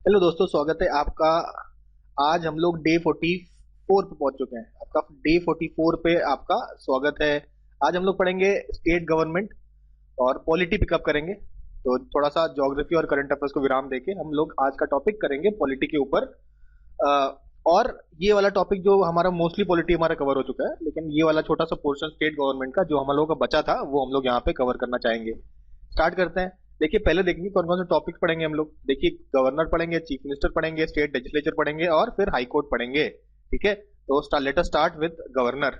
Hello दोस्तों, स्वागत है आपका। आज हम लोग डे 44 पे पहुंच चुके हैं। आपका डे 44 पे आपका स्वागत है। आज हम लोग पढ़ेंगे स्टेट गवर्नमेंट और पॉलिटी पिकअप करेंगे। तो थोड़ा सा ज्योग्राफी और करंट अफेयर्स को विराम देके हम लोग आज का टॉपिक करेंगे पॉलिटी के ऊपर। और ये वाला टॉपिक जो हमारा मोस्टली पॉलिटी हमारा कवर हो चुका है, लेकिन ये वाला छोटा सा पोर्शन स्टेट गवर्नमेंट का जो हम लोगों का बचा था वो हम लोग यहाँ पे कवर करना चाहेंगे। स्टार्ट करते हैं। देखिए, पहले देखेंगे कौन कौन से टॉपिक पढ़ेंगे हम लोग। देखिए, गवर्नर पढ़ेंगे, चीफ मिनिस्टर पढ़ेंगे, स्टेट लेजिस्लेचर पढ़ेंगे और फिर हाई कोर्ट पढ़ेंगे। ठीक है, तो let us start with governor.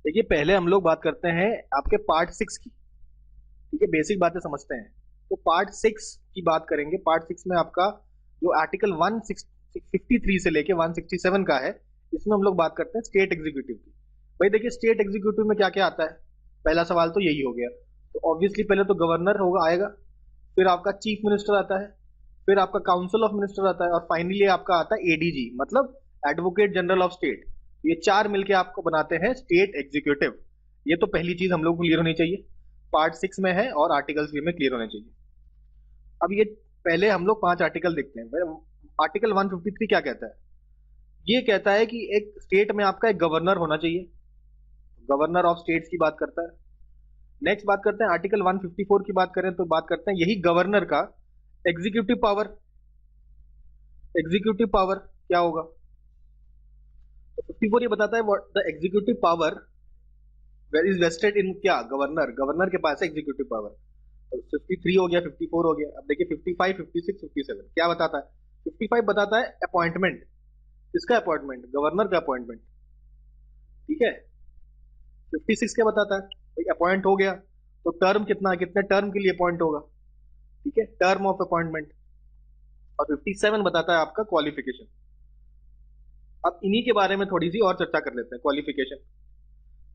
देखिए, पहले हम लोग बात करते हैं आपके पार्ट 6 की। ठीक है, बेसिक बातें समझते हैं। तो पार्ट 6 की बात करेंगे। पार्ट 6 में आपका जो आर्टिकल 153 से लेके 167 का है, इसमें हम लोग बात करते हैं स्टेट एग्जीक्यूटिव की। भाई देखिए, स्टेट एग्जीक्यूटिव में क्या क्या आता है। पहला सवाल तो यही हो गया। तो ऑब्वियसली पहले तो गवर्नर होगा, आएगा। फिर आपका चीफ मिनिस्टर आता है। फिर आपका काउंसिल ऑफ मिनिस्टर आता है और फाइनली आपका आता है एडीजी, मतलब एडवोकेट जनरल ऑफ स्टेट। ये चार मिलके आपको बनाते हैं स्टेट एग्जीक्यूटिव। ये तो पहली चीज हम लोग को क्लियर होनी चाहिए। पार्ट 6 में है और आर्टिकल 3 में क्लियर होने चाहिए। अब ये पहले हम लोग 5 आर्टिकल देखते हैं। आर्टिकल 153 क्या कहता है। ये कहता है कि एक स्टेट में आपका एक गवर्नर होना चाहिए। गवर्नर ऑफ स्टेट्स की बात करता है। नेक्स्ट बात करते हैं आर्टिकल 154 की। बात करें तो बात करते हैं यही गवर्नर का एग्जीक्यूटिव पावर। एग्जीक्यूटिव पावर क्या होगा। तो 54 ये बताता है what the executive power where is vested in क्या, गवर्नर। गवर्नर के पास है एग्जीक्यूटिव पावर। तो 53 हो गया, 54 हो गया। अब देखिए 55, 56, 57 क्या बताता है। 55 बताता है अपॉइंटमेंट। किसका अपॉइंटमेंट, गवर्नर का अपॉइंटमेंट। ठीक है। 56 क्या बताता है, भाई अपॉइंट हो गया तो टर्म कितना है, कितने टर्म के लिए अपॉइंट होगा। ठीक है, टर्म ऑफ अपॉइंटमेंट। और 57 बताता है आपका क्वालिफिकेशन। अब इन्हीं के बारे में थोड़ी सी और चर्चा कर लेते हैं, क्वालिफिकेशन।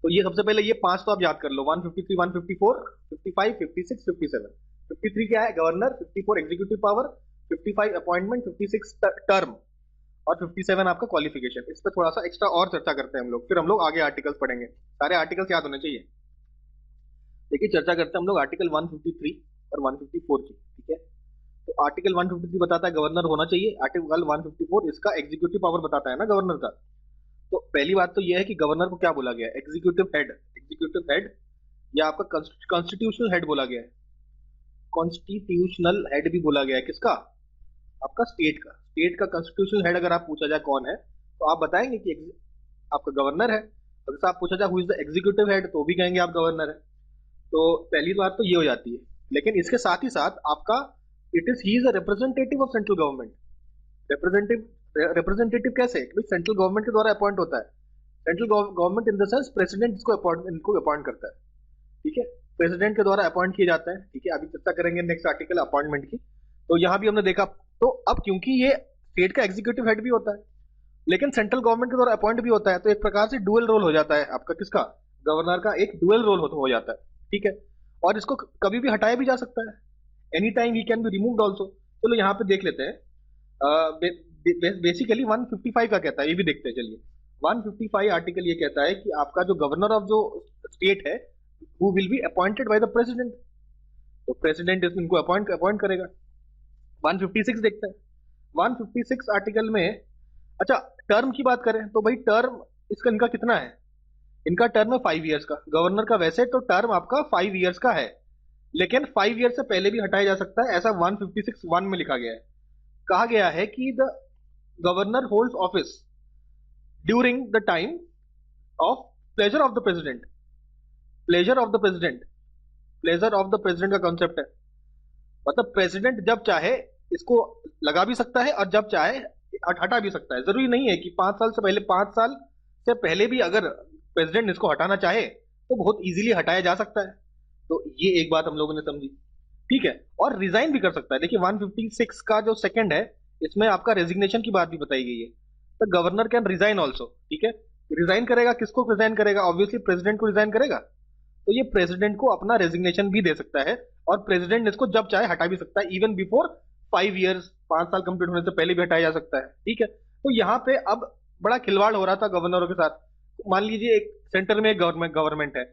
तो ये सबसे पहले ये पांच तो आप याद कर लो, 153, 154, 55, 56, 57। 53 क्या है, governor. 54 executive power. 55 appointment. 56 term. और 57 आपका क्वालिफिकेशन। इस पर थोड़ा सा एक्स्ट्रा और चर्चा करते हैं हम लोग, फिर हम लोग आगे आर्टिकल्स पढ़ेंगे। सारे आर्टिकल्स याद होने चाहिए। देखिए, चर्चा करते हैं हम लोग आर्टिकल 153 और 154 की। ठीक है, तो आर्टिकल 153 बताता है गवर्नर होना चाहिए। आर्टिकल 154 इसका एग्जीक्यूटिव पावर बताता है ना गवर्नर का। तो पहली बात तो यह है कि गवर्नर को क्या बोला गया है, एग्जीक्यूटिव हेड। एग्जीक्यूटिव हेड या आपका कॉन्स्टिट्यूशनल हेड बोला गया है। कॉन्स्टिट्यूशनल हेड भी बोला गया है किसका, आपका स्टेट का। स्टेट का कॉन्स्टिट्यूशनल हेड अगर आप पूछा जाए कौन है, तो आप बताएंगे कि आपका गवर्नर है। अगर आप पूछा जाए who is the executive head, तो भी कहेंगे आप गवर्नर है। तो पहली बात तो ये हो जाती है। लेकिन इसके साथ ही साथ आपका it is he is a representative of central government. Representative representative कैसे, सेंट्रल गवर्नमेंट के द्वारा अपॉइंट होता है। Central government in the sense president इसको अपॉइंट, इनको अपॉइंट करता है। ठीक है, प्रेसिडेंट के द्वारा अपॉइंट किए जाते हैं। ठीक है, अभी चर्चा करेंगे नेक्स्ट आर्टिकल अपॉइंटमेंट की। तो यहां भी हमने देखा। तो अब क्योंकि ये स्टेट का एग्जीक्यूटिव हेड भी होता है, लेकिन सेंट्रल गवर्नमेंट के द्वारा अपॉइंट भी होता है, तो एक प्रकार से डुअल रोल हो जाता है आपका, किसका, गवर्नर का एक डुअल रोल हो जाता है। ठीक है, और इसको कभी भी हटाया भी जा सकता है। Any time he can be removed also. चलो यहाँ पे देख लेते हैं। बेसिकली 155 का कहता है, ये भी देखते हैं चलिए। 155 आर्टिकल ये कहता है कि आपका जो गवर्नर ऑफ जो स्टेट है, who will be appointed by the president. तो प्रेसिडेंट इनको अपॉइंट अपॉइंट करेगा। 156 देखते हैं। 156 आर्टिकल में, अच्छा, टर्म की बात करें तो भाई टर्म इसका इनका कितना है। इनका टर्म है 5 ईयर्स का। गवर्नर का वैसे तो टर्म आपका 5 ईयर्स का है, लेकिन 5 ईयर से पहले भी हटाया जा सकता है, ऐसा 156(1) में लिखा गया है। कहा गया है कि the governor holds office during the time of pleasure of the president. Pleasure of the president, pleasure of the president का कॉन्सेप्ट है। मतलब प्रेसिडेंट जब चाहे इसको लगा भी सकता है और जब चाहे हटा भी सकता है। जरूरी नहीं है कि 5 साल से पहले, 5 साल से पहले भी अगर प्रेसिडेंट इसको हटाना चाहे तो बहुत इजीली हटाया जा सकता है। तो ये एक बात हम लोगों ने समझी। ठीक है, और रिजाइन भी कर सकता है। देखिए 156 का जो सेकंड है, इसमें आपका रेजिग्नेशन की बात भी बताई गई है। तो गवर्नर कैन रिजाइन ऑल्सो। ठीक है, रिजाइन करेगा, किसको रिजाइन करेगा, ऑब्वियसली प्रेसिडेंट को रिजाइन करेगा। तो ये प्रेसिडेंट को अपना रेजिग्नेशन भी दे सकता है और प्रेसिडेंट इसको जब चाहे हटा भी सकता है, इवन बिफोर 5 ईयर्स, 5 साल कंप्लीट होने से पहले भी हटाया जा सकता है। ठीक है, तो यहाँ पे अब बड़ा खिलवाड़ हो रहा था गवर्नरों के साथ। मान लीजिए एक सेंटर में एक गवर्नमेंट है।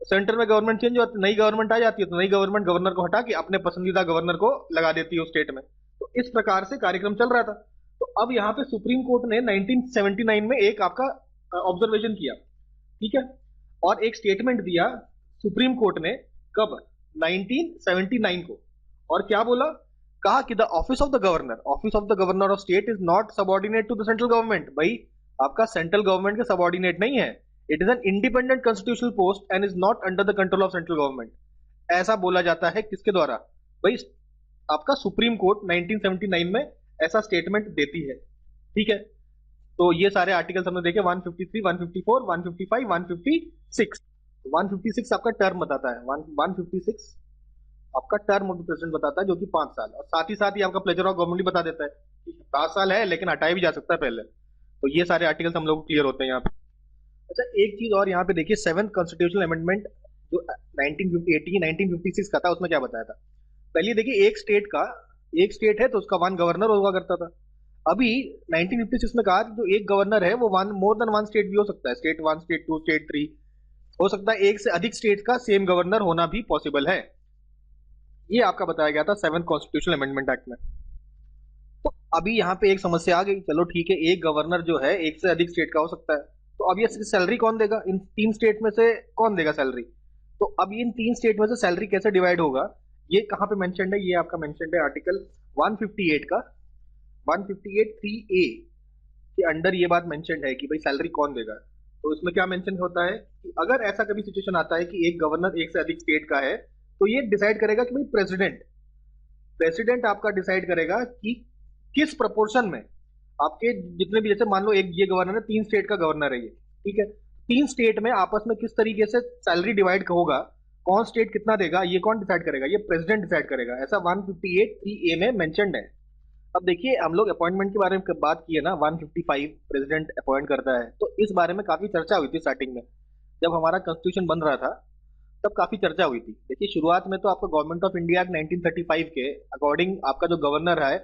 सेंटर में गवर्नमेंट चेंज होती, नई गवर्नमेंट आ जाती है, तो नई गवर्नमेंट गवर्नर को हटा के अपने पसंदीदा गवर्नर को लगा देती है उस स्टेट में। तो तो इस प्रकार से कार्यक्रम चल रहा था। तो अब यहाँ पे सुप्रीम कोर्ट ने 1979 में एक आपका ऑब्जर्वेशन किया, ठीक है, और एक स्टेटमेंट दिया सुप्रीम कोर्ट ने, कब, 1979 को। और क्या बोला, कहा कि the office of the governor of state is not subordinate to the central government. भाई आपका सेंट्रल गवर्नमेंट के सबॉर्डिनेट नहीं है, it is an independent constitutional post and is not under the control of central government. ऐसा बोला जाता है किसके द्वारा, भाई आपका सुप्रीम कोर्ट 1979 में ऐसा स्टेटमेंट देती है, ठीक है। तो ये सारे आर्टिकल्स हमने देखे, 153, 154, 155, 156। 156 आपका टर्म बताता है, 156 आपका टर्म ऑफ द प्रेसिडेंट बताता है, जो कि 5 साल, और साथ ही आपका प्लेजर ऑफ गवर्नमेंट भी बता देता है कि 7 साल है लेकिन हटाया भी जा सकता है पहले। तो ये सारे आर्टिकल्स हम लोग क्लियर होते हैं यहाँ पे। अच्छा, एक चीज और यहाँ पे देखिए, 7th कॉन्स्टिट्यूशनल अमेंडमेंट जो 1956 का था, उसमें क्या बताया था। पहले देखिए, एक स्टेट है तो उसका 1 गवर्नर हुआ करता था। अभी 1956 में कहा कि जो एक गवर्नर है वो मोर देन 1 स्टेट भी हो सकता है, स्टेट 1, स्टेट 2, स्टेट 3 हो सकता है, एक से अधिक स्टेट का सेम गवर्नर होना भी पॉसिबल है। ये आपका बताया गया था 7th कॉन्स्टिट्यूशनल अमेंडमेंट एक्ट में। तो अभी यहाँ पे एक समस्या आ गई, चलो ठीक है, एक गवर्नर जो है एक से अधिक स्टेट का हो सकता है, तो अब ये सैलरी कौन देगा, इन 3 स्टेट में से कौन देगा सैलरी। तो अब इन 3 स्टेट में से सैलरी कैसे डिवाइड होगा, ये कहाँ पे मेंशन्ड है, ये आपका मेंशन्ड है आर्टिकल 158 का 158(3)(a) के अंडर ये बात मेंशन्ड है कि भाई सैलरी कौन देगा। तो इसमें क्या मेंशन होता है कि अगर ऐसा कभी सिचुएशन आता है कि एक गवर्नर एक से अधिक स्टेट का है, तो ये डिसाइड करेगा कि भाई प्रेसिडेंट आपका डिसाइड करेगा कि किस प्रपोर्शन में आपके जितने भी, जैसे मान लो एक ये गवर्नर है, 3 स्टेट का गवर्नर है ये, ठीक है, 3 स्टेट में आपस में किस तरीके से सैलरी डिवाइड होगा, कौन स्टेट कितना देगा, ये कौन डिसाइड करेगा, ये प्रेसिडेंट डिसाइड करेगा, ऐसा 158(3)(a) में मेंशन्ड है। अब देखिए, हम लोग अपॉइंटमेंट के बारे में बात की है ना, 155 प्रेसिडेंट अपॉइंट करता है, तो इस बारे में काफी चर्चा हुई थी स्टार्टिंग में, जब हमारा कॉन्स्टिट्यूशन बन रहा था तब काफी चर्चा हुई थी। देखिए, शुरुआत में तो आपका गवर्नमेंट ऑफ इंडिया 1935 के अकॉर्डिंग आपका जो गवर्नर है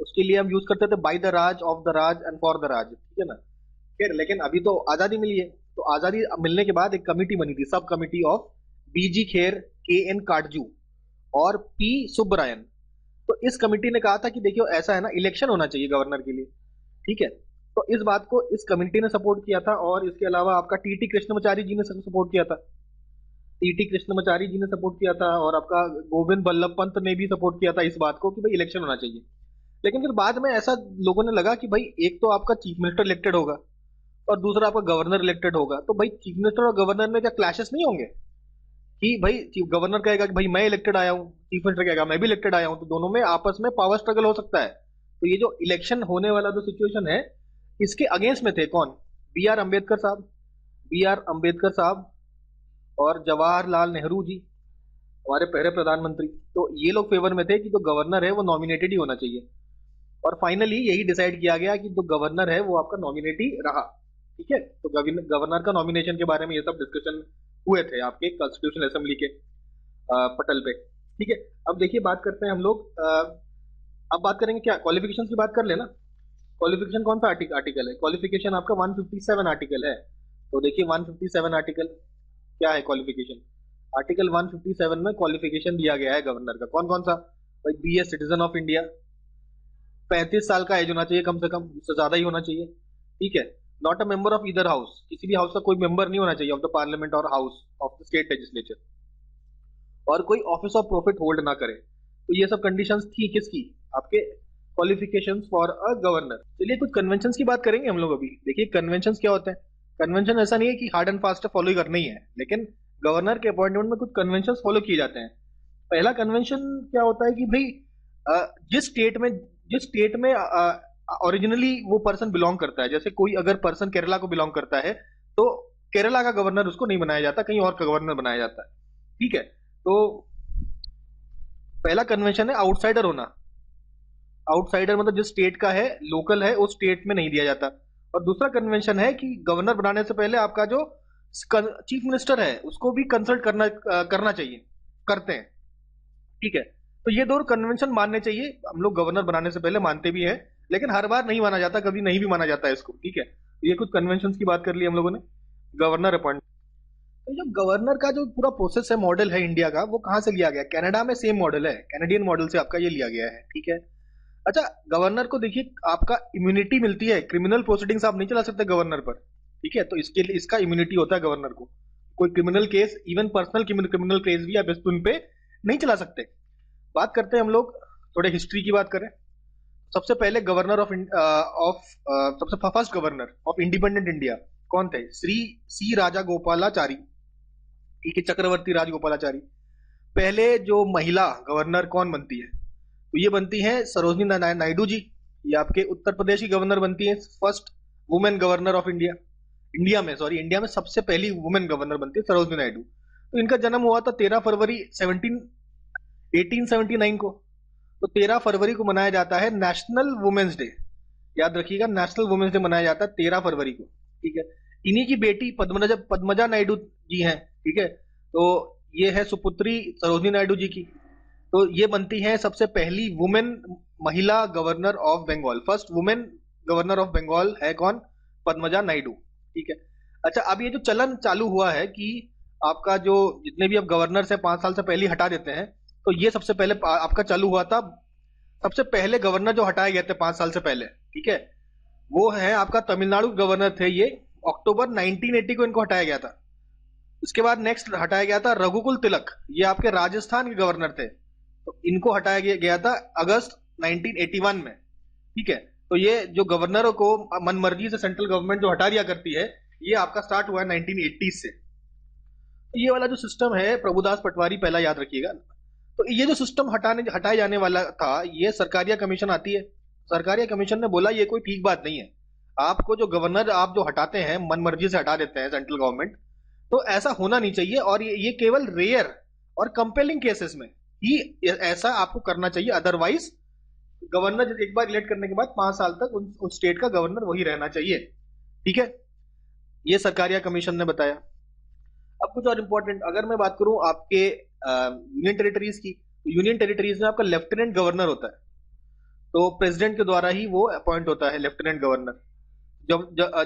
उसके लिए हम यूज करते थे by the raj, of the raj and for the raj, ठीक है ना। खैर, लेकिन अभी तो आजादी मिली है, तो आजादी मिलने के बाद एक कमिटी बनी थी, सब committee of B G Kher, K N. Katju और पी. सुब्बरायन। तो इस कमिटी ने कहा था कि देखियो, ऐसा है ना, इलेक्शन होना चाहिए गवर्नर के लिए, ठीक है। तो इस बात को इस कमिटी ने सपोर्ट किया था, और इसके अलावा आपका टी.टी. कृष्णमाचारी जी ने सपोर्ट किया था, टी.टी. कृष्णमाचारी जी ने सपोर्ट किया था, और आपका गोविंद बल्लभ पंत ने भी सपोर्ट किया था इस बात को कि भाई इलेक्शन होना चाहिए। लेकिन फिर बाद में ऐसा लोगों ने लगा कि भाई एक तो आपका चीफ मिनिस्टर इलेक्टेड होगा और दूसरा आपका गवर्नर इलेक्टेड होगा, तो भाई चीफ मिनिस्टर और गवर्नर में क्या क्लैशेस नहीं होंगे कि भाई चीफ गवर्नर कहेगा कि भाई मैं इलेक्टेड आया हूँ, चीफ मिनिस्टर कहेगा मैं भी इलेक्टेड आया हूँ, तो दोनों में आपस में पावर स्ट्रगल हो सकता है। तो ये जो इलेक्शन होने वाला जो सिचुएशन है, इसके अगेंस्ट में थे कौन, बी आर अम्बेडकर साहब और जवाहरलाल नेहरू जी, हमारे पहले प्रधानमंत्री। तो ये लोग फेवर में थे कि जो गवर्नर है वो नॉमिनेटेड ही होना चाहिए, और फाइनली यही डिसाइड किया गया कि जो गवर्नर है वो आपका नॉमिनेट ही रहा, ठीक है। तो गवर्नर का नॉमिनेशन के बारे में ये सब डिस्कशन हुए थे आपके कॉन्स्टिट्यूशन असेंबली के पटल पे, ठीक है। अब देखिए, बात करते हैं हम लोग, अब बात करेंगे क्या, क्वालिफिकेशन की बात कर लेना। क्वालिफिकेशन कौन सा आर्टिकल है, क्वालिफिकेशन आपका 157 आर्टिकल है। तो देखिए 157 आर्टिकल क्या है, क्वालिफिकेशन आर्टिकल 157 में क्वालिफिकेशन दिया गया है गवर्नर का, कौन कौन सा, भाई be a citizen of India, 35 साल का एज होना चाहिए कम से कम, उससे ज्यादा ही होना चाहिए, ठीक है। Not a member of either house, किसी भी हाउस का कोई मेंबर नहीं होना चाहिए ऑफ द पार्लियामेंट और house of the state legislature, और कोई ऑफिस ऑफ प्रॉफिट होल्ड ना करे। तो ये सब कंडीशंस थी किसकी, आपके क्वालिफिकेशंस फॉर अ गवर्नर। चलिए कुछ कन्वेंशंस की बात करेंगे हम लोग अभी। देखिए कन्वेंशंस क्या होते हैं, कन्वेंशन ऐसा नहीं है कि हार्ड एंड फास्ट फॉलो ही करना ही है, लेकिन गवर्नर के अपॉइंटमेंट में कुछ कन्वेंशंस फॉलो किए जाते हैं। पहला कन्वेंशन क्या होता है कि भाई जिस स्टेट में ओरिजिनली वो पर्सन बिलोंग करता है, जैसे कोई अगर पर्सन केरला को बिलोंग करता है तो केरला का गवर्नर उसको नहीं बनाया जाता, कहीं और का गवर्नर बनाया जाता है, ठीक है। तो पहला कन्वेंशन है आउटसाइडर होना, आउटसाइडर मतलब जिस स्टेट का है, लोकल है, उस स्टेट में नहीं दिया जाता। और दूसरा कन्वेंशन है कि गवर्नर बनाने से पहले आपका जो चीफ मिनिस्टर है उसको भी कंसल्ट करना चाहिए, करते हैं, ठीक है। तो ये दो कन्वेंशन मानने चाहिए, हम लोग गवर्नर बनाने से पहले मानते भी हैं, लेकिन हर बार नहीं माना जाता, कभी नहीं भी माना जाता है इसको, ठीक है। ये कुछ कन्वेंशन की बात कर ली हम लोगों ने गवर्नर अपॉइंट। तो जो गवर्नर का जो पूरा प्रोसेस है, मॉडल है इंडिया का, वो कहाँ से लिया गया, कनाडा में सेम मॉडल है, कैनेडियन मॉडल से आपका ये लिया गया है, ठीक है। अच्छा, गवर्नर को देखिए आपका इम्यूनिटी मिलती है, क्रिमिनल प्रोसीडिंग्स आप नहीं चला सकते गवर्नर पर, ठीक है, तो इसके लिए इसका इम्यूनिटी होता है गवर्नर को। कोई criminal case, even personal criminal case भी आप उन पे नहीं चला सकते। बात करते हैं हम लोग, थोड़े हिस्ट्री की बात करें। सबसे पहले गवर्नर ऑफ सबसे first governor of independent India कौन थे? श्री सी राजा गोपालाचारी, ठीक है, चक्रवर्ती राजगोपालाचारी। पहले जो महिला गवर्नर कौन बनती है? तो ये बनती है सरोजनी नायडू जी। ये आपके उत्तर प्रदेश की गवर्नर बनती है, first women governor of India. India में सबसे पहली वुमेन गवर्नर बनती है सरोजनी नायडू। तो इनका जन्म हुआ था 13 फरवरी 1879 को। तो 13 फरवरी को मनाया जाता है नेशनल वुमेन्स डे। याद रखिएगा, नेशनल वुमेन्स डे मनाया जाता है 13 फरवरी को, ठीक है। इन्हीं की बेटी पद्मजा पद्मजा नायडू जी हैं, ठीक है। तो ये है सुपुत्री सरोजनी नायडू जी की। तो ये बनती है सबसे पहली वुमेन, महिला governor of Bengal. First women governor of Bengal है कौन? पद्मजा नायडू, ठीक है। अच्छा, अब ये जो चलन चालू हुआ है कि आपका जो जितने भी अब गवर्नर से 5 साल से पहले हटा देते हैं, तो ये सबसे पहले आपका चालू हुआ था। सबसे पहले गवर्नर जो हटाए गए थे 5 साल से पहले, ठीक है, वो है आपका तमिलनाडु गवर्नर थे ये। अक्टूबर 1980 को इनको हटाया गया था। इसके बाद नेक्स्ट हटाया गया था रघुकुल तिलक, ये आपके राजस्थान के गवर्नर थे। तो इनको हटाया गया था अगस्त 1981 में, ठीक है। तो ये जो गवर्नरों को मनमर्जी से सेंट्रल गवर्नमेंट जो हटा दिया करती है, ये आपका स्टार्ट हुआ है 1980 से। तो ये वाला जो सिस्टम है, प्रभुदास पटवारी पहला याद रखिएगा। तो ये जो सिस्टम हटाए जाने वाला था, ये सरकारिया कमीशन आती है। सरकारिया कमीशन ने बोला ये कोई ठीक बात नहीं है, आपको जो गवर्नर आप जो हटाते हैं, मन मर्जी से हटा देते हैं सेंट्रल गवर्नमेंट, तो ऐसा होना नहीं चाहिए। और ये केवल रेयर और कंपेलिंग केसेस में ही ऐसा आपको करना चाहिए। अदरवाइज गवर्नर एक बार इलेक्ट करने के बाद 5 साल तक उस स्टेट का गवर्नर वही रहना चाहिए, ठीक है। ये सरकारिया कमीशन ने बताया। अब कुछ और इंपॉर्टेंट, अगर मैं बात करूं आपके यूनियन टेरिटरीज की, तो यूनियन टेरिटरीज में आपका लेफ्टिनेंट गवर्नर होता है। तो प्रेसिडेंट के द्वारा ही वो अपॉइंट होता है लेफ्टिनेंट गवर्नर। जब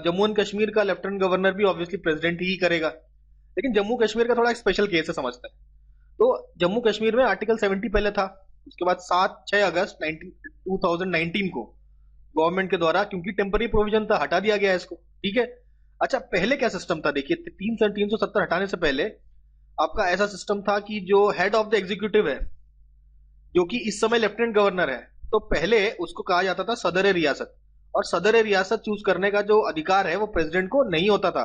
जम्मू एंड कश्मीर का लेफ्टिनेंट गवर्नर भी ऑब्वियसली प्रेसिडेंट ही करेगा, लेकिन जम्मू कश्मीर का थोड़ा एक स्पेशल केस है, समझते हैं। तो जम्मू कश्मीर में आर्टिकल 70 पहले था, उसके बाद 6 अगस्त 2019 को गवर्नमेंट के द्वारा, क्योंकि टेम्पररी प्रोविजन था, हटा दिया गया इसको, ठीक है। अच्छा, पहले क्या सिस्टम था देखिए, 370 हटाने से पहले आपका ऐसा सिस्टम था कि जो हेड ऑफ द एग्जीक्यूटिव है, जो कि इस समय लेफ्टिनेंट गवर्नर है, तो पहले उसको कहा जाता था सदर रियासत। और सदर रियासत चूज करने का जो अधिकार है वो प्रेसिडेंट को नहीं होता था।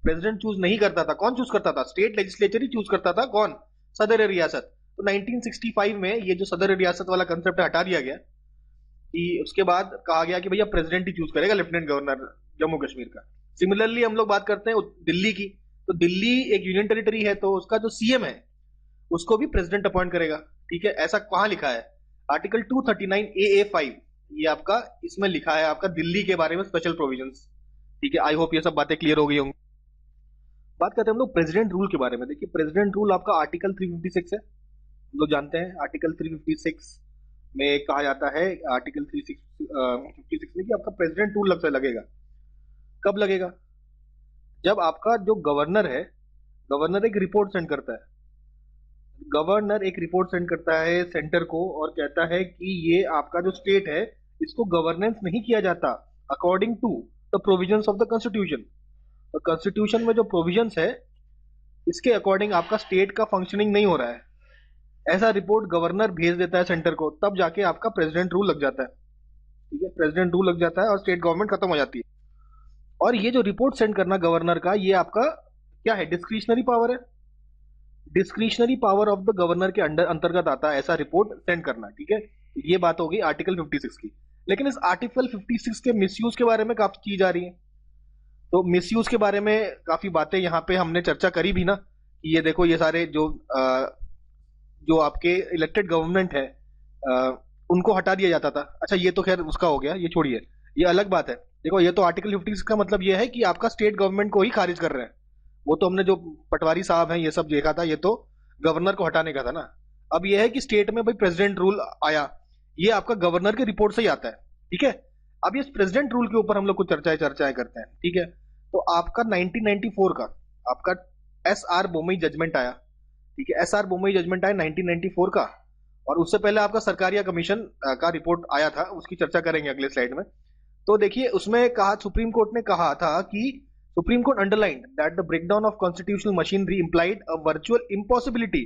प्रेसिडेंट चूज नहीं करता था। कौन चूज करता था? स्टेट लेजिस्लेचर ही चूज करता था। कौन? सदर रियासत। तो 1965 में ये जो सदर रियासत वाला कंसेप्ट हटा दिया गया, कि उसके बाद कहा गया कि भैया प्रेसिडेंट ही चूज करेगा लेफ्टिनेंट गवर्नर जम्मू कश्मीर का। सिमिलरली हम लोग बात करते हैं दिल्ली की, तो दिल्ली एक यूनियन टेरिटरी है, तो उसका जो सीएम है उसको भी प्रेसिडेंट अपॉइंट करेगा, ठीक है। ऐसा कहाँ लिखा है? आर्टिकल 239 AA 5, ये आपका इसमें लिखा है, आपका दिल्ली के बारे में स्पेशल प्रोविजंस, ठीक है। आई होप ये सब बातें क्लियर हो गई होंगी। बात करते हैं हम लोग प्रेसिडेंट रूल के बारे में। देखिए, प्रेसिडेंट रूल आपका आर्टिकल 356 है, हम लोग जानते हैं। आर्टिकल 356 में कहा जाता है, आर्टिकल 356 में कि आपका प्रेसिडेंट रूल लगेगा। कब लगेगा? जब आपका जो गवर्नर है, गवर्नर एक रिपोर्ट सेंड करता है। गवर्नर एक रिपोर्ट सेंड करता है सेंटर को और कहता है कि ये आपका जो स्टेट है, इसको गवर्नेंस नहीं किया जाता according to the provisions of the constitution. तो कॉन्स्टिट्यूशन में जो प्रोविजंस है, इसके अकॉर्डिंग आपका स्टेट का फंक्शनिंग नहीं हो रहा है, ऐसा रिपोर्ट गवर्नर भेज देता है सेंटर को, तब जाके आपका प्रेसिडेंट रूल लग जाता है, ठीक है। प्रेसिडेंट रूल लग जाता है और स्टेट गवर्नमेंट खत्म हो जाती है। और ये जो रिपोर्ट सेंड करना गवर्नर का, ये आपका क्या है? डिस्क्रिशनरी पावर है। Discretionary power of the governor के अंतर्गत आता है ऐसा रिपोर्ट सेंड करना, ठीक है। ये बात होगी आर्टिकल 56 की। लेकिन इस आर्टिकल 56 के मिसयूज के बारे में काफी की जा रही है। तो मिसयूज के बारे में काफी बातें यहाँ पे हमने चर्चा करी भी ना, कि ये देखो, ये सारे जो आपके इलेक्टेड गवर्नमेंट है, उनको हटा दिया जाता था। अच्छा, ये तो खैर उसका हो गया, ये छोड़िए, ये अलग बात है। देखो, ये तो आर्टिकल 56 का मतलब ये है कि आपका स्टेट गवर्नमेंट को ही खारिज कर रहे हैं। वो तो हमने जो पटवारी साहब हैं ये सब देखा था, ये तो गवर्नर को हटाने का था ना। अब ये है कि स्टेट में भाई प्रेसिडेंट रूल आया, ये आपका गवर्नर के रिपोर्ट से ही आता है, ठीक है। अब इस प्रेसिडेंट रूल के ऊपर हम लोग कुछ चर्चाएं करते हैं, ठीक है। तो आपका 1994 का आपका SR बोमई जजमेंट आया, ठीक है। SR बोमई जजमेंट आया 1994 का। और उससे पहले आपका सरकारिया कमीशन का रिपोर्ट आया था, उसकी चर्चा करेंगे अगले स्लाइड में। तो देखिए उसमें कहा, सुप्रीम कोर्ट ने कहा था कि supreme court underlined that the breakdown of constitutional machinery implied a virtual impossibility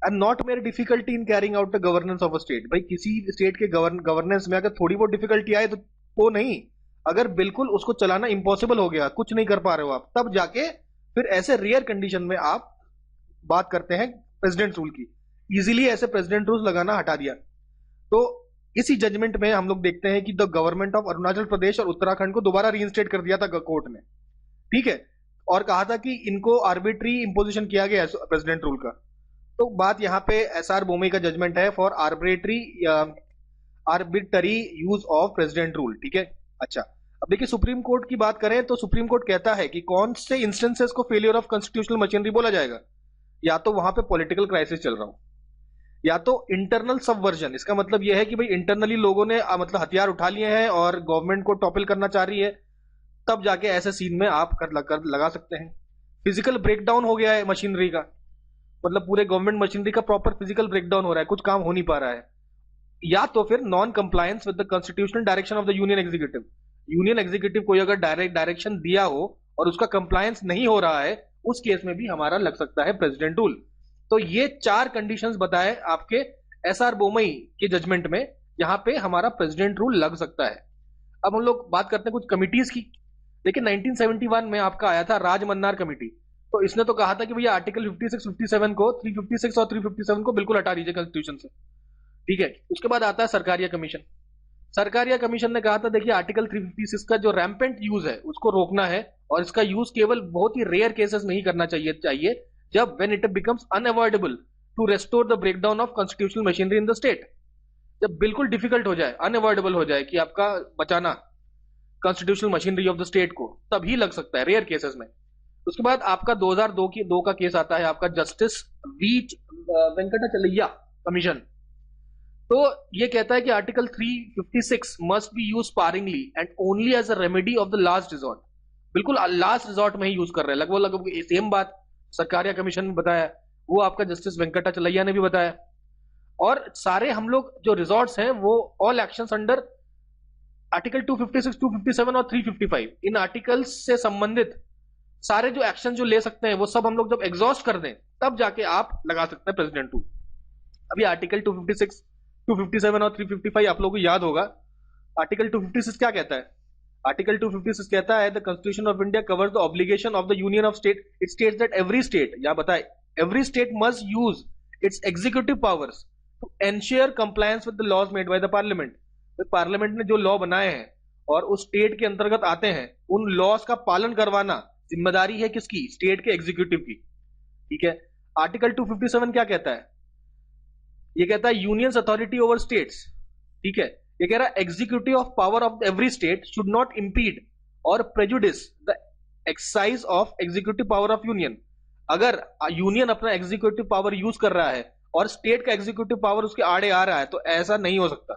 and not mayor difficulty in carrying out the governance of a state. भाई किसी स्टेट के गवर्नेंस में अगर थोड़ी बहुत डिफिकल्टी आए तो वो नहीं, अगर बिल्कुल उसको चलाना इम्पॉसिबल हो गया, कुछ नहीं कर पा रहे हो आप, तब जाके फिर ऐसे रेयर कंडीशन में आप बात करते हैं प्रेसिडेंट रूल की। इजीली ऐसे प्रेसिडेंट रूल लगाना हटा दिया। तो इसी जजमेंट में हम लोग देखते हैं कि the government of Arunachal Pradesh और उत्तराखंड को दोबारा रीइंस्टेट कर दिया था कोर्ट ने, ठीक है, और कहा था कि इनको आर्बिट्री इंपोजिशन किया गया प्रेसिडेंट रूल का। तो बात यहाँ पे एसआर बोमई का जजमेंट है for arbitrary use of president rule, ठीक है। अच्छा, अब देखिए सुप्रीम कोर्ट की बात करें तो सुप्रीम कोर्ट कहता है कि कौन से इंस्टेंसेस को फेलियर ऑफ कॉन्स्टिट्यूशनल मशीनरी बोला जाएगा। या तो वहां पे पॉलिटिकल क्राइसिस चल रहा हो, या तो इंटरनल सबवर्जन। इसका मतलब यह है कि भाई इंटरनली लोगों ने मतलब हथियार उठा लिए हैं और गवर्नमेंट को टॉपल करना चाह रही है, तब जाके ऐसे सीन में आप लगा सकते हैं। फिजिकल ब्रेकडाउन हो गया है मशीनरी का, मतलब पूरे गवर्नमेंट मशीनरी का प्रॉपर फिजिकल ब्रेकडाउन हो रहा है, कुछ काम हो नहीं पा रहा है। या तो फिर non compliance with the constitutional direction of the union executive. Union executive कोई अगर डायरेक्ट डायरेक्शन दिया हो और उसका कंप्लायंस नहीं हो रहा है, उस केस में भी हमारा लग सकता है प्रेसिडेंट रूल। तो ये 4 कंडीशंस बताए आपके एसआर बोमई के जजमेंट में, यहां पे हमारा प्रेसिडेंट रूल लग सकता है। अब हम लोग बात करते हैं कुछ कमिटीज की। देखिए 1971 में आपका आया था राज मन्नार कमेटी। तो इसने तो कहा था कि भैया आर्टिकल 56, 57 को 356 और 357 को बिल्कुल हटा दीजिए कॉन्स्टिट्यूशन से, ठीक है। उसके बाद आता है सरकारिया कमीशन। सरकारिया कमीशन ने कहा था देखिए आर्टिकल 356 का जो रैम्पेंट यूज है उसको रोकना है, और इसका यूज केवल बहुत ही रेयर केसेस में ही करना चाहिए जब when it becomes unavoidable to restore the breakdown of constitutional machinery in the state. जब बिल्कुल डिफिकल्ट हो जाए, अनअवॉइडेबल हो जाए कि आपका बचाना constitutional machinery of the state को, तभी लग सकता है रेयर केसेस में। उसके बाद आपका 2002 का केस आता है आपका जस्टिस वी वेंकटाचलैया कमीशन। तो ये कहता है कि article 356 must be use sparingly and only as a remedy of the last resort. बिल्कुल लास्ट रिजॉर्ट में ही यूज कर रहे हैं, लगभग सेम बात सरकारिया कमीशन में बताया, वो आपका जस्टिस वेंकटाचलैया ने भी बताया। और सारे हम लोग जो रिजॉर्ट्स हैं वो ऑल एक्शंस अंडर आर्टिकल 256, 257 और 355, इन आर्टिकल्स से संबंधित सारे जो एक्शन जो ले सकते हैं वो सब हम लोग जब एग्जॉस्ट कर दें तब जाके आप लगा सकते हैं प्रेसिडेंट रूल। अभी आर्टिकल 256, 257 और 355 आप लोगों को याद होगा। आर्टिकल 256 क्या कहता है? आर्टिकल 256 कहता है the constitution of India covers the obligation of the union of state. It states that every state, या बताए every state must use its executive powers to ensure compliance with the laws made by the parliament. तो parliament ने जो law बनाए हैं और उस state के अंतर्गत आते हैं, उन लॉज का पालन करवाना जिम्मेदारी है किसकी? स्टेट के एग्जीक्यूटिव की, ठीक है। आर्टिकल 257 क्या कहता है? ये कहता है यूनियंस अथॉरिटी ओवर स्टेट्स, ठीक है। ये कह रहा है executive of power of every state should not impede और prejudice the exercise of executive power of union. अगर यूनियन अपना एग्जीक्यूटिव पावर यूज कर रहा है और स्टेट का एग्जीक्यूटिव पावर उसके आड़े आ रहा है तो ऐसा नहीं हो सकता,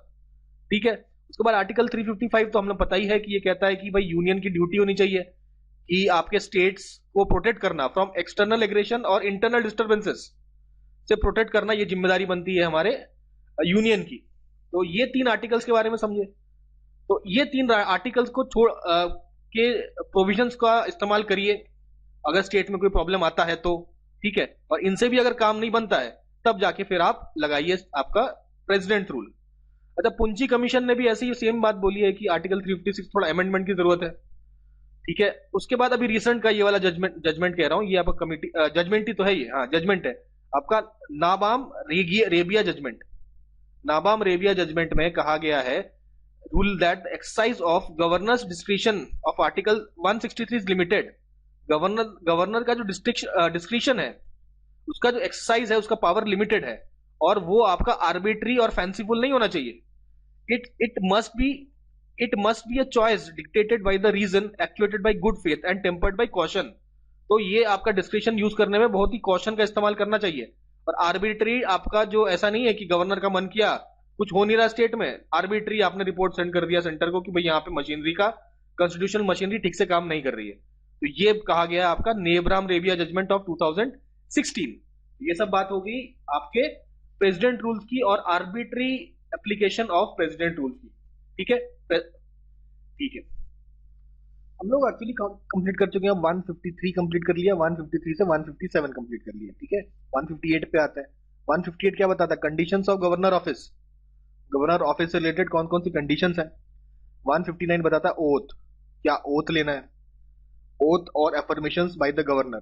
ठीक है। उसके बाद आर्टिकल 355 तो हम लोग पता ही है कि ये कहता है कि भाई यूनियन की ड्यूटी होनी चाहिए कि आपके स्टेट्स को प्रोटेक्ट करना फ्रॉम एक्सटर्नल एग्रेशन और इंटरनल डिस्टर्बेंसेस से प्रोटेक्ट करना, ये जिम्मेदारी बनती है हमारे यूनियन की। तो ये 3 आर्टिकल्स के बारे में समझे। तो ये 3 आर्टिकल्स को छोड़ के प्रोविजंस का इस्तेमाल करिए अगर स्टेट में कोई प्रॉब्लम आता है तो, ठीक है। और इनसे भी अगर काम नहीं बनता है तब जाके फिर आप लगाइए आपका प्रेसिडेंट रूल। अच्छा, पुंची कमीशन ने भी ऐसी ही सेम बात बोली है कि आर्टिकल 356 थोड़ा अमेंडमेंट की जरूरत है, ठीक है। उसके बाद अभी रिसेंट का ये वाला जजमेंट कह रहा हूं, ये आपका कमिटी जजमेंट ही तो है, ये हाँ जजमेंट है आपका नाबाम रेबिया जजमेंट। नाबाम रेबिया जजमेंट में कहा गया है rule that exercise of governors discretion of article 163 is limited. Governor का जो डिस्क्रिशन है, उसका जो एक्सरसाइज है, उसका पावर लिमिटेड है और वो आपका आर्बिट्री और फैंसीफुल नहीं होना चाहिए। It must be a choice dictated by the reason, actuated by good faith and tempered by caution. तो ये आपका डिस्क्रिशन यूज करने में बहुत ही कॉशन का इस्तेमाल करना चाहिए। और आर्बिट्री आपका जो ऐसा नहीं है कि गवर्नर का मन किया, कुछ हो नहीं रहा स्टेट में, आर्बिट्री आपने रिपोर्ट सेंड कर दिया सेंटर को कि भाई यहाँ पे मशीनरी का कॉन्स्टिट्यूशनल मशीनरी ठीक से काम नहीं कर रही है। तो ये कहा गया आपका नेबराम रेबिया जजमेंट ऑफ 2016। ये सब बात हो गई आपके प्रेसिडेंट रूल्स की और arbitrary application of president rules की। ठीक है, ठीक है। हम लोग एक्चुअली कंप्लीट कर चुके हैं, 153 कंप्लीट कर लिया, 153 से 157 कंप्लीट कर लिया। ठीक है, 158 पे आता है। 158 क्या बताता है? Conditions of governor office. Governor office से रिलेटेड कौन कौन सी कंडीशंस है। 159 बताता है ओथ, क्या ओथ लेना है, ओथ और एफर्मेशंस बाय द गवर्नर।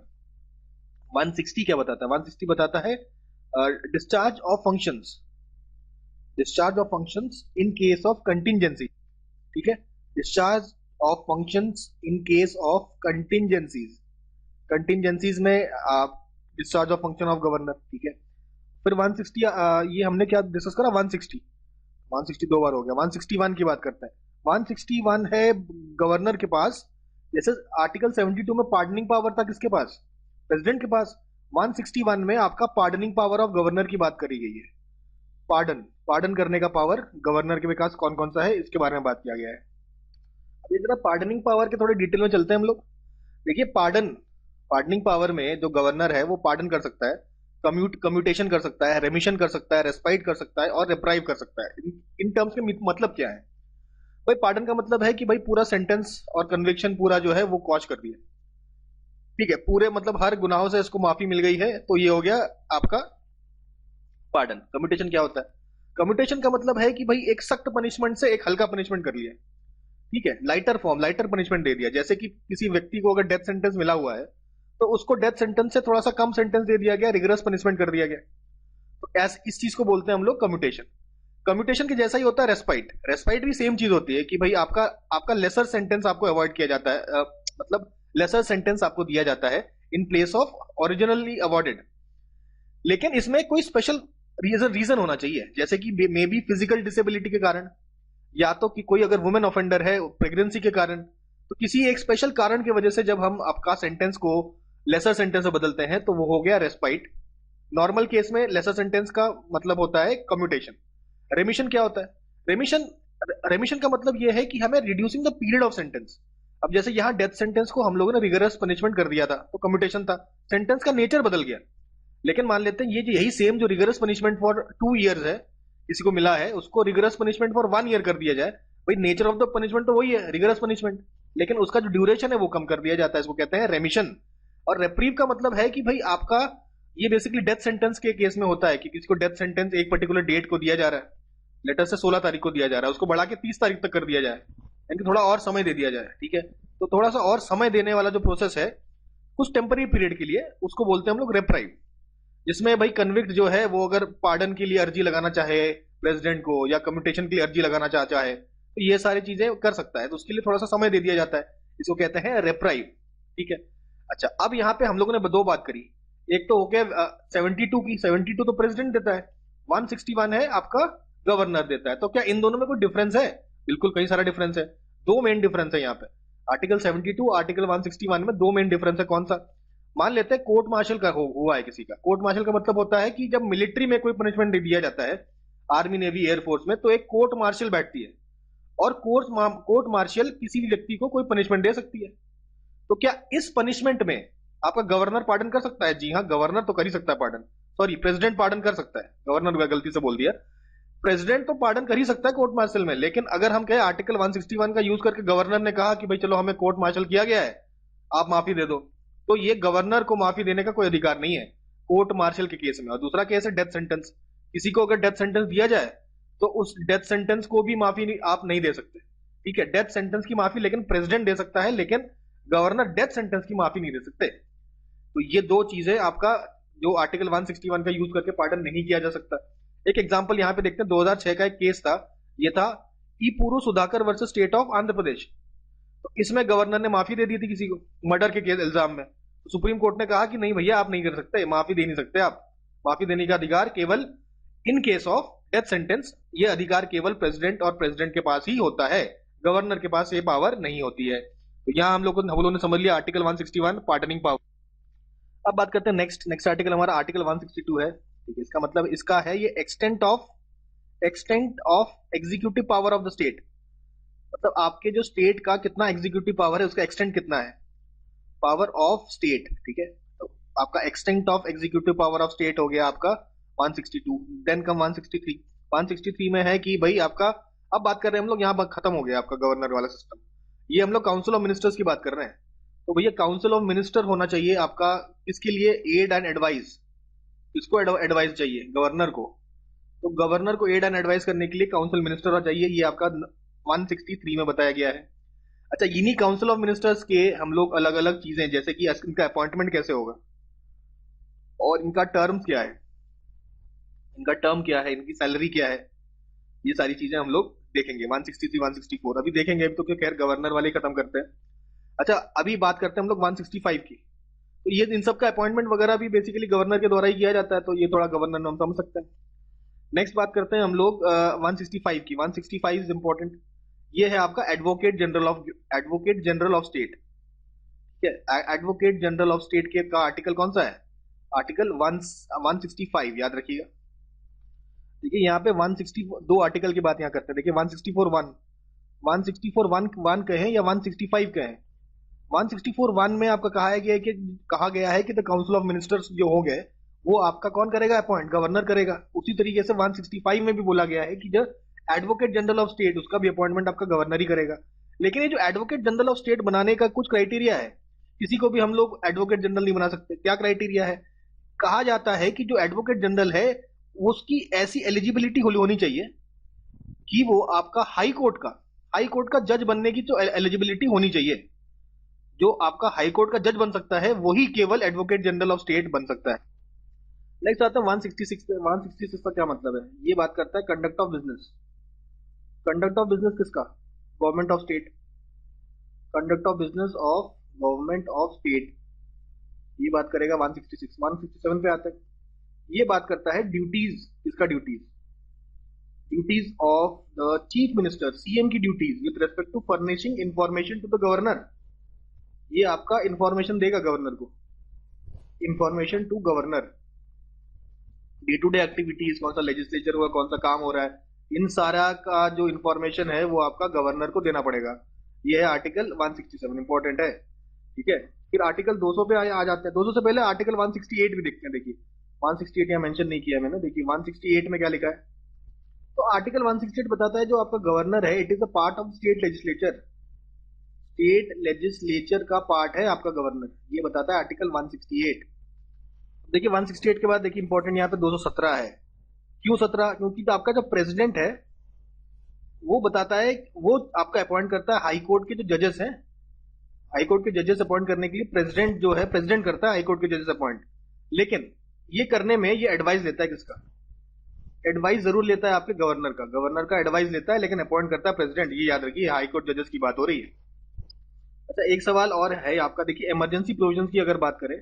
160 क्या बताता है? 160 बताता है discharge of functions, discharge of functions in case of contingency. ठीक है, discharge of functions in case of contingencies, contingencies में आप discharge of function of governor. ठीक है, फिर 160 ये हमने क्या डिस्कस करा? 160, 160 दो बार हो गया। 161 की बात करते हैं। 161 है गवर्नर के पास, जैसे आर्टिकल 72 में पार्डनिंग पावर था किसके पास? प्रेसिडेंट के पास। 161 में आपका पार्डनिंग पावर ऑफ गवर्नर की बात करी गई है। पार्डन, पार्डन करने का पावर गवर्नर के पास कौन कौन सा है, इसके बारे में बात किया गया है। अब ये जरा पार्डनिंग पावर के थोड़े डिटेल में चलते हैं हम लोग। देखिए, पार्डन, पार्डनिंग पावर में जो गवर्नर है वो पार्डन कर सकता है, कम्यूटेशन कर सकता है, रेमिशन कर सकता है, रेस्पाइट कर सकता है और रिप्राइव कर सकता है। इन टर्म्स के मतलब क्या है भाई? पार्डन का मतलब है कि भाई पूरा सेंटेंस और कन्विक्शन पूरा जो है वो क्वॉश कर दिया। ठीक है, पूरे मतलब हर गुनाहों से इसको माफी मिल गई है, तो ये हो गया आपका पार्डन। कम्यूटेशन क्या होता है? कम्यूटेशन का मतलब है कि भाई एक सख्त पनिशमेंट से एक हल्का पनिशमेंट कर लिया। ठीक है, लाइटर फॉर्म, लाइटर पनिशमेंट दे दिया। जैसे कि किसी व्यक्ति को अगर डेथ सेंटेंस मिला हुआ है तो उसको डेथ सेंटेंस से थोड़ा सा कम सेंटेंस दे दिया गया, रिगरस पनिशमेंट कर दिया गया। तो इस चीज को बोलते हैं हम लोग कम्यूटेशन। कम्यूटेशन के जैसा ही होता है रेस्पाइट। रेस्पाइट भी सेम चीज होती है कि भाई आपका आपका लेसर सेंटेंस आपको अवॉइड किया जाता है, मतलब लेसर सेंटेंस आपको दिया जाता है in place of originally awarded. लेकिन इसमें कोई स्पेशल रीजन होना चाहिए, जैसे कि मे बी फिजिकल डिसेबिलिटी के कारण, या तो कि कोई अगर वुमेन ऑफेंडर है प्रेगनेंसी के कारण। तो किसी एक स्पेशल कारण की वजह से जब हम आपका सेंटेंस को लेसर सेंटेंस में बदलते हैं तो वो हो गया रेस्पाइट। नॉर्मल केस में लेसर सेंटेंस का मतलब होता है कम्यूटेशन। रेमिशन क्या होता है? रेमिशन, रेमिशन का मतलब यह है कि हमें reducing the period of sentence. अब जैसे यहां डेथ सेंटेंस को हम लोगों ने रिगरस पनिशमेंट कर दिया था तो कम्यूटेशन था, सेंटेंस का नेचर बदल गया। लेकिन मान लेते हैं ये यही सेम जो रिगरस पनिशमेंट फॉर 2 इयर्स है किसी को मिला है, उसको रिगरस पनिशमेंट फॉर 1 ईयर कर दिया जाए। भाई नेचर ऑफ द पनिशमेंट तो वही है, रिगरस पनिशमेंट, लेकिन उसका जो ड्यूरेशन है वो कम कर दिया जाता है, इसको कहते हैं रेमिशन। और रेप्रीव का मतलब है कि भाई आपका ये बेसिकली डेथ सेंटेंस के केस में होता है कि किसी को डेथ सेंटेंस एक पर्टिकुलर डेट को दिया जा रहा है, लेटर से 16 तारीख को दिया जा रहा है, उसको बढ़ा के 30 तारीख तक कर दिया जाए, यानी थोड़ा और समय दे दिया जाए। ठीक है, तो थोड़ा सा और समय देने वाला जो प्रोसेस है कुछ टेम्पररी पीरियड के लिए, उसको बोलते हैं हम लोग रेप्राइव। जिसमें भाई कन्विक्ट जो है वो अगर पार्डन के लिए अर्जी लगाना चाहे प्रेसिडेंट को, या कम्यूटेशन के लिए अर्जी लगाना चाहे तो ये सारी चीजें कर सकता है, तो उसके लिए थोड़ा सा समय दे दिया जाता है, इसको कहते हैं रेप्राइव। ठीक है, अच्छा अब यहाँ पे हम लोगों ने दो बात करी। एक तो हो गया 72 की, 72 तो प्रेसिडेंट देता है, 161 है आपका गवर्नर देता है। तो क्या इन दोनों में कोई डिफरेंस है? बिल्कुल कई सारा डिफरेंस है। दो मेन डिफरेंस है यहाँ पे, आर्टिकल 72 आर्टिकल 161 में दो मेन डिफरेंस है। कौन सा? मान लेते हैं कोर्ट मार्शल का हुआ है किसी का। कोर्ट मार्शल का मतलब होता है कि जब मिलिट्री में कोई पनिशमेंट दिया जाता है, आर्मी नेवी एयरफोर्स में, तो एक कोर्ट मार्शल बैठती है और कोर्ट मार्शल किसी भी व्यक्ति को कोई पनिशमेंट दे सकती है। तो क्या इस पनिशमेंट में आपका गवर्नर पार्डन कर सकता है? जी हाँ, गवर्नर तो कर ही सकता है पार्डन, सॉरी प्रेसिडेंट पार्डन कर सकता है, गवर्नर गलती से बोल दिया। प्रेसिडेंट तो पार्डन कर ही सकता है कोर्ट मार्शल में, लेकिन अगर हम कहें आर्टिकल 161 का यूज करके गवर्नर ने कहा कि भाई चलो हमें कोर्ट मार्शल किया गया है, आप माफी दे दो, तो ये गवर्नर को माफी देने का कोई अधिकार नहीं है कोर्ट मार्शल के केस में। और दूसरा केस है डेथ सेंटेंस। किसी को अगर डेथ सेंटेंस दिया जाए तो उस डेथ सेंटेंस को भी माफी आप नहीं दे सकते। ठीक है, डेथ सेंटेंस की माफी लेकिन प्रेसिडेंट दे सकता है, लेकिन गवर्नर डेथ सेंटेंस की माफी नहीं दे सकते। तो ये दो चीजें आपका जो आर्टिकल 161 का यूज करके पार्डन नहीं किया जा सकता। एक एग्जांपल यहाँ पे देखते हैं, 2006 का एक केस था, ये था Epuru Sudhakar versus state of Andhra Pradesh. तो इसमें गवर्नर ने माफी दे दी थी किसी को मर्डर के केस इल्जाम में। तो सुप्रीम कोर्ट ने कहा कि नहीं भैया आप नहीं कर सकते, माफी दे नहीं सकते आप, माफी देने का अधिकार केवल इन केस ऑफ डेथ सेंटेंस, ये अधिकार केवल प्रेसिडेंट और प्रेसिडेंट के पास ही होता है, गवर्नर के पास ये पावर नहीं होती है। तो यहां हम लोगों ने समझ लिया आर्टिकल 161 पार्डनिंग पावर। अब बात करते हैं नेक्स्ट आर्टिकल, हमारा आर्टिकल 162 है। ठीक है, इसका मतलब इसका है ये extent of executive power of the state, मतलब आपके जो स्टेट का कितना एग्जीक्यूटिव पावर है उसका एक्सटेंट कितना है, पावर ऑफ स्टेट। ठीक है, तो आपका extent of executive power of state हो गया आपका 162, देन कम 163। 163 में है कि भाई आपका, अब बात कर रहे हैं हम लोग, यहाँ खत्म हो गया आपका गवर्नर वाला सिस्टम, ये हम लोग काउंसिल ऑफ मिनिस्टर्स की बात कर रहे हैं। तो भैया काउंसिल ऑफ मिनिस्टर होना चाहिए आपका, इसके लिए एड एंड एडवाइस, किसको एडवाइस चाहिए? गवर्नर को। तो गवर्नर को एड एंड एडवाइस करने के लिए काउंसिल मिनिस्टर होना चाहिए, ये आपका 163 में बताया गया है। अच्छा, इन्हीं काउंसिल ऑफ मिनिस्टर्स के हम लोग अलग अलग चीजें, जैसे कि इनका अपॉइंटमेंट कैसे होगा और इनका टर्म क्या है, इनका टर्म क्या है, इनकी सैलरी क्या है, ये सारी चीजें हम लोग देखेंगे 163 164 अभी देखेंगे। अभी तो क्या खैर गवर्नर वाले ही खत्म करते हैं। अच्छा, अभी बात करते हैं हम लोग 165 की। तो ये इन सब का अपॉइंटमेंट वगैरह भी बेसिकली गवर्नर के द्वारा ही किया जाता है, तो ये थोड़ा गवर्नर हम समझ सकते हैं। नेक्स्ट बात करते हैं हम लोग 165 की। 165 इज इंपॉर्टेंट, ये है आपका एडवोकेट जनरल ऑफ स्टेट। ठीक है, एडवोकेट जनरल ऑफ स्टेट के का आर्टिकल कौन सा है? आर्टिकल 165, याद रखिएगा। देखिए यहाँ पे 162 आर्टिकल की बात यहाँ करते हैं। देखिए 164 1 कहें या 165 कहें, 164 में आपका कहा गया है कि द काउंसिल ऑफ मिनिस्टर्स जो हो गए वो आपका कौन करेगा? अपॉइंट, गवर्नर करेगा। उसी तरीके से 165 में भी बोला गया है कि जो एडवोकेट जनरल ऑफ स्टेट, उसका भी अपॉइंटमेंट आपका गवर्नर ही करेगा। लेकिन ये जो एडवोकेट जनरल ऑफ स्टेट बनाने का कुछ क्राइटेरिया है, किसी को भी हम लोग एडवोकेट जनरल नहीं बना सकते। क्या क्राइटेरिया है? कहा जाता है कि जो एडवोकेट जनरल है उसकी ऐसी एलिजिबिलिटी होनी चाहिए कि वो आपका हाई कोर्ट का जज बनने की तो एलिजिबिलिटी होनी चाहिए। जो आपका हाई कोर्ट का जज बन सकता है वही केवल एडवोकेट जनरल ऑफ स्टेट बन सकता है। नेक्स्ट आता है 166 पे। 166 का क्या मतलब है? ये बात करता है conduct of business. Conduct of business किसका? Government of state. Conduct of business of government of state, ये बात करेगा 166। 167 पे आता है, ये बात करता है ड्यूटीज, किसका? Duties of the chief minister, CM की duties with respect to furnishing information to the governor. ये आपका इंफॉर्मेशन देगा गवर्नर को, information to governor, day to day activities, कौन सा लेजिस्लेचर हुआ, कौन सा काम हो रहा है, इन सारा का जो इंफॉर्मेशन है वो आपका गवर्नर को देना पड़ेगा। ये है आर्टिकल 167, इंपॉर्टेंट है। ठीक है, फिर आर्टिकल 200 पे आ जाते हैं। 200 से पहले आर्टिकल 168 भी देखते हैं। देखिए 168 यहाँ मेंशन नहीं किया मैंने, देखिए 168 में क्या लिखा है। तो आर्टिकल 168 बताता है जो आपका गवर्नर है, it is a part of state legislature, state legislature का पार्ट है आपका गवर्नर, ये बताता है आर्टिकल 168। देखिए 168 के बाद देखिए इंपॉर्टेंट यहाँ पे 217 है। क्यों 17? क्योंकि तो आपका जो प्रेसिडेंट है वो बताता है, वो आपका अपॉइंट करता है हाई कोर्ट के जो जजेस हैं, हाई कोर्ट के जजेस अपॉइंट करने के लिए प्रेसिडेंट जो है, प्रेसिडेंट करता है हाई कोर्ट के जजेस अपॉइंट। लेकिन ये करने में ये एडवाइस लेता है किसका? एडवाइस जरूर लेता है आपके गवर्नर का एडवाइस लेता है, लेकिन अपॉइंट करता है प्रेसिडेंट। ये याद रखिए, हाई कोर्ट जजेस की बात हो रही है। अच्छा, एक सवाल और है आपका, देखिए इमरजेंसी प्रोविजंस की अगर बात करें,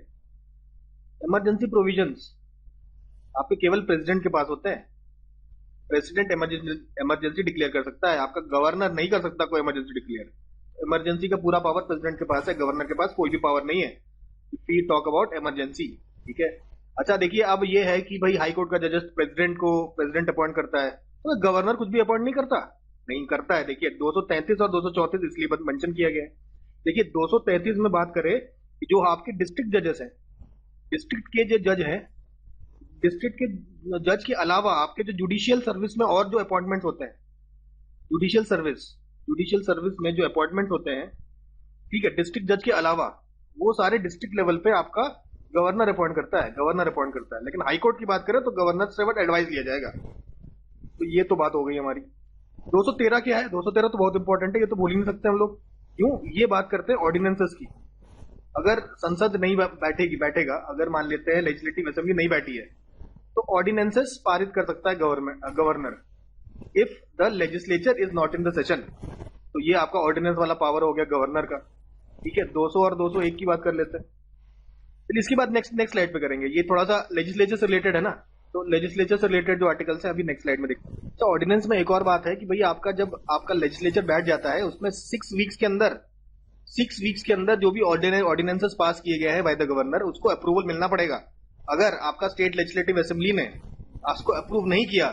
इमरजेंसी प्रोविजंस आपके केवल प्रेसिडेंट के पास होते हैं। प्रेसिडेंट इमरजेंसी डिक्लेयर कर सकता है, आपका गवर्नर नहीं कर सकता कोई इमरजेंसी डिक्लेयर। इमरजेंसी का पूरा पावर प्रेसिडेंट के पास है, गवर्नर के पास कोई भी पावर नहीं है if we talk about emergency. ठीक है, अच्छा देखिए अब ये है कि भाई हाई कोर्ट का जजेस प्रेसिडेंट अपॉइंट करता है, तो गवर्नर कुछ भी अपॉइंट नहीं करता, नहीं करता है। देखिए 233 और 234 इसलिए मेंशन किया गया है। देखिए 233 में बात करें कि जो आपके डिस्ट्रिक्ट जजेस हैं, डिस्ट्रिक्ट के जो जज हैं, डिस्ट्रिक्ट के जज के अलावा आपके जो जुडिशियल सर्विस में और जो अपॉइंटमेंट होते हैं, जुडिशियल सर्विस में जो अपॉइंटमेंट होते हैं, ठीक है, डिस्ट्रिक्ट जज के अलावा वो सारे डिस्ट्रिक्ट लेवल पे आपका गवर्नर अपॉइंट करता है। लेकिन हाई कोर्ट की बात करें तो गवर्नर से बट एडवाइस लिया जाएगा। तो ये तो बात हो गई हमारी। 213 क्या है? 213 तो बहुत इंपॉर्टेंट है, ये तो भूल ही नहीं सकते हम लोग। क्यों? ये बात करते हैं ऑर्डिनेंसेस की। अगर संसद नहीं बैठेगा, अगर मान लेते हैं लेजिस्लेटिव असेंबली नहीं बैठी है, तो ऑर्डिनेंसेस पारित कर सकता है governor, if the legislature is not in the session. तो ये आपका ऑर्डिनेंस वाला पावर हो गया गवर्नर का। ठीक है, 200 और 201 की बात कर लेते हैं। फिर इसके बाद नेक्स्ट स्लाइड पे करेंगे, ये थोड़ा सा लेजिस्लेचर से रिलेटेड है ना, तो लेजिस्लेचर से रिलेटेड जो आर्टिकल्स है अभी नेक्स्ट स्लाइड में देखते हैं। तो ऑर्डिनेंस में एक और बात है कि भाई आपका जब आपका लेजिस्लेचर बैठ जाता है, उसमें 6 वीक्स के अंदर जो भी ऑर्डिनेंसेस पास किए गए हैं बाय द गवर्नर, उसको अप्रूवल मिलना पड़ेगा। अगर आपका स्टेट लेजिस्लेटिव असेंबली ने उसको अप्रूव नहीं किया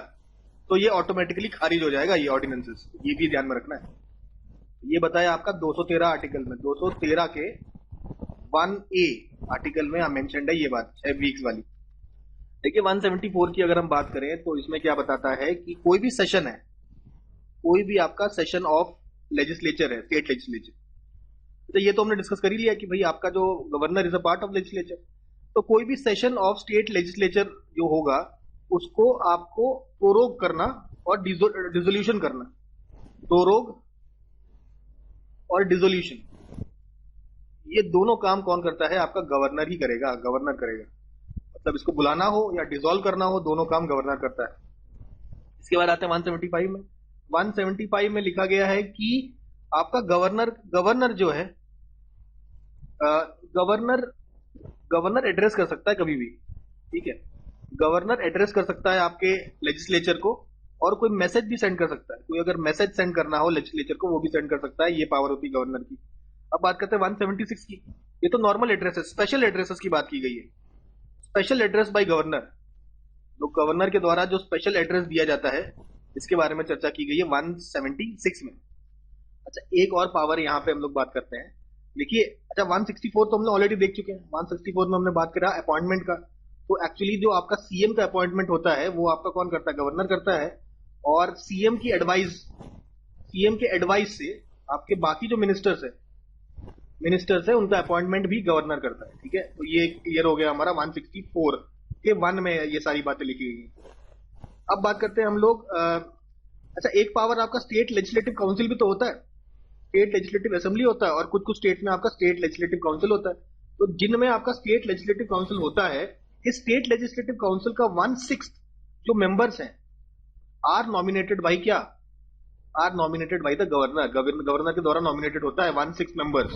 तो ये ऑटोमेटिकली खारिज हो जाएगा, ये ऑर्डिनेंसेस, ये भी ध्यान में रखना है। ये बताया आपका 213 आर्टिकल में, 213 के 1A आर्टिकल में मेंशन्ड है ये बात, 6 वीक्स वाली। देखिए 174 की अगर हम बात करें तो इसमें क्या बताता है कि कोई भी सेशन है, कोई भी आपका सेशन ऑफ लेजिस्लेचर है, स्टेट लेजिस्लेचर, तो ये तो हमने डिस्कस कर ही लिया कि भाई आपका जो governor is a part of legislature. तो कोई भी सेशन ऑफ स्टेट लेजिस्लेचर जो होगा उसको आपको प्रोरोग करना और डिसोल्यूशन करना। प्रोरोग और डिसोल्यूशन, ये दोनों काम कौन करता है? आपका गवर्नर ही करेगा, गवर्नर करेगा। मतलब इसको बुलाना हो या डिसॉल्व करना हो, दोनों काम गवर्नर करता है। इसके बाद आते हैं 175 में। 175 में लिखा गया है कि आपका गवर्नर गवर्नर जो है, गवर्नर गवर्नर एड्रेस कर सकता है कभी भी, ठीक है। गवर्नर एड्रेस कर सकता है आपके लेजिस्लेचर को, और कोई मैसेज भी सेंड कर सकता है। कोई अगर मैसेज सेंड करना हो लेजिस्लेचर को, वो भी सेंड कर सकता है। ये पावर होती है गवर्नर की। अब बात करते हैं 176 की। ये तो नॉर्मल एड्रेस है, स्पेशल एड्रेसेस की बात की गई है। स्पेशल एड्रेस बाय गवर्नर, तो गवर्नर के द्वारा जो स्पेशल एड्रेस दिया जाता है, इसके बारे में चर्चा की गई है 176 में। अच्छा, एक और पावर यहाँ पे हम लोग बात करते हैं। देखिए, अच्छा 164 तो हमने ऑलरेडी देख चुके हैं। 164 में हमने बात करा अपॉइंटमेंट का। तो एक्चुअली जो आपका सीएम का अपॉइंटमेंट होता है वो आपका कौन करता है? गवर्नर करता है। और सीएम के एडवाइस से आपके बाकी जो मिनिस्टर्स है उनका अपॉइंटमेंट भी गवर्नर करता है, ठीक है। तो ये क्लियर हो गया हमारा 164 के 1 में ये सारी बातें लिखी गई हैं। अब बात करते हैं हम लोग अच्छा, एक पावर आपका स्टेट लेजिस्लेटिव काउंसिल भी तो होता है। स्टेट लेजिस्लेटिव असेंबली होता है और कुछ कुछ स्टेट में आपका स्टेट लेजिस्लेटिव काउंसिल होता है। तो जिनमें आपका स्टेट लेजिस्लेटिव काउंसिल होता है, इस स्टेट लेजिस्लेटिव काउंसिल का 1/6 जो मेंबर्स हैं आर नॉमिनेटेड बाई क्या? Are nominated by the governor. Governor के द्वारा नॉमिनेटेड होता है 1/6 मेंबर्स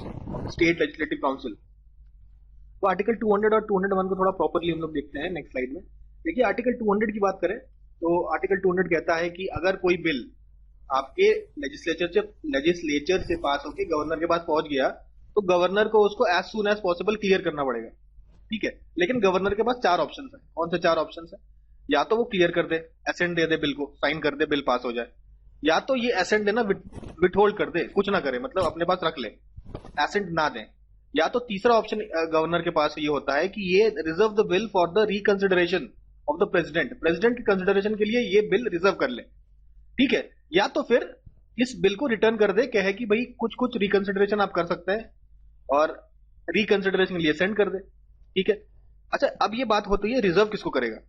स्टेट लेजिस्लेटिव काउंसिल। तो आर्टिकल 200 और 201 को थोड़ा प्रॉपरली हम लोग देखते हैं नेक्स्ट स्लाइड में। देखिए आर्टिकल 200 की बात करें तो आर्टिकल 200 कहता है कि अगर कोई बिल आपके लेजिस्लेचर से पास होकर गवर्नर के पास पहुंच गया, तो गवर्नर को उसको as soon as possible clear करना पड़ेगा, ठीक है। लेकिन गवर्नर के पास 4 ऑप्शन है। कौन से 4 ऑप्शन है? या तो वो क्लियर कर दे, एसेंट दे दे बिल को, साइन कर दे, बिल पास हो जाए। या तो ये एसेंट देना विथ होल्ड कर दे, कुछ ना करे, मतलब अपने पास रख ले, एसेंट ना दे। या तो तीसरा ऑप्शन गवर्नर के पास ये होता है कि ये reserve the bill for the reconsideration of the president की कंसिडरेशन के लिए ये बिल रिजर्व कर ले, ठीक है। या तो फिर इस बिल को रिटर्न कर दे, कहे कि भाई कुछ कुछ रिकंसिडरेशन आप कर सकते हैं और रिकंसिडरेशन के लिए सेंड कर दे, ठीक है। अच्छा, अब ये बात होती है रिजर्व किसको करेगा?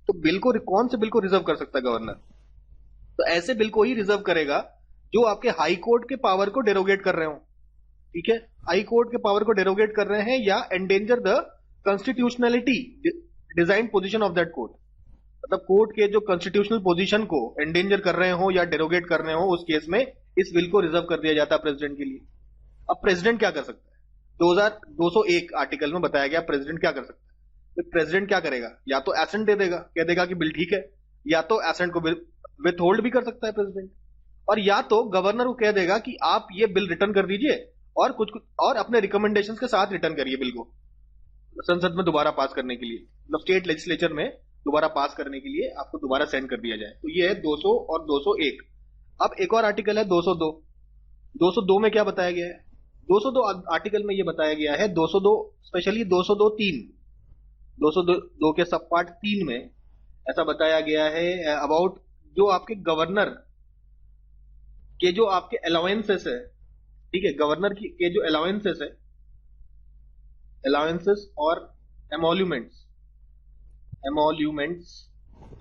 तो बिल को, कौन से बिल को रिजर्व कर सकता है गवर्नर? तो ऐसे बिल को ही रिजर्व करेगा जो आपके हाई कोर्ट के पावर को डेरोगेट कर रहे हो, ठीक है। हाई कोर्ट के पावर को डेरोगेट कर रहे हैं या endanger the constitutionality design position of that court, मतलब कोर्ट के जो कॉन्स्टिट्यूशनल पोजीशन को एंडेंजर कर रहे हो या डेरोगेट कर रहे हो, उस केस में इस बिल को रिजर्व कर दिया जाता है प्रेसिडेंट के लिए। अब प्रेसिडेंट क्या कर सकता है? 201 आर्टिकल में बताया गया प्रेसिडेंट क्या कर सकता है। तो प्रेसिडेंट क्या करेगा? या तो एसेंट दे देगा, कह देगा कि बिल ठीक है, या तो एसेंट को विथ होल्ड भी कर सकता है प्रेसिडेंट, और या तो गवर्नर को कह देगा कि आप ये बिल रिटर्न कर दीजिए और कुछ और अपने रिकमेंडेशंस के साथ रिटर्न करिए बिल को संसद में दोबारा पास करने के लिए, मतलब स्टेट लेजिस्लेचर में दोबारा पास करने के लिए आपको दोबारा सेंड कर दिया जाए। तो ये है 200 और 201। अब एक और आर्टिकल है 202। 202 में क्या बताया गया है? 202 आर्टिकल में ये बताया गया है, 202 स्पेशली 202(3), 202 के सब पार्ट 3 में ऐसा बताया गया है अबाउट जो आपके गवर्नर के जो आपके अलाउंसेस है, ठीक है, गवर्नर के जो अलाउंसेस है, अलाउंसेस और emoluments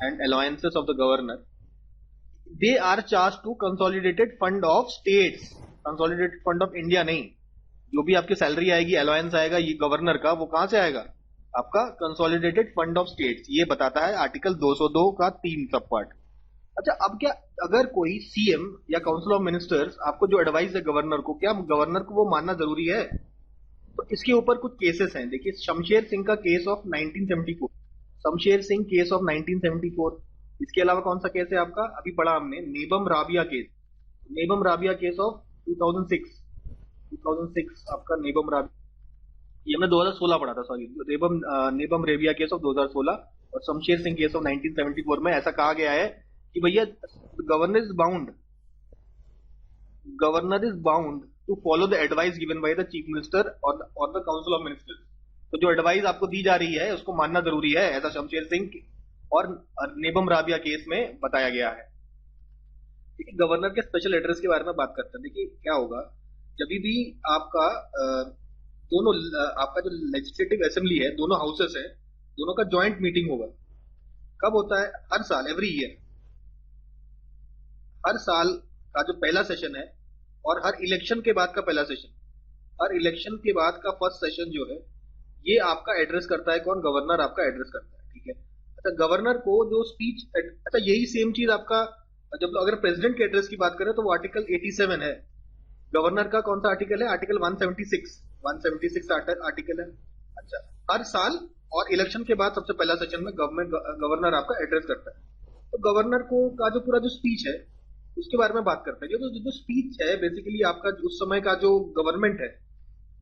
and allowances of the governor, they are charge to consolidated fund of states. Consolidated fund of India नहीं, जो भी आपकी सैलरी आएगी, अलाउंस आएगा ये गवर्नर का, वो कहां से आएगा? आपका कंसोलिडेटेड फंड ऑफ स्टेट्स। ये बताता है आर्टिकल 202 का 3 सब पार्ट। अच्छा, अब क्या अगर कोई सीएम या काउंसिल ऑफ मिनिस्टर्स आपको जो एडवाइस है गवर्नर को, क्या गवर्नर को वो मानना जरूरी है? तो इसके ऊपर कुछ केसेस हैं। देखिए शमशेर सिंह का case of 1974, Shamsher Singh case of 1974। इसके अलावा कौन सा केस है आपका, अभी पढ़ा हमने, Nabam Rabia case, Nabam Rabia case of 2006 आपका नेबम राबिया, ये हमने 2016 पढ़ा था, sorry, Nabam Rebia case of 2016। और शमशेर सिंह केस ऑफ 1974 में ऐसा कहा गया है कि भैया governor is bound to follow the advice given by the chief minister और द काउंसिल ऑफ मिनिस्टर्स। तो जो एडवाइस आपको दी जा रही है उसको मानना जरूरी है, ऐसा शमशेर सिंह और नेबम राबिया केस में बताया गया है। देखिए गवर्नर के स्पेशल एड्रेस के बारे में बात करते हैं। देखिए क्या होगा जब भी आपका आपका जो लेजिस्लेटिव असेंबली है, दोनों हाउसेस है, दोनों का ज्वाइंट मीटिंग होगा। कब होता है? हर साल, एवरी ईयर। हर साल का जो पहला सेशन है और हर इलेक्शन के बाद का पहला सेशन, हर इलेक्शन के बाद का फर्स्ट सेशन जो है, ये आपका एड्रेस करता है कौन? गवर्नर आपका एड्रेस करता है। ठीक है। अच्छा, गवर्नर को जो स्पीच, अच्छा यही सेम चीज आपका जब अगर प्रेसिडेंट के एड्रेस की बात करें तो वो आर्टिकल 87 है। गवर्नर का कौन सा आर्टिकल है? आर्टिकल 176, 176 आर्टिकल है। अच्छा, हर साल और इलेक्शन के बाद सबसे पहला सेशन में गवर्नर आपका एड्रेस करता है। तो गवर्नर को का जो पूरा जो स्पीच है उसके बारे में बात करते हैं। जो स्पीच है बेसिकली आपका उस समय का जो गवर्नमेंट है,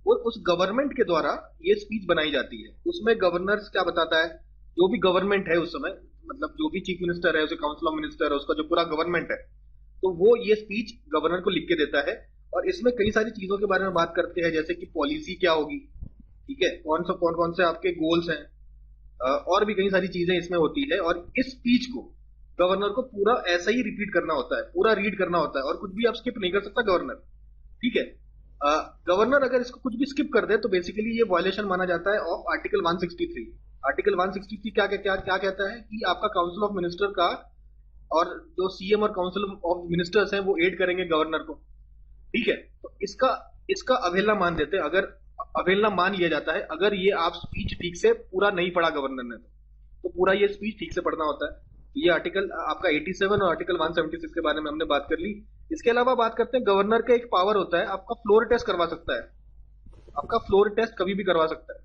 वो उस गवर्नमेंट के द्वारा ये स्पीच बनाई जाती है। उसमें गवर्नर क्या बताता है? जो भी गवर्नमेंट है उस समय, मतलब जो भी चीफ मिनिस्टर है, उसे काउंसिल ऑफ मिनिस्टर है, उसका जो पूरा गवर्नमेंट है, तो वो ये स्पीच गवर्नर को लिख के देता है। और इसमें कई सारी चीजों के बारे में बात करते हैं, जैसे कि पॉलिसी क्या होगी, ठीक है, कौन कौन से आपके गोल्स हैं, और भी कई सारी चीजें इसमें होती है। और इस स्पीच को गवर्नर को पूरा ऐसा ही रिपीट करना होता है, पूरा रीड करना होता है, और कुछ भी आप स्किप नहीं कर सकता गवर्नर। ठीक है। गवर्नर अगर इसको कुछ भी स्किप कर दे तो बेसिकली ये वायलेशन माना जाता है ऑफ आर्टिकल 163। आर्टिकल 163 क्या क्या क्या क्या कहता है कि आपका काउंसिल ऑफ मिनिस्टर का और जो सीएम और काउंसिल ऑफ मिनिस्टर्स हैं वो एड करेंगे गवर्नर को। ठीक है। तो इसका इसका अवहेलना मान देते हैं, अगर अवहेलना मान लिया जाता है अगर ये आप स्पीच ठीक से पूरा नहीं पढ़ा गवर्नर ने, तो पूरा ये स्पीच ठीक से पढ़ना होता है। ये आर्टिकल आपका 87 और आर्टिकल 176 के बारे में हमने बात कर ली। इसके अलावा बात करते हैं, गवर्नर का एक पावर होता है, आपका फ्लोर टेस्ट करवा सकता है। आपका फ्लोर टेस्ट कभी भी करवा सकता है।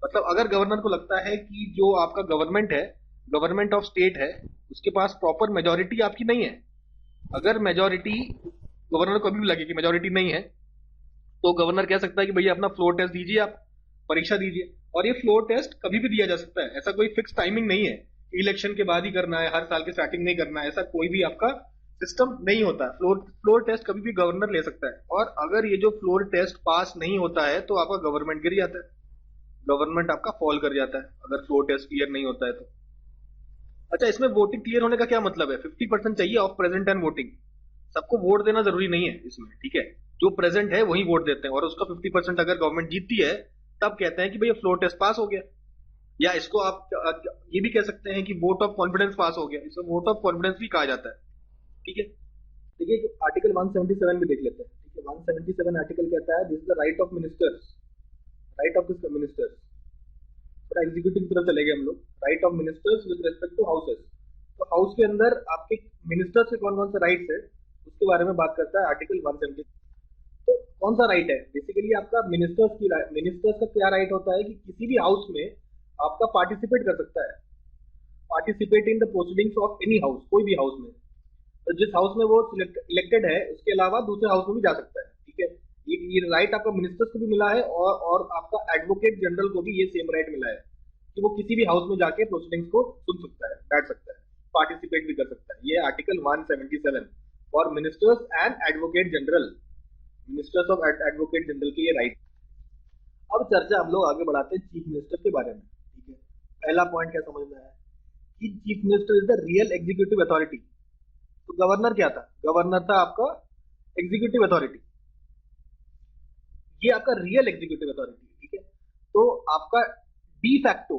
मतलब अगर गवर्नर को लगता है कि जो आपका गवर्नमेंट है, गवर्नमेंट ऑफ स्टेट है, उसके पास प्रॉपर मेजोरिटी आपकी नहीं है, अगर मेजोरिटी गवर्नर को कभी भी लगे कि मेजोरिटी नहीं है, तो गवर्नर कह सकता है कि भैया अपना फ्लोर टेस्ट दीजिए, आप परीक्षा दीजिए। और ये फ्लोर टेस्ट कभी भी दिया जा सकता है, ऐसा कोई फिक्स टाइमिंग नहीं है, इलेक्शन के बाद ही करना है, हर साल के स्टार्टिंग नहीं करना है, ऐसा कोई भी आपका सिस्टम नहीं होता है। फ्लोर टेस्ट कभी भी गवर्नर ले सकता है। और अगर ये जो फ्लोर टेस्ट पास नहीं होता है तो आपका गवर्नमेंट गिर जाता है, गवर्नमेंट आपका फॉल कर जाता है अगर फ्लोर टेस्ट क्लियर नहीं होता है तो। अच्छा, इसमें वोटिंग क्लियर होने का क्या मतलब है? 50% चाहिए ऑफ प्रेजेंट एंड वोटिंग। सबको वोट देना जरूरी नहीं है इसमें, ठीक है, जो प्रेजेंट है वही वोट देते हैं। और उसका 50% अगर गवर्नमेंट जीतती है तब कहते हैं कि भैया फ्लोर टेस्ट पास हो गया। या इसको आप ये भी कह सकते हैं कि वोट ऑफ कॉन्फिडेंस पास हो गया, इसको वोट ऑफ कॉन्फिडेंस भी कहा जाता है। ठीक है। देखिए आर्टिकल 177 में देख लेते हैं। ठीक है, 177 आर्टिकल कहता है, this is the right of ministers. Right of किसका? मिनिस्टर्स। थोड़ा एग्जीक्यूटिव की तरफ चले गए हम लोग। Right of ministers with respect to houses. तो हाउस के अंदर आपके मिनिस्टर्स के कौन कौन से राइट्स है उसके बारे में बात करता है आर्टिकल 170। तो कौन सा राइट है? बेसिकली आपका मिनिस्टर्स का क्या राइट होता है कि किसी भी हाउस में आपका पार्टिसिपेट कर सकता है, participate in the proceedings of any house, कोई भी हाउस में। तो जिस हाउस में वो इलेक्टेड है उसके अलावा दूसरे हाउस में भी जा सकता है। ठीक है, ये राइट आपका मिनिस्टर्स को भी मिला है और आपका एडवोकेट जनरल को भी ये सेम राइट मिला है कि वो किसी भी हाउस में जाके प्रोसीडिंग्स को सुन सकता है, बैठ सकता है, पार्टिसिपेट भी कर सकता है। ये article 177 for ministers and advocate general, ministers of advocate general के ये राइट। अब चर्चा हम लोग आगे बढ़ाते हैं चीफ मिनिस्टर के बारे में। ठीक है, पहला पॉइंट क्या समझना है कि chief minister is the real executive authority. तो गवर्नर क्या था? गवर्नर था आपका एग्जीक्यूटिव अथॉरिटी, ये आपका रियल एग्जीक्यूटिव अथॉरिटी। ठीक है, तो आपका डी फैक्टो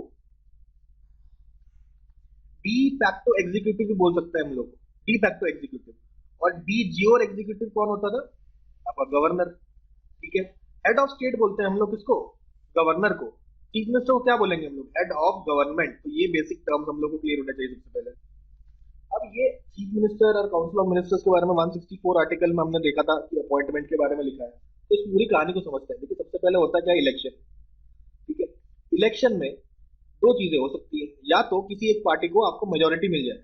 एग्जीक्यूटिव भी बोल सकते हैं हम लोग, डी फैक्टो एग्जीक्यूटिव। और डी जियोर एग्जीक्यूटिव कौन होता था? आपका गवर्नर। ठीक है, हेड ऑफ स्टेट बोलते हैं हम लोग किसको? गवर्नर को। चीफ मिनिस्टर को क्या बोलेंगे हम लोग? Head of government. तो ये बेसिक टर्म्स हम लोग को क्लियर होना चाहिए सबसे पहले। अब ये चीफ मिनिस्टर और काउंसिल ऑफ मिनिस्टर्स के बारे में 164 आर्टिकल में हमने देखा था कि अपॉइंटमेंट के बारे में लिखा है। तो इस पूरी कहानी को समझते हैं। देखिए सबसे पहले होता है क्या? इलेक्शन। ठीक है, इलेक्शन में दो चीजें हो सकती है, या तो किसी एक पार्टी को आपको मेजोरिटी मिल जाए।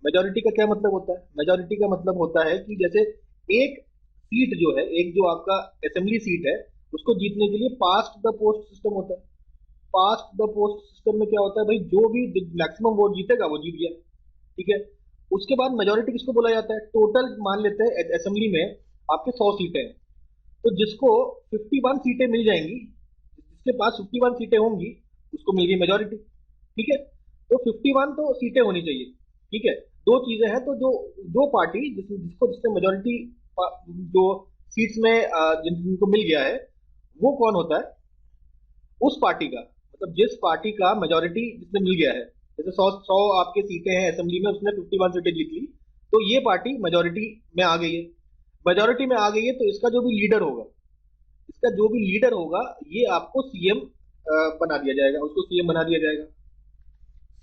मेजोरिटी का क्या मतलब होता है? मेजोरिटी का मतलब होता है कि जैसे एक सीट जो है, एक जो आपका असेंबली सीट है, उसको जीतने के लिए पास्ट द पोस्ट सिस्टम होता है। पास्ट द पोस्ट सिस्टम में क्या होता है भाई, जो भी मैक्सिमम वोट जीतेगा वो जीत गया। ठीक है, उसके बाद मेजोरिटी किसको बोला जाता है? टोटल मान लेते हैं असेंबली में आपके 100 सीटें हैं, तो जिसको 51 सीटें मिल जाएंगी, जिसके पास 51 सीटें होंगी उसको मिल गई मेजोरिटी। ठीक है, तो 51 तो सीटें होनी चाहिए। ठीक है, दो चीजें हैं, तो जो जो पार्टी जिसको जिससे मेजोरिटी जो सीट्स में जिनको मिल गया है वो कौन होता है, उस पार्टी का, मतलब जिस पार्टी का मेजोरिटी जिसने मिल गया है, जैसे 100 आपके सीटें हैं असेंबली में, उसने 51 सीटें जीत ली, तो ये पार्टी मेजोरिटी में आ गई है। मेजोरिटी में आ गई है तो इसका जो भी लीडर होगा, इसका जो भी लीडर होगा ये आपको सीएम बना दिया जाएगा, उसको सीएम बना दिया जाएगा।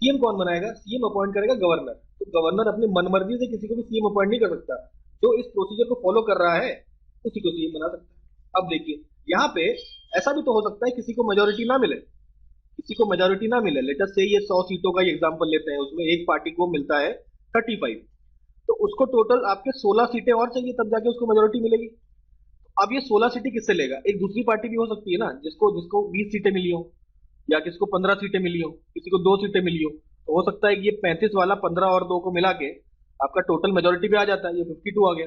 सीएम कौन बनाएगा? सीएम अपॉइंट करेगा गवर्नर। तो गवर्नर अपनी मनमर्जी से किसी को भी सीएम अपॉइंट नहीं कर सकता, जो इस प्रोसीजर को फॉलो कर रहा है उसी को सीएम बना सकता है। अब देखिए यहाँ पे ऐसा भी तो हो सकता है किसी को मेजोरिटी ना मिले, किसी को मेजोरिटी ना मिले, लेट अस से ये 100 सीटों का एग्जांपल लेते हैं, उसमें एक पार्टी को मिलता है 35, तो उसको टोटल आपके 16 सीटें और चाहिए तब जाके उसको मेजोरिटी मिलेगी। अब ये 16 सीटें किससे लेगा? एक दूसरी पार्टी भी हो सकती है ना, जिसको जिसको 20 सीटें मिली हो, या किसको 15 सीटें मिली हो, किसी को 2 सीटें मिली हो, तो हो सकता है कि ये 35 वाला 15 और 2 को मिला के आपका टोटल मेजोरिटी पे आ जाता है, ये 52 आ गया,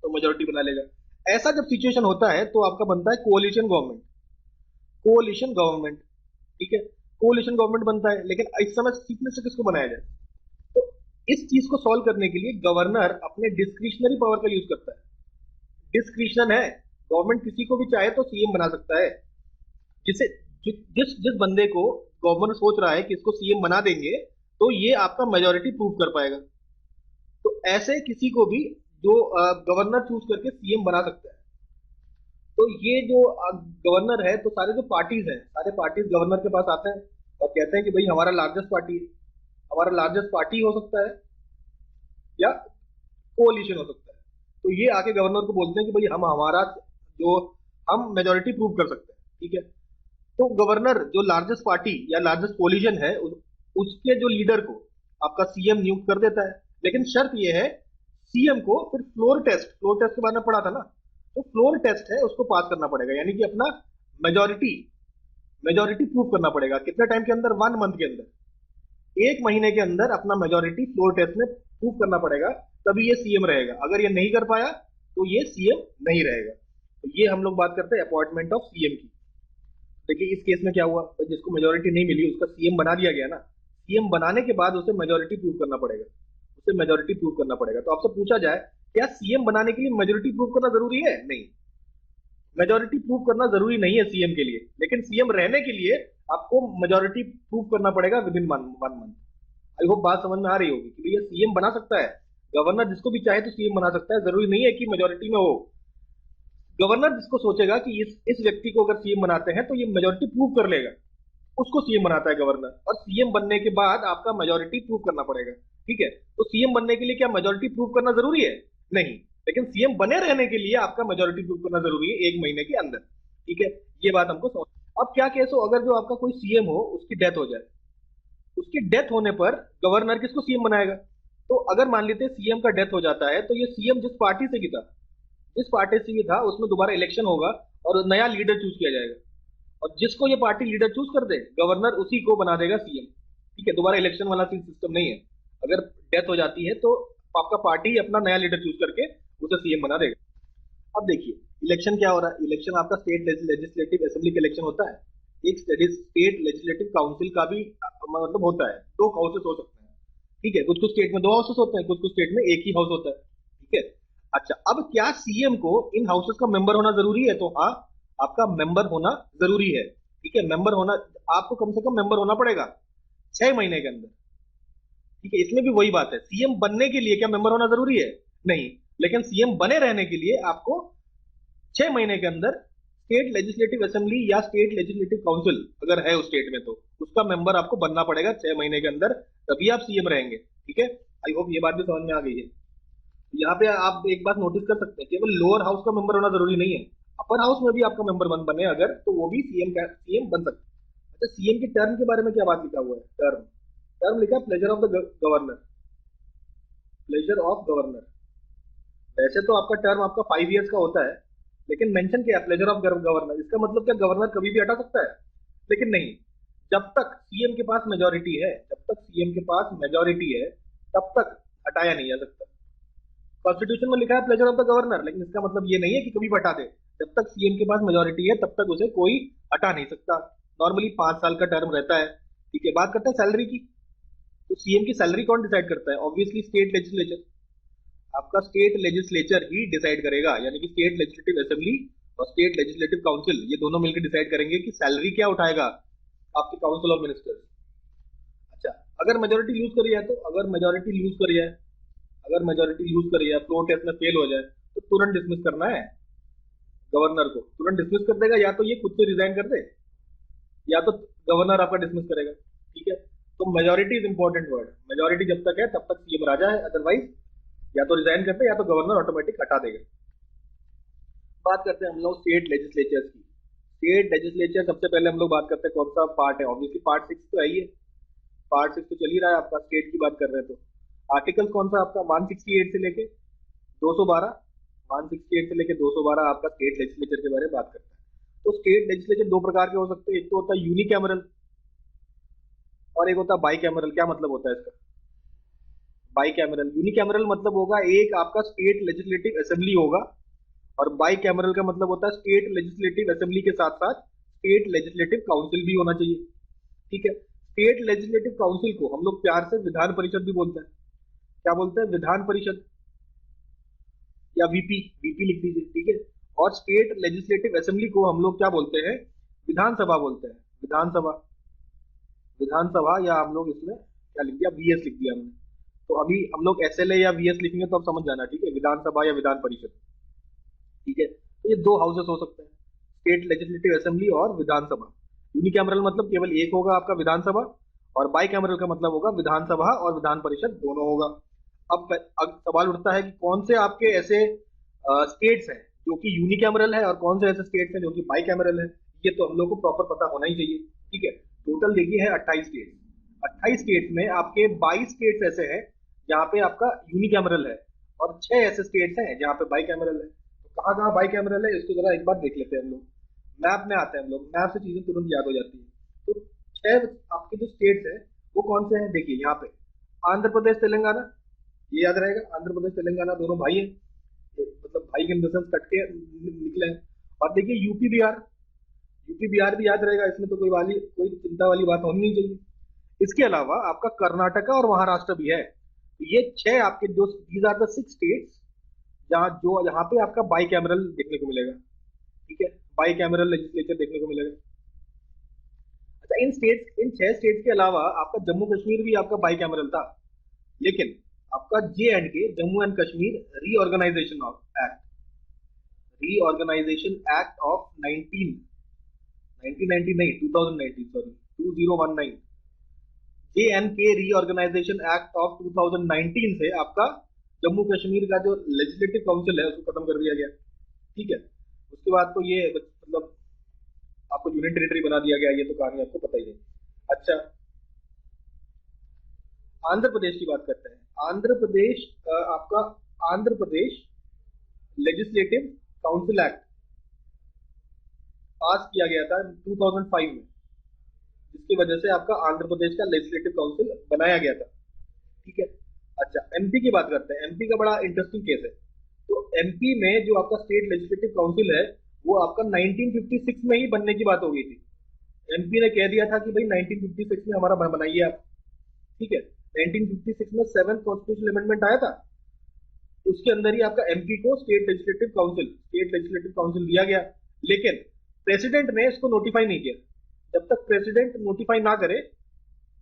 तो मेजोरिटी बना लेगा। ऐसा जब सिचुएशन होता है तो आपका बनता है कोalition गवर्नमेंट। कोalition गवर्नमेंट, ठीक है, कोalition गवर्नमेंट बनता है। लेकिन इस समय चीफ मिनिस्टर किसको बनाया जाए? तो इस चीज को सॉल्व करने के लिए गवर्नर अपने डिस्क्रिशनरी पावर का यूज करता है। डिस्क्रिशन है, गवर्नमेंट किसी को भी चाहे तो सीएम बना सकता है। जिसे जिस जिस बंदे को गवर्नमेंट सोच रहा है कि इसको सीएम बना देंगे तो ये आपका मेजोरिटी प्रूव कर पाएगा, तो ऐसे किसी को भी जो गवर्नर चूज करके सीएम बना सकता है। तो ये जो गवर्नर है, तो सारे जो पार्टीज हैं, सारे पार्टीज गवर्नर के पास आते हैं और कहते हैं कि भाई हमारा लार्जेस्ट पार्टी है, हमारा लार्जेस्ट पार्टी हो सकता है या कोalition हो सकता है। तो ये आके गवर्नर को बोलते हैं कि भाई हम हमारा जो हम मेजोरिटी प्रूव कर सकते हैं। ठीक है, तो गवर्नर जो लार्जेस्ट पार्टी या लार्जेस्ट कोलिजन है उसके जो लीडर को आपका सीएम नियुक्त कर देता है। लेकिन शर्त यह है, सीएम को फिर फ्लोर टेस्ट के बारे में पढ़ा था ना, तो फ्लोर टेस्ट है उसको पास करना पड़ेगा, यानी कि अपना मेजोरिटी मेजोरिटी प्रूव करना पड़ेगा। कितने टाइम के अंदर? 1 मंथ के अंदर, 1 महीने के अंदर अपना मेजोरिटी फ्लोर टेस्ट में प्रूव करना पड़ेगा, तभी ये सीएम रहेगा। अगर ये नहीं कर पाया तो ये सीएम नहीं रहेगा। तो ये हम लोग बात करते हैं अपॉइंटमेंट ऑफ सीएम की। देखिए इस केस में क्या हुआ, तो जिसको मेजोरिटी नहीं मिली उसका सीएम बना दिया गया ना, सीएम बनाने के बाद उसे मेजोरिटी प्रूव करना पड़ेगा, उसे मेजोरिटी प्रूव करना पड़ेगा। तो आपसे पूछा जाए क्या सीएम बनाने के लिए मेजोरिटी प्रूव करना जरूरी है? नहीं, मेजोरिटी प्रूव करना जरूरी नहीं है सीएम के लिए, लेकिन सीएम रहने के लिए आपको मेजोरिटी प्रूव करना पड़ेगा with in 1 month. I hope बात समझ में आ रही होगी कि भैया सीएम बना सकता है गवर्नर, जिसको भी चाहे तो सीएम बना सकता है, जरूरी नहीं है कि मेजोरिटी में हो। गवर्नर जिसको सोचेगा कि इस व्यक्ति को अगर सीएम बनाते हैं तो ये मेजोरिटी प्रूव कर लेगा, उसको सीएम बनाता है गवर्नर। और सीएम बनने के बाद आपका मेजोरिटी प्रूव करना पड़ेगा। ठीक है, तो सीएम बनने के लिए क्या मेजोरिटी प्रूव करना जरूरी है? नहीं, लेकिन सीएम बने रहने के लिए आपका मेजोरिटी प्रूव करना जरूरी है 1 महीने के अंदर। ठीक है, ये बात हमको समझ। अब क्या केस हो, अगर जो आपका कोई सीएम हो उसकी डेथ हो जाए, उसकी डेथ होने पर गवर्नर किसको सीएम बनाएगा? तो अगर मान लेते सीएम का डेथ हो जाता है तो ये सीएम जिस पार्टी से भी था, जिस पार्टी से भी था उसमें दोबारा इलेक्शन होगा और नया लीडर चूज किया जाएगा, और जिसको ये पार्टी लीडर चूज कर दे गवर्नर उसी को बना देगा सीएम। ठीक है, दोबारा इलेक्शन वाला सिस्टम नहीं है। अगर डेथ हो जाती है तो आपका पार्टी अपना नया लीडर चूज करके उसे सीएम बना देगा। अब देखिए इलेक्शन क्या हो रहा है, इलेक्शन आपका स्टेट लेजिस्लेटिव असेंबली का इलेक्शन होता है, एक स्टेट लेजिस्लेटिव काउंसिल का भी मतलब होता है। 2 हाउसेस हो सकते हैं। ठीक है, कुछ कुछ स्टेट में 2 हाउसेस होते हैं, कुछ कुछ स्टेट में एक ही हाउस होता है। ठीक है, अच्छा अब क्या सीएम को इन हाउसेस का मेंबर होना जरूरी है? तो हाँ, आपका मेंबर होना जरूरी है। ठीक है, मेंबर होना, आपको कम से कम मेंबर होना पड़ेगा 6 महीने के अंदर। ठीक है, इसमें भी वही बात है, सीएम बनने के लिए क्या मेंबर होना जरूरी है? नहीं, लेकिन सीएम बने रहने के लिए आपको 6 महीने के अंदर स्टेट लेजिस्लेटिव असेंबली या स्टेट लेजिस्लेटिव काउंसिल अगर है उस स्टेट में तो उसका मेंबर आपको बनना पड़ेगा 6 महीने के अंदर, तभी आप सीएम रहेंगे। ठीक है, आई होप ये बात भी समझ में आ गई है। यहाँ पे आप एक बात नोटिस कर सकते हैं, केवल लोअर हाउस का मेंबर होना जरूरी नहीं है, अपर हाउस में भी आपका मेंबर बने अगर, तो वो भी सीएम बन सकते हैं। अच्छा, सीएम के टर्म के बारे में क्या बात लिखा हुआ है? टर्म टर्म लिखा है pleasure of the governor, pleasure of governor. वैसे तो आपका टर्म आपका 5 ईयर्स का होता है, लेकिन मेंशन क्या है? Pleasure of governor. इसका मतलब क्या गवर्नर कभी भी हटा सकता है? लेकिन नहीं, जब तक सीएम के पास मेजोरिटी है, जब तक सीएम के पास मेजोरिटी है तब तक हटाया नहीं जा सकता। कॉन्स्टिट्यूशन में लिखा है प्लेजर ऑफ द गवर्नर, लेकिन इसका मतलब ये नहीं है कि कभी भी हटा दे। जब तक सीएम के पास मेजोरिटी है तब तक उसे कोई हटा नहीं सकता। नॉर्मली 5 साल का टर्म रहता है। ठीक है, बात करते हैं सैलरी की। तो सीएम की सैलरी कौन डिसाइड करता है? Obviously state legislature. आपका स्टेट लेजिस्लेचर ही डिसाइड करेगा, यानी कि स्टेट लेजिस्लेटिव असेंबली और स्टेट लेजिस्लेटिव काउंसिल ये दोनों मिलकर डिसाइड करेंगे कि सैलरी क्या उठाएगा आपके काउंसिल ऑफ मिनिस्टर्स। अच्छा, अगर मेजोरिटी लूज करी है तो अगर मेजोरिटी लूज करी है अगर मेजोरिटी लूज करी है, फ्लोर टेस्ट में फेल हो जाए, तो तुरंत डिसमिस करना है गवर्नर को। तुरंत डिसमिस कर देगा, या तो ये खुद से रिजाइन कर दे या तो गवर्नर आपका डिसमिस करेगा। ठीक है, तो majority is important word. Majority जब तक है तब तक सीएम राजा है, अदरवाइज या तो रिजाइन करते या तो गवर्नर ऑटोमेटिक हटा देगा। बात करते हैं हम लोग स्टेट लेजिस्लेचर की। स्टेट लेजिस्लेचर सबसे पहले हम लोग बात करते हैं कौन सा पार्ट है। ऑब्वियसली पार्ट 6 तो है ही है। पार्ट 6 तो चल ही रहा है आपका, स्टेट की बात कर रहे हैं तो आर्टिकल कौन सा आपका 168 से लेके 212। 168 से लेके 212 आपका स्टेट लेजिस्लेचर के बारे में बात करता है। तो स्टेट लेजिस्लेचर दो प्रकार के हो सकते हैं, एक तो होता है यूनिकैमरल और एक होता है बाई कैमरल। क्या मतलब होता है इसका? बाई कैमरल, यूनिकैमरल मतलब होगा एक आपका स्टेट लेजिस्लेटिव असेंबली होगा, और बाई कैमरल का मतलब होता है स्टेट लेजिस्लेटिव असेंबली के साथ साथ स्टेट लेजिस्लेटिव काउंसिल भी होना चाहिए। ठीक है, स्टेट लेजिस्लेटिव काउंसिल को हम लोग प्यार से विधान परिषद भी बोलते हैं। क्या बोलते हैं? विधान परिषद या वीपी। वीपी लिख दीजिए। ठीक है, और स्टेट लेजिस्लेटिव असेंबली को हम लोग क्या बोलते हैं? विधानसभा बोलते हैं। विधानसभा, विधानसभा, या हम लोग इसमें क्या लिख दिया? वीएस लिख दिया हमने। तो अभी हम लोग एसएलए या वीएस लिखेंगे तो आप समझ जाना। ठीक है, विधानसभा या विधान परिषद। ठीक है, तो ये दो हाउसेस हो सकते हैं, स्टेट लेजिस्लेटिव असेंबली और विधानसभा। यूनिकैमरल मतलब केवल एक होगा आपका विधानसभा, और बाई कैमरल का मतलब होगा विधानसभा और विधान परिषद दोनों होगा। अब सवाल उठता है कि कौन से आपके ऐसे स्टेट्स हैं जो कि यूनिकैमरल है और कौन से ऐसे स्टेट्स हैं जो कि बाई कैमरल है। ये तो हम लोग को प्रॉपर पता होना ही चाहिए। ठीक है, टोटल देखिए है 28 स्टेट्स। 28 स्टेट्स में आपके 22 स्टेट्स ऐसे हैं जहाँ पे आपका यूनिकैमरल है, और 6 ऐसे स्टेट्स हैं जहाँ पे बाई कैमरल है। तो कहाँ कहाँ बाई कैमरल है इसको जरा एक बार देख लेते हैं हम लोग। मैप में आते हैं हम लोग, मैप से चीजें तुरंत याद हो जाती है। तो 6 आपके जो स्टेट्स हैं वो कौन से हैं? देखिए यहाँ पे आंध्र प्रदेश तेलंगाना, ये याद रहेगा। आंध्र प्रदेश तेलंगाना दोनों भाई हैं, मतलब भाई के अंदर कट के निकले हैं। और देखिए यूपी बिहार, यूपी बिहार भी याद रहेगा, इसमें तो कोई चिंता वाली बात होनी नहीं चाहिए। इसके अलावा आपका कर्नाटका और महाराष्ट्र भी है। तो ये 6 आपके जो दीज आर द 6 स्टेट्स यहाँ पे आपका बाई कैमरल देखने को मिलेगा। ठीक है, बाई कैमरल लेजिस्लेचर देखने को मिलेगा। अच्छा, इन 6 स्टेट्स के अलावा आपका जम्मू कश्मीर भी आपका बाई कैमरल था, लेकिन आपका JNK Jammu and Kashmir reorganisation act of 1990 नहीं 2019 sorry 2019 JNK reorganisation act of 2019 से आपका जम्मू कश्मीर का जो लेजिस्लेटिव काउंसिल है उसको खत्म कर दिया गया। ठीक है, उसके बाद तो ये मतलब आपको यूनियन टेरिटरी बना दिया गया, ये तो कहानी आपको पता ही है। अच्छा, आंध्र प्रदेश की बात करते हैं। आंध्र प्रदेश आपका Andhra Pradesh legislative council act पास किया गया था 2005 में, जिसकी वजह से आपका आंध्र प्रदेश का लेजिस्लेटिव काउंसिल बनाया गया था। ठीक है, अच्छा एमपी की बात करते हैं। एमपी का बड़ा इंटरेस्टिंग केस है। तो एमपी में जो आपका स्टेट लेजिस्लेटिव काउंसिल है वो आपका 1956 में ही बनने की बात हो गई थी। एमपी ने कह दिया था कि भाई 1956 में हमारा बनाइए आप। ठीक है, 1956 में 7th कॉन्स्टिट्यूशनल अमेंडमेंट आया था, उसके अंदर ही आपका एमपी को स्टेट लेजिस्लेटिव काउंसिल दिया गया। लेकिन प्रेसिडेंट ने इसको नोटिफाई नहीं किया। जब तक प्रेसिडेंट नोटिफाई ना करे,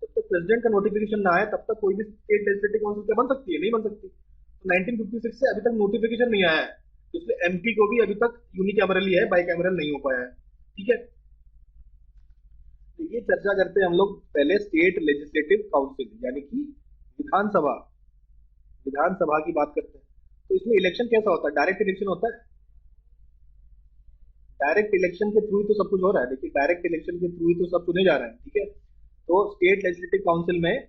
जब तक प्रेसिडेंट का नोटिफिकेशन ना आए, तब तक कोई भी स्टेट लेजिस्लेटिव काउंसिल क्या बन सकती है? नहीं बन सकती। तो 1956 से अभी तक नोटिफिकेशन नहीं आया है, इसलिए एमपी को भी अभी तक यूनिकैमरल ही है, बाई कैमरल नहीं हो पाया है। ठीक है, ये चर्चा करते हैं हम लोग पहले स्टेट लेजिस्लेटिव काउंसिल यानी कि विधानसभा की बात करते हैं। तो इसमें इलेक्शन कैसा होता है? डायरेक्ट इलेक्शन होता है। डायरेक्ट इलेक्शन के थ्रू ही तो सब कुछ हो रहा है। देखिए, डायरेक्ट इलेक्शन के थ्रू ही तो सब चुने जा रहे हैं। ठीक है, तो स्टेट लेजिस्लेटिव काउंसिल में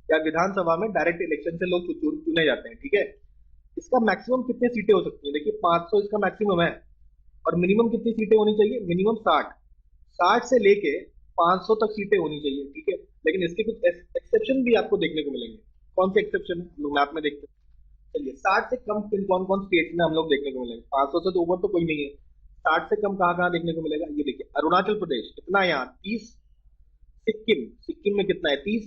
या विधानसभा में डायरेक्ट इलेक्शन से लोग चुने जाते हैं। ठीक है, इसका मैक्सिमम कितनी सीटें हो सकती है? देखिए 500 इसका मैक्सिमम है, और मिनिमम कितनी सीटें होनी चाहिए? मिनिमम 60 से लेके 500 तक सीटें होनी चाहिए। ठीक है, लेकिन इसके कुछ एक्सेप्शन भी आपको देखने को मिलेंगे। कौन से एक्सेप्शन है हम लोग मैप में देखते हैं। चलिए 60 से कम कौन कौन स्टेट में हम लोग देखने को मिलेंगे? 500 से तो ऊपर तो कोई नहीं है। 60 से कम कहाँ कहाँ देखने को मिलेगा, ये देखिए अरुणाचल प्रदेश कितना है यहाँ 30, सिक्किम, सिक्किम में कितना है 30,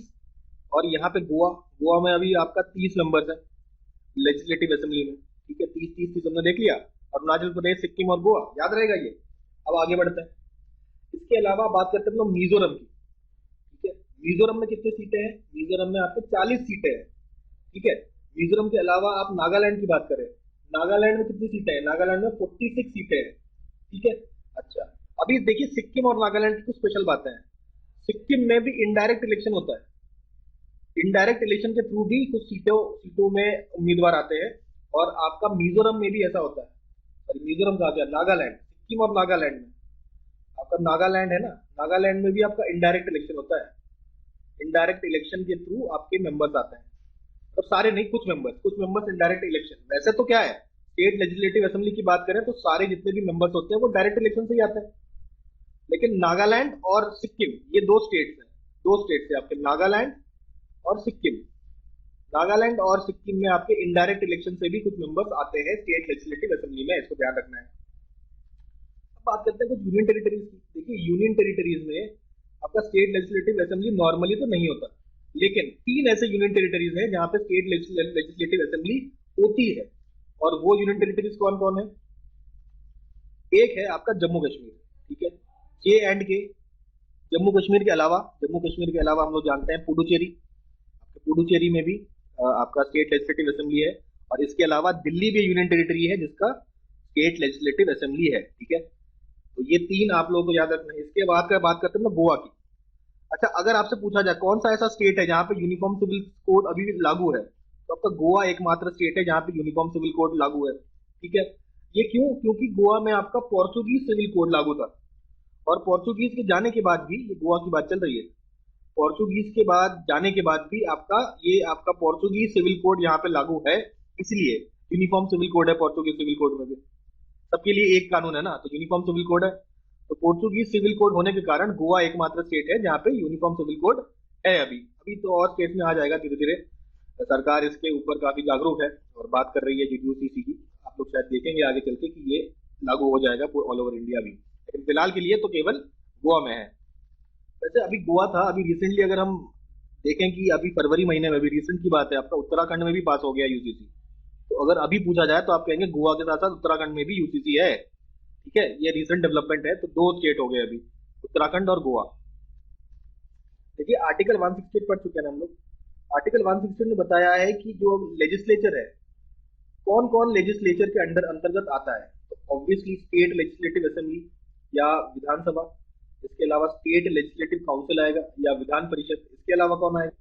और यहाँ पे गोवा, गोवा में अभी आपका 30 मेंबर्स है लेजिस्लेटिव असेंबली में, ठीक है 30 30 30 हमने देख लिया, अरुणाचल प्रदेश, सिक्किम और गोवा, याद रहेगा ये। अब आगे बढ़ते हैं, इसके अलावा बात करते हैं हम लोग मिजोरम की, ठीक है। मिजोरम में कितनी सीटें हैं, मिजोरम में आपके 40 सीटें हैं, ठीक है। मिजोरम के अलावा आप नागालैंड की बात करें, नागालैंड में कितनी सीटें हैं, नागालैंड में 46 सीटें हैं, ठीक है। अच्छा, अभी देखिए सिक्किम और नागालैंड की कुछ स्पेशल बातें हैं। सिक्किम में भी इनडायरेक्ट इलेक्शन होता है, इनडायरेक्ट इलेक्शन के थ्रू भी कुछ सीटों सीटों में उम्मीदवार आते हैं, और आपका मिजोरम में भी ऐसा होता है, सॉरी मिजोरम का क्या, नागालैंड, सिक्किम और नागालैंड में, आपका नागालैंड है ना, नागालैंड में भी आपका इनडायरेक्ट इलेक्शन होता है, इनडायरेक्ट इलेक्शन के थ्रू आपके मेंबर्स आते हैं, तो सारे नहीं, कुछ मेंबर्स इनडायरेक्ट इलेक्शन। वैसे तो क्या है, स्टेट लेजिस्लेटिव असेंबली की बात करें तो सारे जितने भी मेंबर्स होते हैं वो डायरेक्ट इलेक्शन से ही आते हैं, लेकिन नागालैंड और सिक्किम ये दो स्टेट्स हैं, दो स्टेट्स है आपके नागालैंड और सिक्किम, नागालैंड और सिक्किम में आपके इनडायरेक्ट इलेक्शन से भी कुछ मेंबर्स आते हैं स्टेट लेजिस्लेटिव असेंबली में, इसको ध्यान रखना है। अब बात करते हैं कुछ यूनियन टेरिटरीज की। देखिए यूनियन टेरिटरीज में आपका स्टेट लेजिस्लेटिव असेंबली नॉर्मली तो नहीं होता, लेकिन 3 ऐसे यूनियन टेरिटरीज हैं जहां पे स्टेट लेजिस्लेटिव असेंबली होती है, और वो यूनियन टेरिटरीज कौन कौन है। एक है आपका जम्मू कश्मीर, ठीक है, J&K। जम्मू कश्मीर के अलावा, जम्मू कश्मीर के अलावा हम लोग जानते हैं पुडुचेरी, पुडुचेरी में भी आपका स्टेट लेजिस्लेटिव असेंबली है, और इसके अलावा दिल्ली भी यूनियन टेरिटरी है जिसका स्टेट लेजिस्लेटिव असेंबली है, ठीक है। तो ये 3 आप लोगों को याद रखना है। इसके बाद का बात करते हैं गोवा की। अच्छा, अगर आपसे पूछा जाए कौन सा ऐसा स्टेट है जहां पे यूनिफॉर्म सिविल कोड अभी भी लागू है, तो आपका गोवा एकमात्र स्टेट है जहां पे यूनिफॉर्म सिविल कोड लागू है, ठीक है। ये क्यों, क्योंकि गोवा में आपका पोर्चुगीज सिविल कोड लागू था, और पोर्चुगीज के जाने के बाद भी, ये गोवा की बात चल रही है, पोर्चुगीज के बाद जाने के बाद भी आपका ये आपका पोर्चुगीज सिविल कोड यहाँ पे लागू है, इसलिए यूनिफॉर्म सिविल कोड है पोर्चुगीज सिविल कोड में भी, सबके लिए एक कानून है ना, तो यूनिफॉर्म सिविल कोड है। तो पोर्चुगीज सिविल कोड होने के कारण गोवा एकमात्र स्टेट है जहाँ पे यूनिफॉर्म सिविल कोड है। अभी अभी तो और स्टेट में आ जाएगा धीरे धीरे, सरकार इसके ऊपर काफी जागरूक है और बात कर रही है यूसीसी की, आप लोग शायद देखेंगे आगे चल के कि ये लागू हो जाएगा ऑल ओवर इंडिया भी, लेकिन फिलहाल के लिए तो केवल गोवा में है। वैसे अभी गोवा था, अभी रिसेंटली अगर हम देखें कि अभी फरवरी महीने में भी, रिसेंट की बात है, आपका उत्तराखंड में भी पास हो गया यूसीसी। तो अगर अभी पूछा जाए तो आप कहेंगे गोवा के साथ साथ उत्तराखंड में भी यूसीसी है, ठीक है, ये रिसेंट डेवलपमेंट है। तो 2 स्टेट हो गए अभी, उत्तराखंड और गोवा। देखिए आर्टिकल 168 पढ़ चुके हैं हम लोग, आर्टिकल 168 में बताया है कि जो लेजिस्लेचर है, कौन कौन लेजिस्लेचर के अंडर अंतर्गत आता है, तो ऑब्वियसली स्टेट लेजिस्लेटिव असेंबली या विधानसभा, इसके अलावा स्टेट लेजिस्लेटिव काउंसिल आएगा या विधान परिषद, इसके अलावा कौन आएगा,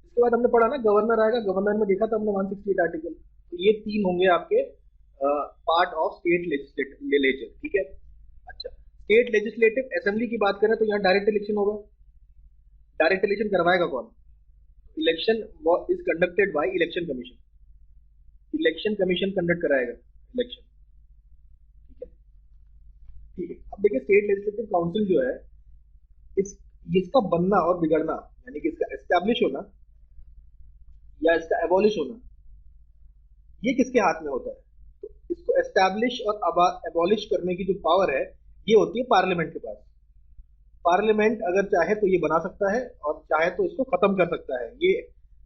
इसके बाद हमने पढ़ा ना गवर्नर आएगा, गवर्नर में देखा था हमने 168 आर्टिकल। तो ये 3 होंगे आपके पार्ट ऑफ स्टेट लेजिस्लेचर, ठीक है। अच्छा, स्टेट लेजिस्लेटिव असेंबली की बात करें तो यहाँ डायरेक्ट इलेक्शन होगा, डायरेक्ट इलेक्शन करवाएगा कौन, election is conducted by election commission, election commission conduct कराएगा इलेक्शन, ठीक है, ठीक है। अब देखिए स्टेट लेजिस्लेटिव काउंसिल जो है, इस इसका बनना और बिगड़ना, यानी कि इसका एस्टैब्लिश होना या इसका एबॉलिश होना, ये किसके हाथ में होता है। तो इसको एस्टैब्लिश और एबॉलिश करने की जो पावर है ये होती है पार्लियामेंट के पास। पार्लियामेंट अगर चाहे तो ये बना सकता है और चाहे तो इसको खत्म कर सकता है, ये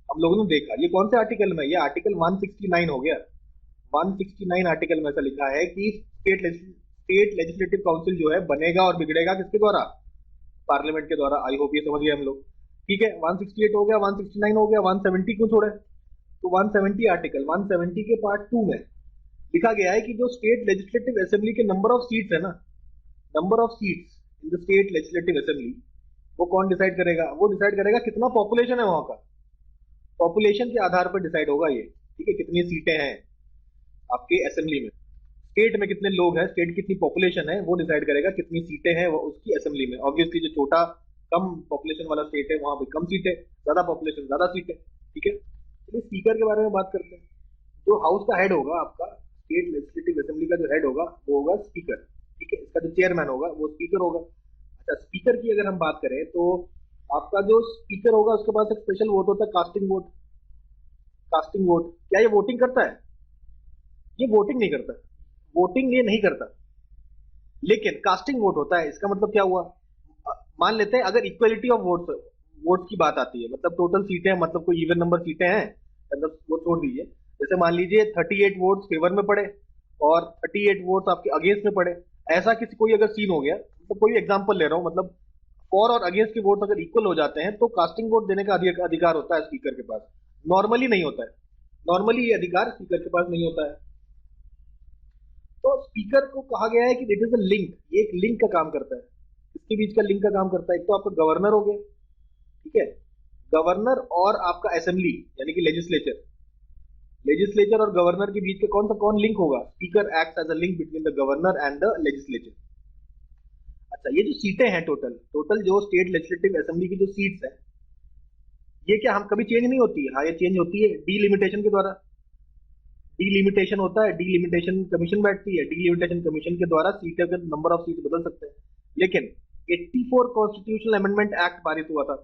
हम लोगों ने देखा। ये कौन से आर्टिकल में, ये आर्टिकल 169 हो गया, 169 आर्टिकल में ऐसा लिखा है कि स्टेट लेजिस्लेटिव काउंसिल जो है बनेगा और बिगड़ेगा किसके द्वारा, पार्लियामेंट के द्वारा। आई होप ये समझ गए हम लोग, ठीक है। 168 हो गया, 169 हो गया, 170 क्यों छोड़े, तो 170 आर्टिकल 170 के पार्ट 2 में लिखा गया है कि जो स्टेट लेजिस्लेटिव असेंबली के नंबर ऑफ सीट्स है ना, number of seats in the state legislative assembly, वो कौन डिसाइड करेगा, वो डिसाइड करेगा कितना पॉपुलेशन है वहां का, पॉपुलेशन के आधार पर डिसाइड होगा ये, ठीक है, कितनी सीटें हैं आपके असेंबली में, स्टेट में कितने लोग हैं, स्टेट कितनी पॉपुलेशन है, वो डिसाइड करेगा कितनी सीटें हैं वो उसकी असेंबली में। ऑब्वियसली जो छोटा कम पॉपुलेशन वाला स्टेट है वहां पे कम सीटें, ज्यादा पॉपुलेशन ज्यादा सीटें, ठीक है। चलिए स्पीकर के बारे में बात करते हैं। जो हाउस का हेड होगा आपका, स्टेट लेजिस्लेटिव असेंबली का जो हेड होगा वो होगा स्पीकर, ठीक है, इसका जो चेयरमैन होगा वो स्पीकर होगा। अच्छा, स्पीकर की अगर हम बात करें तो आपका जो स्पीकर होगा उसके पास एक स्पेशल वोट होता है, कास्टिंग वोट। कास्टिंग वोट, क्या ये वोटिंग करता है, ये वोटिंग नहीं करता, वोटिंग ये नहीं करता, लेकिन कास्टिंग वोट होता है, इसका मतलब क्या हुआ? मान लेते हैं अगर इक्वलिटी ऑफ वोट्स वोट्स की बात आती है, मतलब टोटल सीटें, मतलब कोई इवन नंबर सीटें हैं, मतलब वो छोड़ दीजिए। जैसे मान लीजिए 38 वोट्स फेवर में पड़े और 38 वोट्स आपके अगेंस्ट में पड़े, ऐसा किसी कोई अगर सीन हो गया, मतलब कोई एग्जांपल ले रहा हूँ, मतलब फॉर और अगेंस्ट के वोट्स अगर इक्वल हो जाते हैं तो कास्टिंग वोट देने का अधिकार होता है स्पीकर के पास। नॉर्मली नहीं होता है, नॉर्मली ये अधिकार स्पीकर के पास नहीं होता है। तो स्पीकर को कहा गया है कि इट इज अ लिंक, ये एक लिंक का काम करता है। इसके बीच का लिंक का काम करता है, एक तो आपका गवर्नर हो गया, ठीक है, गवर्नर और आपका असेंबली यानी कि लेजिस्लेचर, लेजिस्लेचर और गवर्नर के बीच का कौन लिंक होगा? Speaker act as a link between the governor and the legislature. अच्छा, ये जो सीटें हैं, टोटल टोटल जो स्टेट लेजिस्लेटिव असेंबली की जो सीट्स हैं, ये क्या हम कभी चेंज नहीं होती है? हाँ, ये चेंज होती है डीलिमिटेशन के द्वारा। डीलिमिटेशन होता है, डीलिमिटेशन कमीशन बैठती है, डीलिमिटेशन कमीशन के द्वारा सीटें के नंबर ऑफ सीट बदल सकते हैं। लेकिन 84 कॉन्स्टिट्यूशनल अमेंडमेंट एक्ट पारित हुआ था।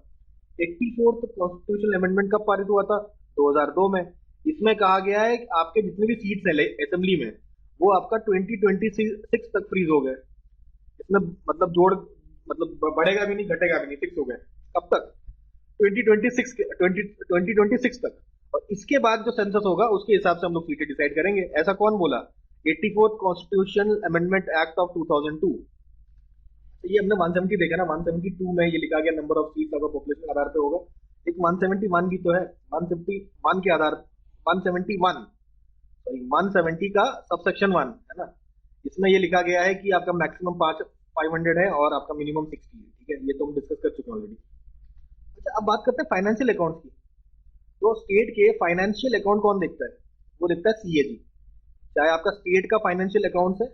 84th कॉन्स्टिट्यूशनल अमेंडमेंट कब पारित हुआ था? 2002 में। इसमें कहा गया है कि आपके जितने भी सीट्स हैं असेंबली में, वो आपका 2026 तक फ्रीज हो गए। इसमें मतलब जोड़, मतलब बढ़ेगा भी नहीं घटेगा भी नहीं, फिक्स हो गए। कब तक? 2026 तक। और इसके बाद जो सेंसस होगा उसके हिसाब से हम लोग सीटें डिसाइड करेंगे। ऐसा कौन बोला? 84th constitutional amendment act of 2002। तो ये हमने 170 देखा ना, 172 में ये लिखा गया नंबर ऑफ सीट्स आपका पॉपुलेशन के आधार पे होगा। एक 171 भी तो है, 171 के आधार, 171 सॉरी 170 का सबसेक्शन 1 है ना, इसमें ये लिखा गया है कि आपका मैक्सिमम 500 है और आपका मिनिमम 60 है। ठीक है, ये तो हम डिस्कस कर चुके हैं ऑलरेडी। अच्छा, अब बात करते हैं फाइनेंशियल अकाउंट की। तो स्टेट के फाइनेंशियल अकाउंट कौन देखता है? वो देखता है सीएजी। चाहे आपका स्टेट का फाइनेंशियल अकाउंट है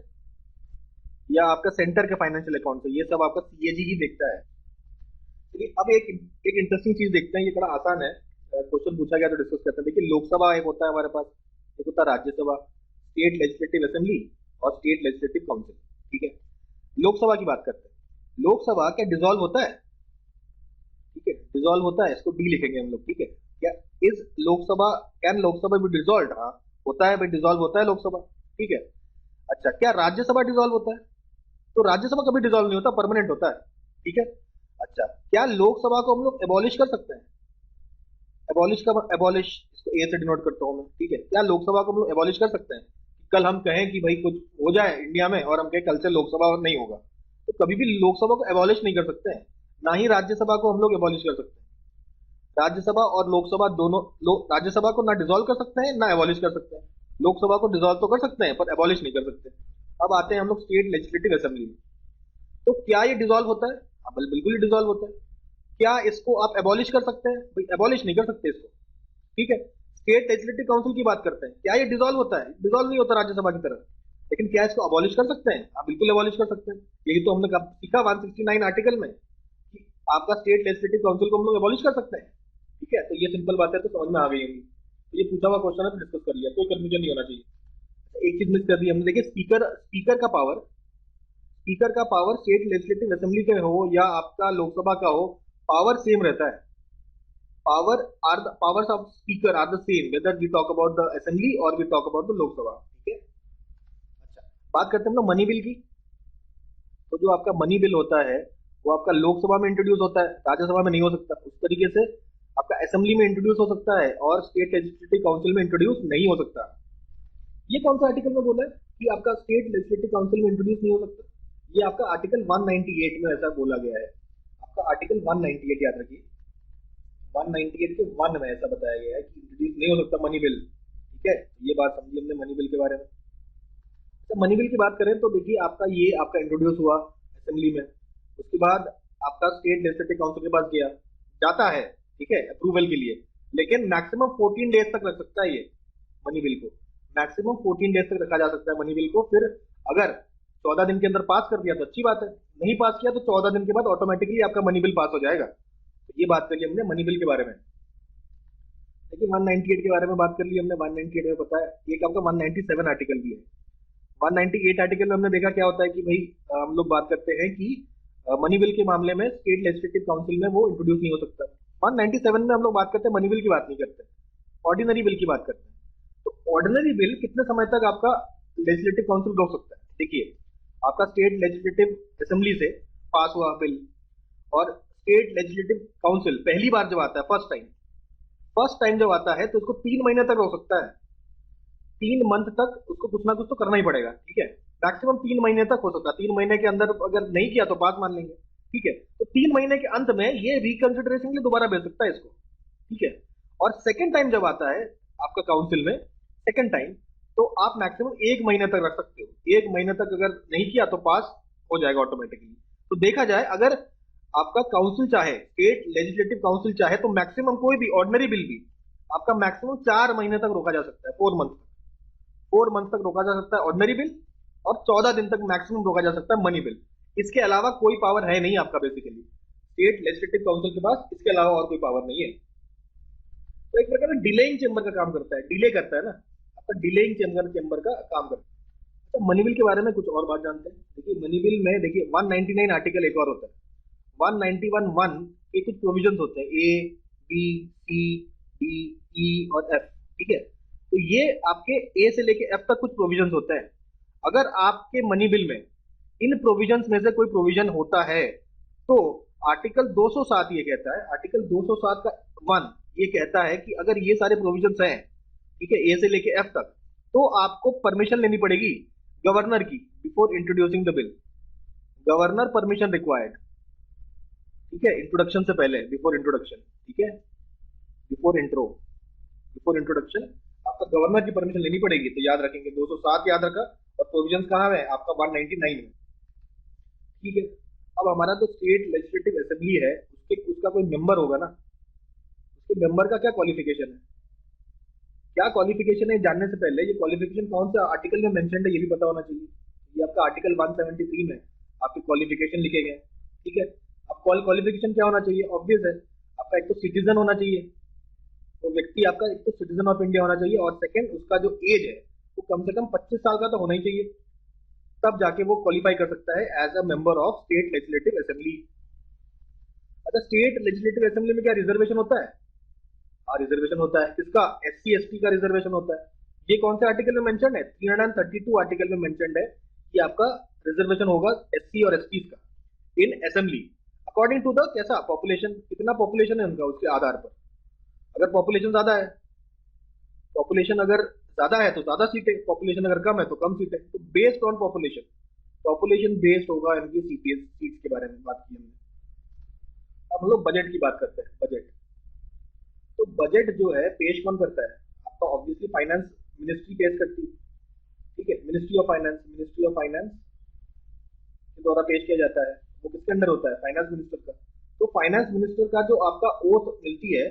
या आपका सेंटर का फाइनेंशियल अकाउंट है, ये सब आपका सीएजी ही देखता है। चलिए अब एक इंटरेस्टिंग चीज देखते हैं, ये बड़ा आसान है, क्वेश्चन पूछा गया तो डिस्कस करते हैं। देखिए, लोकसभा एक होता है हमारे पास, एक होता है राज्यसभा, स्टेट लेजिस्लेटिव असेंबली और स्टेट लेजिस्लेटिव काउंसिल। ठीक है, लोकसभा की बात करते हैं। लोकसभा क्या डिसॉल्व होता है? ठीक है, डिसॉल्व होता है, इसको डी लिखेंगे हम लोग। ठीक है, क्या is Lok Sabha, can Lok Sabha B dissolve? हाँ होता है भाई, डिसॉल्व होता है लोकसभा। ठीक है। अच्छा, क्या राज्यसभा डिसॉल्व होता है? तो राज्यसभा कभी डिसॉल्व नहीं होता, परमानेंट होता है। ठीक है। अच्छा, क्या लोकसभा को हम लोग एबॉलिश कर सकते हैं? एबॉलिश का एबॉलिश, इसको ए से डिनोट करता हूं मैं। ठीक है, क्या लोकसभा को हम लोग एबॉलिश कर सकते हैं? कल हम कहें कि भाई कुछ हो जाए इंडिया में और हम कहें कल से लोकसभा नहीं होगा, तो कभी भी लोकसभा को एबॉलिश नहीं कर सकते हैं। ना ही राज्यसभा को हम लोग एबॉलिश कर सकते हैं। राज्यसभा और लोकसभा दोनों, राज्यसभा को ना डिसॉल्व कर सकते हैं ना एबॉलिश कर सकते हैं। लोकसभा को डिसॉल्व तो कर सकते हैं पर एबॉलिश नहीं कर सकते। अब आते हैं हम लोग स्टेट लेजिस्लेटिव असेंबली में। तो क्या ये डिसॉल्व होता है? हाँ, बिल्कुल ही डिसॉल्व होता है। क्या इसको आप एबॉलिश कर सकते हैं? भाई एबॉलिश नहीं कर सकते इसको। ठीक है। स्टेट लेजिस्लेटिव काउंसिल की बात करते हैं, क्या ये डिसॉल्व होता है? डिसॉल्व नहीं होता राज्यसभा की तरह। लेकिन क्या इसको अबॉलिश कर सकते हैं? आप बिल्कुल अबॉलिश कर सकते हैं। यही तो हमने सीखा 169 आर्टिकल में कि आपका स्टेट लेजिस्लेटिव काउंसिल को हम लोग अबॉलिश कर सकते हैं। ठीक है, तो ये सिंपल बात है, तो समझ में आ गई होंगी। तो ये पूछा हुआ क्वेश्चन है तो डिस्कस कर लिया, कोई कंफ्यूजन नहीं होना चाहिए। एक चीज मिस कर दी हमने, देखिए स्पीकर, स्पीकर का पावर, स्पीकर का पावर स्टेट लेजिस्लेटिव असेंबली का हो या आपका लोकसभा का हो, पावर सेम रहता है। Power are the powers of speaker are the same whether we talk about the assembly और we talk about the Lok Sabha. ठीक है। अच्छा, बात करते हैं हम लोग मनी बिल की। तो जो आपका मनी बिल होता है वो आपका लोकसभा में इंट्रोड्यूस होता है, राज्यसभा में नहीं हो सकता। उस तरीके से आपका असेंबली में इंट्रोड्यूस हो सकता है और स्टेट लेजिस्लेटिव काउंसिल में इंट्रोड्यूस नहीं हो सकता। ये कौन सा आर्टिकल में बोला है कि आपका स्टेट लेजिस्लेटिव काउंसिल में इंट्रोड्यूस नहीं हो सकता? ये आपका आर्टिकल 198 में ऐसा बोला गया है। आपका आर्टिकल 198 याद रखिए, 198 के 1 में ऐसा बताया गया है कि इंट्रोड्यूस नहीं हो सकता मनी बिल। ठीक है, ये बात समझी हमने मनी बिल के बारे में। तो मनी बिल की बात करें तो देखिए आपका ये आपका इंट्रोड्यूस हुआ असेंबली में, उसके बाद आपका स्टेट लेजिस्लेटिव काउंसिल के पास गया, जाता है, ठीक है, अप्रूवल के लिए। लेकिन मैक्सिमम 14 डेज तक रख सकता है ये मनी बिल को, मैक्सिमम 14 डेज तक रखा जा सकता है मनी बिल को। फिर अगर 14 दिन के अंदर पास कर दिया तो अच्छी बात है, नहीं पास किया तो 14 दिन के बाद ऑटोमेटिकली आपका मनी बिल पास हो जाएगा। तो ये बात करी हमने मनी बिल के बारे में। देखिए 198 के बारे में बात कर ली हमने, 198 में पता है एक आपका 197 आर्टिकल भी है। 198 आर्टिकल में हमने देखा क्या होता है कि भाई हम लोग बात करते हैं कि मनी बिल के मामले में स्टेट लेजिस्लेटिव काउंसिल में वो इंट्रोड्यूस नहीं हो सकता। 197 में हम लोग बात करते हैं मनी बिल की बात नहीं करते, ऑर्डिनरी बिल की बात करते हैं। तो ऑर्डिनरी बिल कितने समय तक आपका लेजिस्लेटिव काउंसिल रोक सकता है? देखिए आपका स्टेट लेजिस्लेटिव असेंबली से पास हुआ बिल, और स्टेट लेजिस्लेटिव काउंसिल पहली बार जब आता है, फर्स्ट टाइम जब आता है, तो उसको 3 महीने तक हो सकता है। 3 मंथ तक उसको कुछ ना कुछ तो करना ही पड़ेगा, ठीक है। मैक्सिमम 3 महीने तक हो सकता है, 3 महीने के अंदर अगर नहीं किया तो पास मान लेंगे, ठीक है। तो 3 महीने के अंत में ये रिकंसिडरेशन के लिए दोबारा भेज सकता है इसको, ठीक है। और सेकेंड टाइम जब आता है आपका काउंसिल में, सेकेंड टाइम, तो आप मैक्सिमम 1 महीने तक रख सकते हो। 1 महीने तक अगर नहीं किया तो पास हो जाएगा ऑटोमेटिकली। तो देखा जाए, अगर आपका काउंसिल चाहे, स्टेट लेजिस्लेटिव काउंसिल चाहे, तो मैक्सिमम कोई भी ऑर्डिनरी बिल भी आपका मैक्सिमम 4 महीने तक रोका जा सकता है, 4 मंथ तक। 4 मंथ तक रोका जा सकता है ऑर्डिनरी बिल, और 14 दिन तक मैक्सिमम रोका जा सकता है मनी बिल। इसके अलावा कोई पावर है नहीं आपका बेसिकली, स्टेट लेजिस्लेटिव काउंसिल के पास इसके अलावा और कोई पावर नहीं है। तो एक प्रकार का डिलेइंग चेंबर का काम करता है, डिले करता है ना, आपका डिलेइंग चेंबर का काम करता है। तो मनी बिल के बारे में कुछ और बात जानते हैं। देखिए मनी बिल में, देखिए 199 आर्टिकल एक और होता है, 191(1) के कुछ प्रोविजंस होते हैं, ए, बी, सी, डी, ई और एफ, ठीक है। तो ये आपके ए से लेके एफ तक कुछ प्रोविजंस होते हैं। अगर आपके मनी बिल में इन प्रोविजंस में से कोई प्रोविजन होता है, तो आर्टिकल 207 ये कहता है, आर्टिकल 207 का 1 ये कहता है कि अगर ये सारे प्रोविजंस हैं, ठीक है, ए से लेके एफ तक, तो आपको परमिशन लेनी पड़ेगी गवर्नर की before introducing the bill. Governor permission required, ठीक है, इंट्रोडक्शन से पहले, बिफोर इंट्रोडक्शन, ठीक है, बिफोर इंट्रोडक्शन आपका गवर्नर की परमिशन लेनी पड़ेगी। तो याद रखेंगे 207 याद रखा, और प्रोविजंस कहाँ है आपका 199 में, ठीक है। अब हमारा जो स्टेट लेजिस्लेटिव असेंबली है, उसका कोई मेंबर होगा ना, उसके मेंबर का क्या क्वालिफिकेशन है, क्या क्वालिफिकेशन है जानने से पहले ये क्वालिफिकेशन कौन सा आर्टिकल में मेंशन्ड है ये भी पता होना चाहिए। ये आपका आर्टिकल 173 में आपके क्वालिफिकेशन लिखे गए, ठीक है। अब क्वालिफिकेशन क्या होना चाहिए, ऑब्वियस है, आपका एक तो सिटीजन होना चाहिए, तो व्यक्ति आपका एक तो सिटीजन ऑफ इंडिया होना चाहिए, और सेकंड उसका जो एज है वो कम से कम 25 साल का तो होना ही चाहिए, तब जाके वो क्वालिफाई कर सकता है as a member of state legislative assembly. अच्छा, स्टेट लेजिस्लेटिव असेंबली में क्या रिजर्वेशन होता है? हाँ, रिजर्वेशन होता है। किसका? SC ST का रिजर्वेशन होता है। ये कौन से आर्टिकल में मेंशन है? 332 आर्टिकल में मेंशन है कि आपका रिजर्वेशन होगा SC और ST का in assembly, according to the कैसा पॉपुलेशन, कितना पॉपुलेशन है उनका, उसके आधार पर। अगर पॉपुलेशन ज्यादा है, पॉपुलेशन अगर ज्यादा है तो ज्यादा सीटें, पॉपुलेशन अगर कम है तो कम सीटें। तो based on population, population based होगा इनकी सीट्स के बारे में बात की हमने। अब हम लोग बजट की बात करते हैं। बजट, तो बजट जो है पेश कौन करता है? आपका ऑब्वियसली फाइनेंस मिनिस्ट्री पेश करती है, ठीक है, मिनिस्ट्री ऑफ फाइनेंस के द्वारा पेश किया जाता है। वो किसके अंडर होता है? फाइनेंस मिनिस्टर का। तो फाइनेंस मिनिस्टर का जो आपका ओथ मिलती है,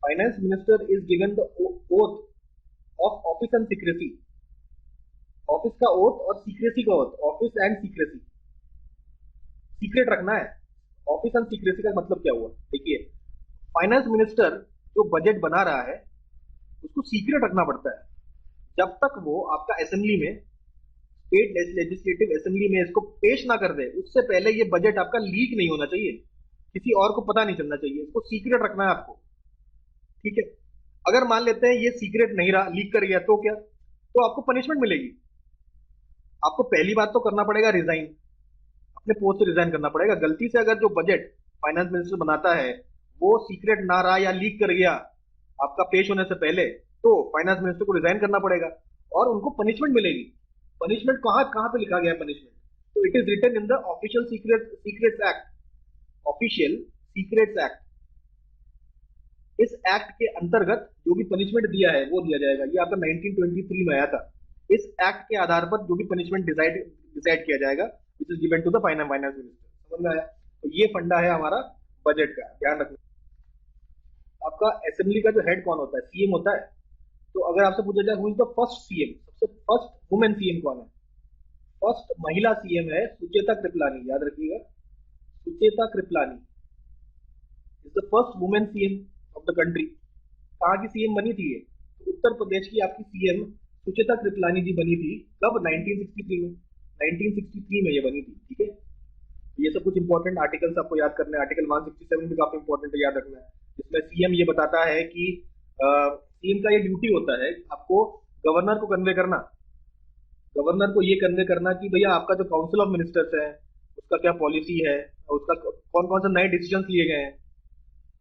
finance minister is given the oath of office and secrecy, office का ओथ और सीक्रेसी का oath, office and secrecy, secret रखना है। ऑफिस एंड सीक्रेसी का मतलब क्या हुआ? देखिए, फाइनेंस मिनिस्टर जो बजट बना रहा है उसको सीक्रेट रखना पड़ता है, जब तक वो आपका असेंबली में, स्टेट लेजिस्लेटिव असेंबली में इसको पेश ना कर दे, उससे पहले ये बजट आपका लीक नहीं होना चाहिए, किसी और को पता नहीं चलना चाहिए, इसको सीक्रेट रखना है आपको, ठीक है। अगर मान लेते हैं ये सीक्रेट नहीं रहा, लीक कर गया, तो क्या? तो आपको पनिशमेंट मिलेगी। आपको पहली बात तो करना पड़ेगा रिजाइन, अपने पोस्ट से रिजाइन करना पड़ेगा। गलती से अगर जो बजट फाइनेंस मिनिस्टर बनाता है वो सीक्रेट ना रहा या लीक कर गया आपका पेश होने से पहले, तो फाइनेंस मिनिस्टर को रिजाइन करना पड़ेगा और उनको पनिशमेंट मिलेगी। पनिशमेंट कहाँ कहाँ पे लिखा गया है पनिशमेंट? तो it is written in the official secrets act, official secrets act. इस एक्ट के अंतर्गत जो भी पनिशमेंट दिया है वो दिया जाएगा। ये आपका 1923 में आया था। इस एक्ट के आधार पर जो भी पनिशमेंट डिसाइड किया जाएगा, which is given to the finance minister. समझ में आया? तो ये फंडा है हमारा बजट का, ध्यान रखना। आपका असेंबली का जो हेड कौन होता है? सीएम होता है। तो अगर आपसे पूछा जाए who is the first CM, सबसे फर्स्ट वुमेन सीएम कौन है? फर्स्ट महिला सीएम है सुचेता कृपलानी, याद रखिएगा, Sucheta Kripalani is the first women CM of the country. कहाँ की सीएम बनी थी ये? तो उत्तर प्रदेश की आपकी सीएम सुचेता कृपलानी जी बनी थी। कब? 1963 में, 1963 में ये बनी थी, ठीक है। ये सब कुछ इंपॉर्टेंट आर्टिकल्स आपको याद करना है। आर्टिकल 167 भी काफी इंपॉर्टेंट है, याद रखना है। इसमें सीएम ये बताता है कि सीएम का ये ड्यूटी होता है आपको गवर्नर को कन्वे करना, गवर्नर को ये कन्वे करना कि भैया आपका जो काउंसिल ऑफ मिनिस्टर्स है उसका क्या पॉलिसी है, उसका कौन कौन से नए डिसीजंस लिए गए हैं,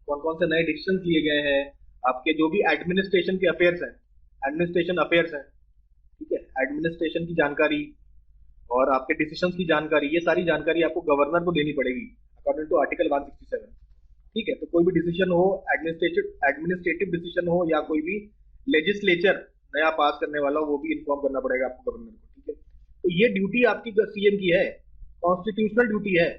कौन कौन से नए डिसीजंस लिए गए हैं, आपके जो भी एडमिनिस्ट्रेशन के अफेयर्स हैं, एडमिनिस्ट्रेशन अफेयर्स हैं, ठीक है, एडमिनिस्ट्रेशन की जानकारी और आपके डिसीजंस की जानकारी, ये सारी जानकारी आपको गवर्नर को देनी पड़ेगी अकॉर्डिंग टू आर्टिकल 167। ठीक है, तो कोई भी डिसीजन हो, एडमिनिस्ट्रेटिव एडमिनिस्ट्रेटिव डिसीजन हो या कोई भी लेजिस्लेचर नया पास करने वाला हो, वो भी इन्फॉर्म करना पड़ेगा आपको गवर्नर को। ठीक है, तो ये ड्यूटी आपकी सीएम की है, कॉन्स्टिट्यूशनल ड्यूटी है,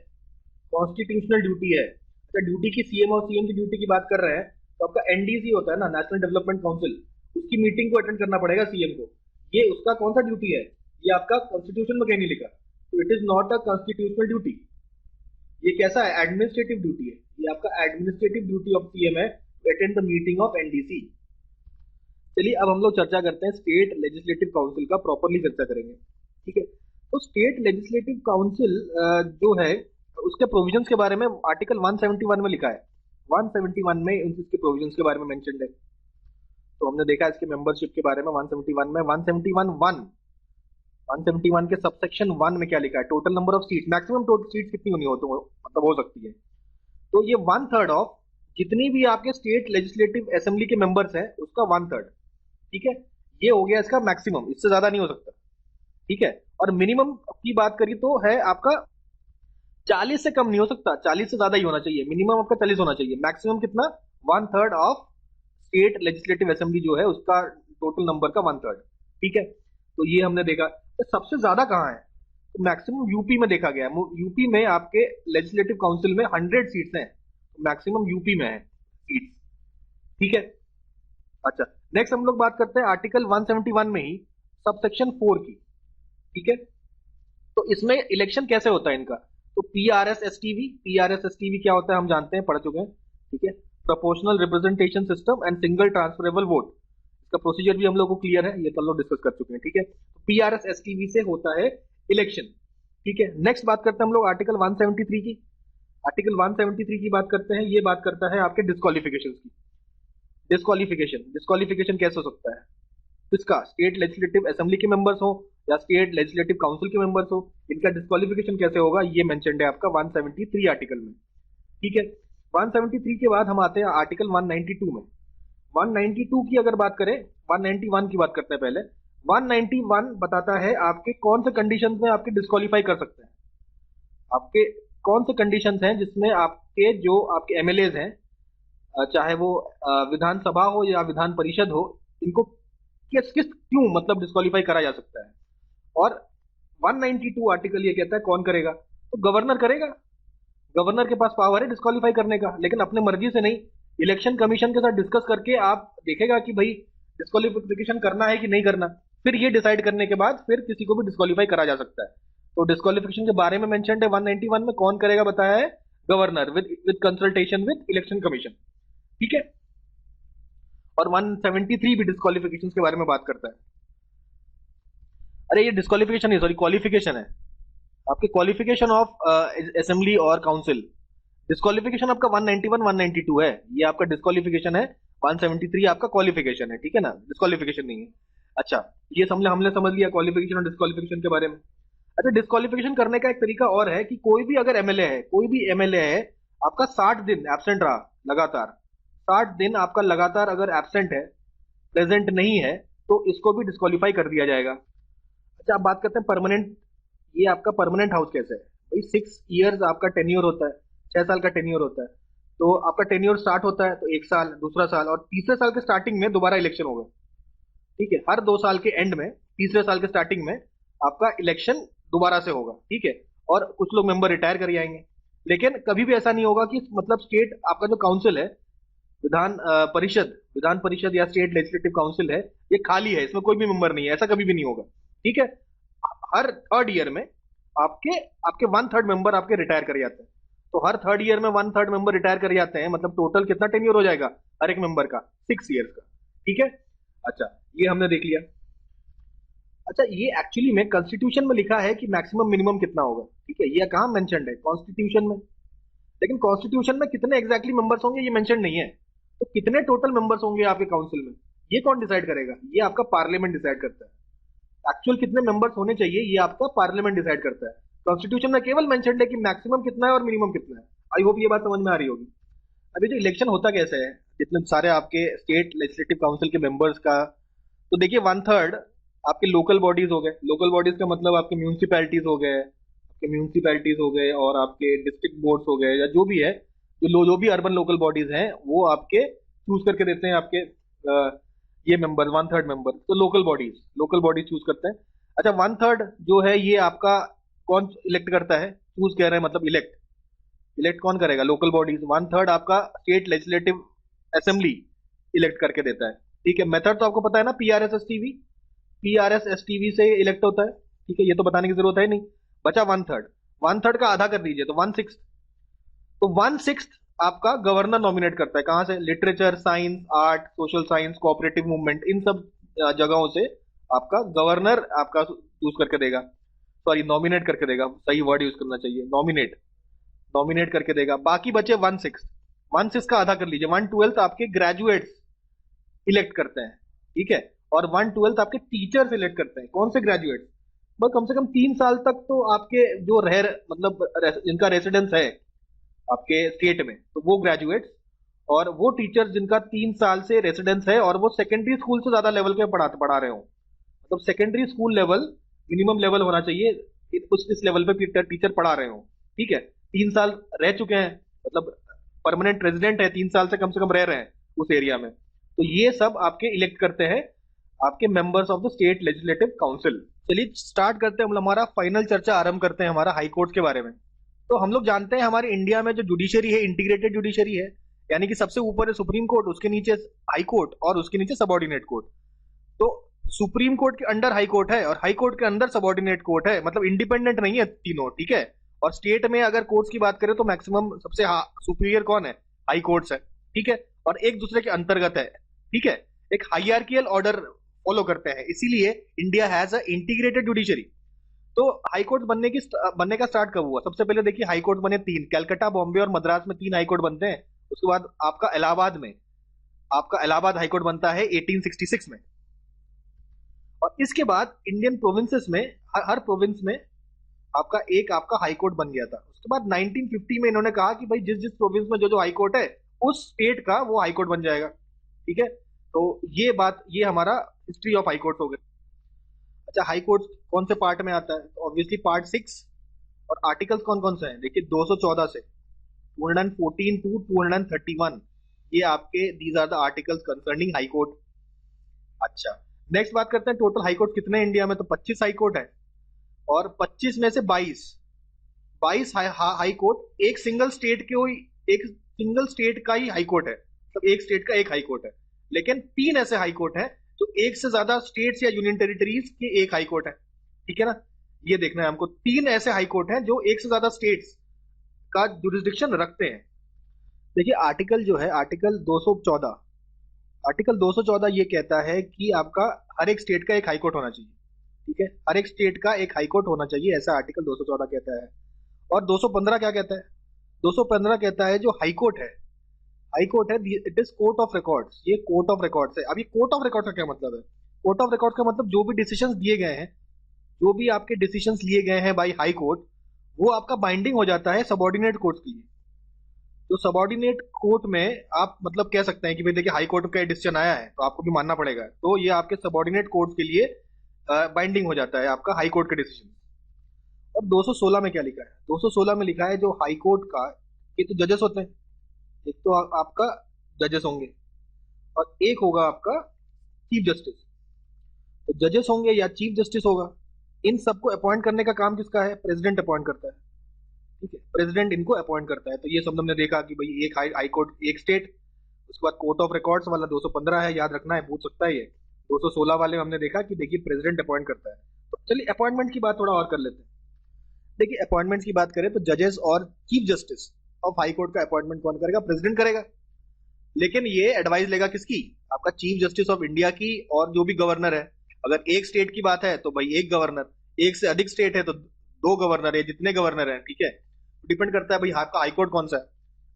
कॉन्स्टिट्यूशनल ड्यूटी है। अच्छा, ड्यूटी की सीएम और सीएम की ड्यूटी की बात कर रहे हैं, तो आपका एनडीसी होता है ना, नेशनल डेवलपमेंट काउंसिल, उसकी मीटिंग को अटेंड करना पड़ेगा सीएम को। ये उसका कौन सा ड्यूटी है, ये आपका कॉन्स्टिट्यूशन में कहीं नहीं लिखा, तो it is not a constitutional duty. ये कैसा है, एडमिनिस्ट्रेटिव ड्यूटी है, ये आपका एडमिनिस्ट्रेटिव ड्यूटी ऑफ सीएम है, attend the meeting of NDC. चलिए अब हम लोग चर्चा करते हैं स्टेट लेजिस्लेटिव काउंसिल का, प्रॉपरली चर्चा करेंगे। ठीक है, तो स्टेट लेजिस्लेटिव काउंसिल जो है उसके प्रोविजंस के बारे में आर्टिकल 171 में लिखा है, 171 में इसके प्रोविजंस के बारे में मेंशन्ड है। तो हमने देखा इसके मेंबरशिप के बारे में 171 में, 171 के सबसेक्शन 1 में क्या लिखा है, total number of seat, maximum total seat कितनी होनी हो तो मतलब हो सकती है, तो ये 1/3 ऑफ जितनी भी आपके स्टेट लेजिस्लेटिव असेंबली के मेंबर्स हैं उसका 1/3। ठीक है, ये हो गया इसका मैक्सिमम, इससे ज्यादा नहीं हो सकता। ठीक है, और मिनिमम की बात करी तो है आपका 40 से कम नहीं हो सकता, 40 से ज्यादा ही होना चाहिए, मिनिमम आपका 40 होना चाहिए, मैक्सिमम कितना, 1/3 ऑफ स्टेट लेजिस्लेटिव असेंबली जो है उसका टोटल नंबर का 1/3। ठीक है, तो ये हमने देखा। तो सबसे ज्यादा कहाँ है, तो मैक्सिमम यूपी में देखा गया है, यूपी में आपके लेजिस्लेटिव काउंसिल में 100 सीट्स हैं, तो मैक्सिमम यूपी में है सीट्स। ठीक है, अच्छा नेक्स्ट हम लोग बात करते हैं आर्टिकल 171 में ही सबसेक्शन 4 की। ठीक है, तो इसमें इलेक्शन कैसे होता है इनका, तो पीआरएस एसटीवी क्या होता है हम जानते हैं, पढ़ चुके हैं। ठीक है, proportional representation system and single transferable vote, इसका प्रोसीजर भी हम लोग को क्लियर है, ये तो हम लोग डिस्कस कर चुके हैं। ठीक है, पीआरएस एसटीवी से होता है इलेक्शन। ठीक है, नेक्स्ट बात करते हैं हम लोग आर्टिकल 173 की। आर्टिकल 173 की बात करते हैं, ये बात करता है आपके डिस्क्वालिफिकेशन की। डिस्क्वालिफिकेशन कैसे हो सकता है, किसका, स्टेट लेजिस्लेटिव असेंबली के मेंबर्स हो या स्टेट लेजिस्लेटिव काउंसिल के मेंबर्स हो, इनका डिस्क्वालिफिकेशन कैसे होगा, ये मेंशन्ड है आपका 173 आर्टिकल में। ठीक है, 173 के बाद हम आते हैं आर्टिकल 192 में। 192 की अगर बात करें, 191 की बात करते हैं पहले। 191 बताता है आपके कौन से कंडीशंस में आपके डिस्क्वालीफाई कर सकते हैं, आपके कौन से कंडीशंस हैं जिसमें आपके जो आपके एमएलएज हैं, चाहे वो विधानसभा हो या विधान परिषद हो, इनको किस किस क्यों मतलब डिस्क्वालीफाई करा जा सकता है। और 192 आर्टिकल ये कहता है कौन करेगा, तो गवर्नर करेगा, गवर्नर के पास पावर है डिस्क्वालीफाई करने का, लेकिन अपने मर्जी से नहीं, इलेक्शन कमीशन के साथ डिस्कस करके आप देखेगा कि भाई डिस्क्वालिफिकेशन करना है कि नहीं करना, फिर ये डिसाइड करने के बाद फिर किसी को भी डिस्क्वालीफाई करा जा सकता है। तो डिस्क्वालिफिकेशन के बारे में मेंशन है 191 में, कौन करेगा बताया है, governor with consultation with election commission. ठीक है, और 173 भी डिस्क्वालिफिकेशन के बारे में बात करता है। अरे ये डिस्क्वालिफिकेशन है, सॉरी क्वालिफिकेशन है, आपके क्वालिफिकेशन ऑफ असेंबली और काउंसिल। डिस्क्वालिफिकेशन आपका 191 192 है, ये आपका डिस्क्वालिफिकेशन है, 173 आपका क्वालिफिकेशन है। ठीक है ना, डिस्क्वालिफिकेशन नहीं है। अच्छा, ये हमने समझ लिया क्वालिफिकेशन और डिस्क्वालिफिकेशन के बारे में। अच्छा, डिस्क्वालिफिकेशन करने का एक तरीका और है कि कोई भी अगर एमएलए है, कोई भी एमएलए है आपका 60 दिन एब्सेंट रहा लगातार, 60 दिन आपका लगातार अगर एब्सेंट है, प्रेजेंट नहीं है, तो इसको भी डिस्क्वालीफाई कर दिया जाएगा। अच्छा, आप बात करते हैं परमानेंट, ये आपका परमानेंट हाउस कैसे है भाई, 6 इयर्स आपका टेन्योर होता है, 6 साल का टेन्योर होता है, तो आपका टेन्योर स्टार्ट होता है तो 1 साल, दूसरा साल, और तीसरे साल के स्टार्टिंग में दोबारा इलेक्शन होगा। ठीक है, हर 2 साल के एंड में, तीसरे साल के स्टार्टिंग में आपका इलेक्शन दोबारा से होगा। ठीक है, और कुछ लोग मेंबर रिटायर कर जाएंगे, लेकिन कभी भी ऐसा नहीं होगा कि मतलब स्टेट आपका जो काउंसिल है, विधान परिषद या स्टेट लेजिस्लेटिव काउंसिल है, ये खाली है, इसमें कोई भी मेंबर नहीं है, ऐसा कभी भी नहीं होगा। ठीक है, हर 3rd ईयर में आपके आपके 1/3 मेंबर आपके रिटायर कर जाते हैं, तो हर 3rd ईयर में 1/3 मेंबर रिटायर कर जाते हैं, मतलब टोटल कितना टेन्योर हो जाएगा हर एक मेंबर का, 6 ईयर्स का। ठीक है, अच्छा ये हमने देख लिया। अच्छा, ये एक्चुअली में कॉन्स्टिट्यूशन में लिखा है कि मैक्सिमम मिनिमम कितना होगा। ठीक है, ये कहाँ मेंशन्ड है, कॉन्स्टिट्यूशन में, लेकिन कॉन्स्टिट्यूशन में कितने एग्जैक्टली मेंबर्स होंगे ये मेंशन नहीं है, तो कितने टोटल मेंबर्स होंगे आपके काउंसिल में, ये कौन डिसाइड करेगा, ये आपका पार्लियामेंट डिसाइड करता है। एक्चुअल कितने मेंबर्स होने चाहिए ये आपका पार्लियामेंट डिसाइड करता है। कॉन्स्टिट्यूशन में केवल मेंशन है कि मैक्सिमम कितना है और मिनिमम कितना है। आई होप ये बात समझ में आ रही होगी। अभी जो इलेक्शन होता कैसे है, जितने सारे आपके स्टेट लेजिस्लेटिव काउंसिल के मेंबर्स का, तो देखिए 1/3 आपके लोकल बॉडीज हो गए। लोकल बॉडीज का मतलब आपके म्यूनिसिपैलिटीज हो गए, आपके म्यूनिसिपैलिटीज हो गए और आपके डिस्ट्रिक्ट बोर्ड्स हो गए, या जो भी है, जो भी अर्बन लोकल बॉडीज हैं वो आपके चूज करके देते हैं आपके ये मेंबर 1/3 मेंबर, तो लोकल बॉडीज चूज करते हैं। अच्छा, 1/3 जो है ये आपका कौन इलेक्ट करता है? चूज कह रहे हैं मतलब इलेक्ट, इलेक्ट कौन करेगा? Local bodies. 1/3 आपका स्टेट लेजिस्लेटिव असेंबली इलेक्ट करके देता है। ठीक है, मेथड तो आपको पता है ना, पीआरएस एसटीवी, पीआरएस एसटीवी से इलेक्ट होता है। ठीक है, ये तो बताने की जरूरत है नहीं। बचा 1/3, 1/3 का आधा कर दीजिए तो 1/6। तो 1/6 आपका गवर्नर नॉमिनेट करता है। कहां से? Literature, science, art, social science, cooperative movement, इन सब जगहों से आपका गवर्नर आपका चूज करके देगा। सॉरी, नॉमिनेट करके देगा, सही वर्ड यूज करना चाहिए, नॉमिनेट, नॉमिनेट करके देगा। बाकी बचे 1/6, 1/6 का आधा कर लीजिए, 1/12 आपके ग्रेजुएट्स इलेक्ट करते हैं। ठीक है, और 1/12 आपके टीचर्स इलेक्ट करते हैं। कौन से ग्रेजुएट्स? बस कम से कम 3 साल तक तो आपके जो मतलब जिनका रेसिडेंस है आपके स्टेट में, तो वो ग्रेजुएट्स, और वो टीचर्स जिनका 3 साल से रेसिडेंस है और वो सेकेंडरी स्कूल से ज्यादा लेवल के पढ़ा रहे हो, मतलब secondary school level minimum level होना चाहिए, कुछ इस लेवल पे टीचर पढ़ा रहे हो। ठीक है, 3 साल रह चुके हैं, मतलब परमानेंट रेजिडेंट है, 3 साल से कम रह रहे हैं उस एरिया में, तो ये सब आपके इलेक्ट करते हैं आपके members of the state legislative council. चलिए स्टार्ट करते हैं, हम हमारा फाइनल चर्चा आरंभ करते हैं हमारा हाई कोर्ट के बारे में। तो हम लोग जानते हैं हमारे इंडिया में जो जुडिशरी है, इंटीग्रेटेड जुडिशरी है, यानी कि सबसे ऊपर है सुप्रीम कोर्ट, उसके नीचे हाई कोर्ट और उसके नीचे सबऑर्डिनेट कोर्ट। तो सुप्रीम कोर्ट के अंडर हाई कोर्ट है और हाई कोर्ट के अंदर सबऑर्डिनेट कोर्ट है, मतलब इंडिपेंडेंट नहीं है तीनों। ठीक है, और स्टेट में अगर कोर्ट्स की बात करें तो मैक्सिमम सबसे सुपीरियर कौन है? हाई कोर्ट्स है। ठीक है, और एक दूसरे के अंतर्गत है। ठीक है, एक हाइरार्कियल ऑर्डर फॉलो करते हैं, इसीलिए India has a integrated judiciary. तो हाई कोर्ट बनने का स्टार्ट कब हुआ? सबसे पहले देखिए, हाई कोर्ट बने 3, कलकत्ता, बॉम्बे और मद्रास में 3 हाई कोर्ट बनते हैं। उसके बाद आपका इलाहाबाद हाई कोर्ट बनता है 1866 में। और इसके बाद इंडियन प्रोविंसेस में हर प्रोविंस में आपका हाई कोर्ट बन गया था। उसके बाद 1950 में इन्होंने कहा कि भाई जिस जिस प्रोविंस में जो जो हाई कोर्ट है उस स्टेट का वो हाई कोर्ट बन जाएगा। ठीक है, तो ये हमारा हिस्ट्री ऑफ हाई कोर्ट हो गया। अच्छा, हाई कोर्ट कौन से पार्ट में आता है? तो ऑब्वियसली पार्ट 6। और आर्टिकल्स कौन कौन से हैं? देखिए 214 से 214 टू 231, ये आपके these are the articles concerning high court. अच्छा, नेक्स्ट बात करते हैं टोटल हाई कोर्ट कितने हैं इंडिया में। तो 25 हाई कोर्ट है, और 25 में से 22 हाई कोर्ट एक सिंगल स्टेट का ही हाई कोर्ट है, मतलब एक स्टेट का एक हाई कोर्ट है। लेकिन 3 ऐसे हाई कोर्ट हैं जो एक से ज्यादा स्टेट्स या यूनियन टेरिटरीज के एक हाई कोर्ट है। ठीक है ना, ये देखना है हमको, 3 ऐसे हाई कोर्ट हैं जो एक से ज्यादा स्टेट्स का जुरिस्डिक्शन रखते हैं। देखिए आर्टिकल जो है, आर्टिकल 214 ये कहता है कि आपका हर एक स्टेट का एक हाई कोर्ट होना चाहिए। ठीक है, हर एक स्टेट का एक हाई कोर्ट होना चाहिए, ऐसा आर्टिकल 214 कहता है। और 215 क्या कहता है? 215 कहता है जो हाई कोर्ट है it is court of records, ये कोर्ट ऑफ रिकॉर्ड्स है। अभी कोर्ट ऑफ रिकॉर्ड का क्या मतलब है? कोर्ट ऑफ रिकॉर्ड का मतलब जो भी डिसीजंस दिए गए हैं, जो भी आपके डिसीजंस लिए गए हैं बाई हाई कोर्ट, वो आपका बाइंडिंग हो जाता है सबऑर्डिनेट कोर्ट के लिए। तो सबऑर्डिनेट कोर्ट में आप मतलब कह सकते हैं कि भाई देखिए हाई कोर्ट का डिसीजन आया है तो आपको भी मानना पड़ेगा, तो ये आपके सबऑर्डिनेट कोर्ट के लिए बाइंडिंग हो जाता है आपका हाई कोर्ट का डिसीजन। और 216 में क्या लिखा है? 216 में लिखा है जो हाई कोर्ट का, ये तो जजेस होते हैं, एक तो आपका जजेस होंगे और एक होगा आपका चीफ जस्टिस। तो जजेस होंगे या चीफ जस्टिस होगा, इन सबको अपॉइंट करने का काम किसका है? प्रेसिडेंट अपॉइंट करता है। ठीक है, प्रेसिडेंट इनको अपॉइंट करता है। तो ये सब हमने देखा कि भाई एक हाई कोर्ट एक स्टेट, उसके बाद कोर्ट ऑफ रिकॉर्ड्स वाला 215 है, याद रखना है, पूछ सकता है ये। 216 वाले में हमने देखा कि देखिए प्रेसिडेंट अपॉइंट करता है। तो चलिए अपॉइंटमेंट की बात थोड़ा और कर लेते हैं। देखिए अपॉइंटमेंट की बात करें तो जजेस और chief justice of high court का अपॉइंटमेंट कौन करेगा? प्रेसिडेंट करेगा। लेकिन ये एडवाइस लेगा किसकी? आपका चीफ जस्टिस ऑफ इंडिया की, और जो भी गवर्नर है। अगर एक स्टेट की बात है तो भाई एक गवर्नर, एक से अधिक स्टेट है तो 2 गवर्नर है, जितने गवर्नर है। ठीक है, डिपेंड करता है भाई आपका हाई कोर्ट कौन सा है।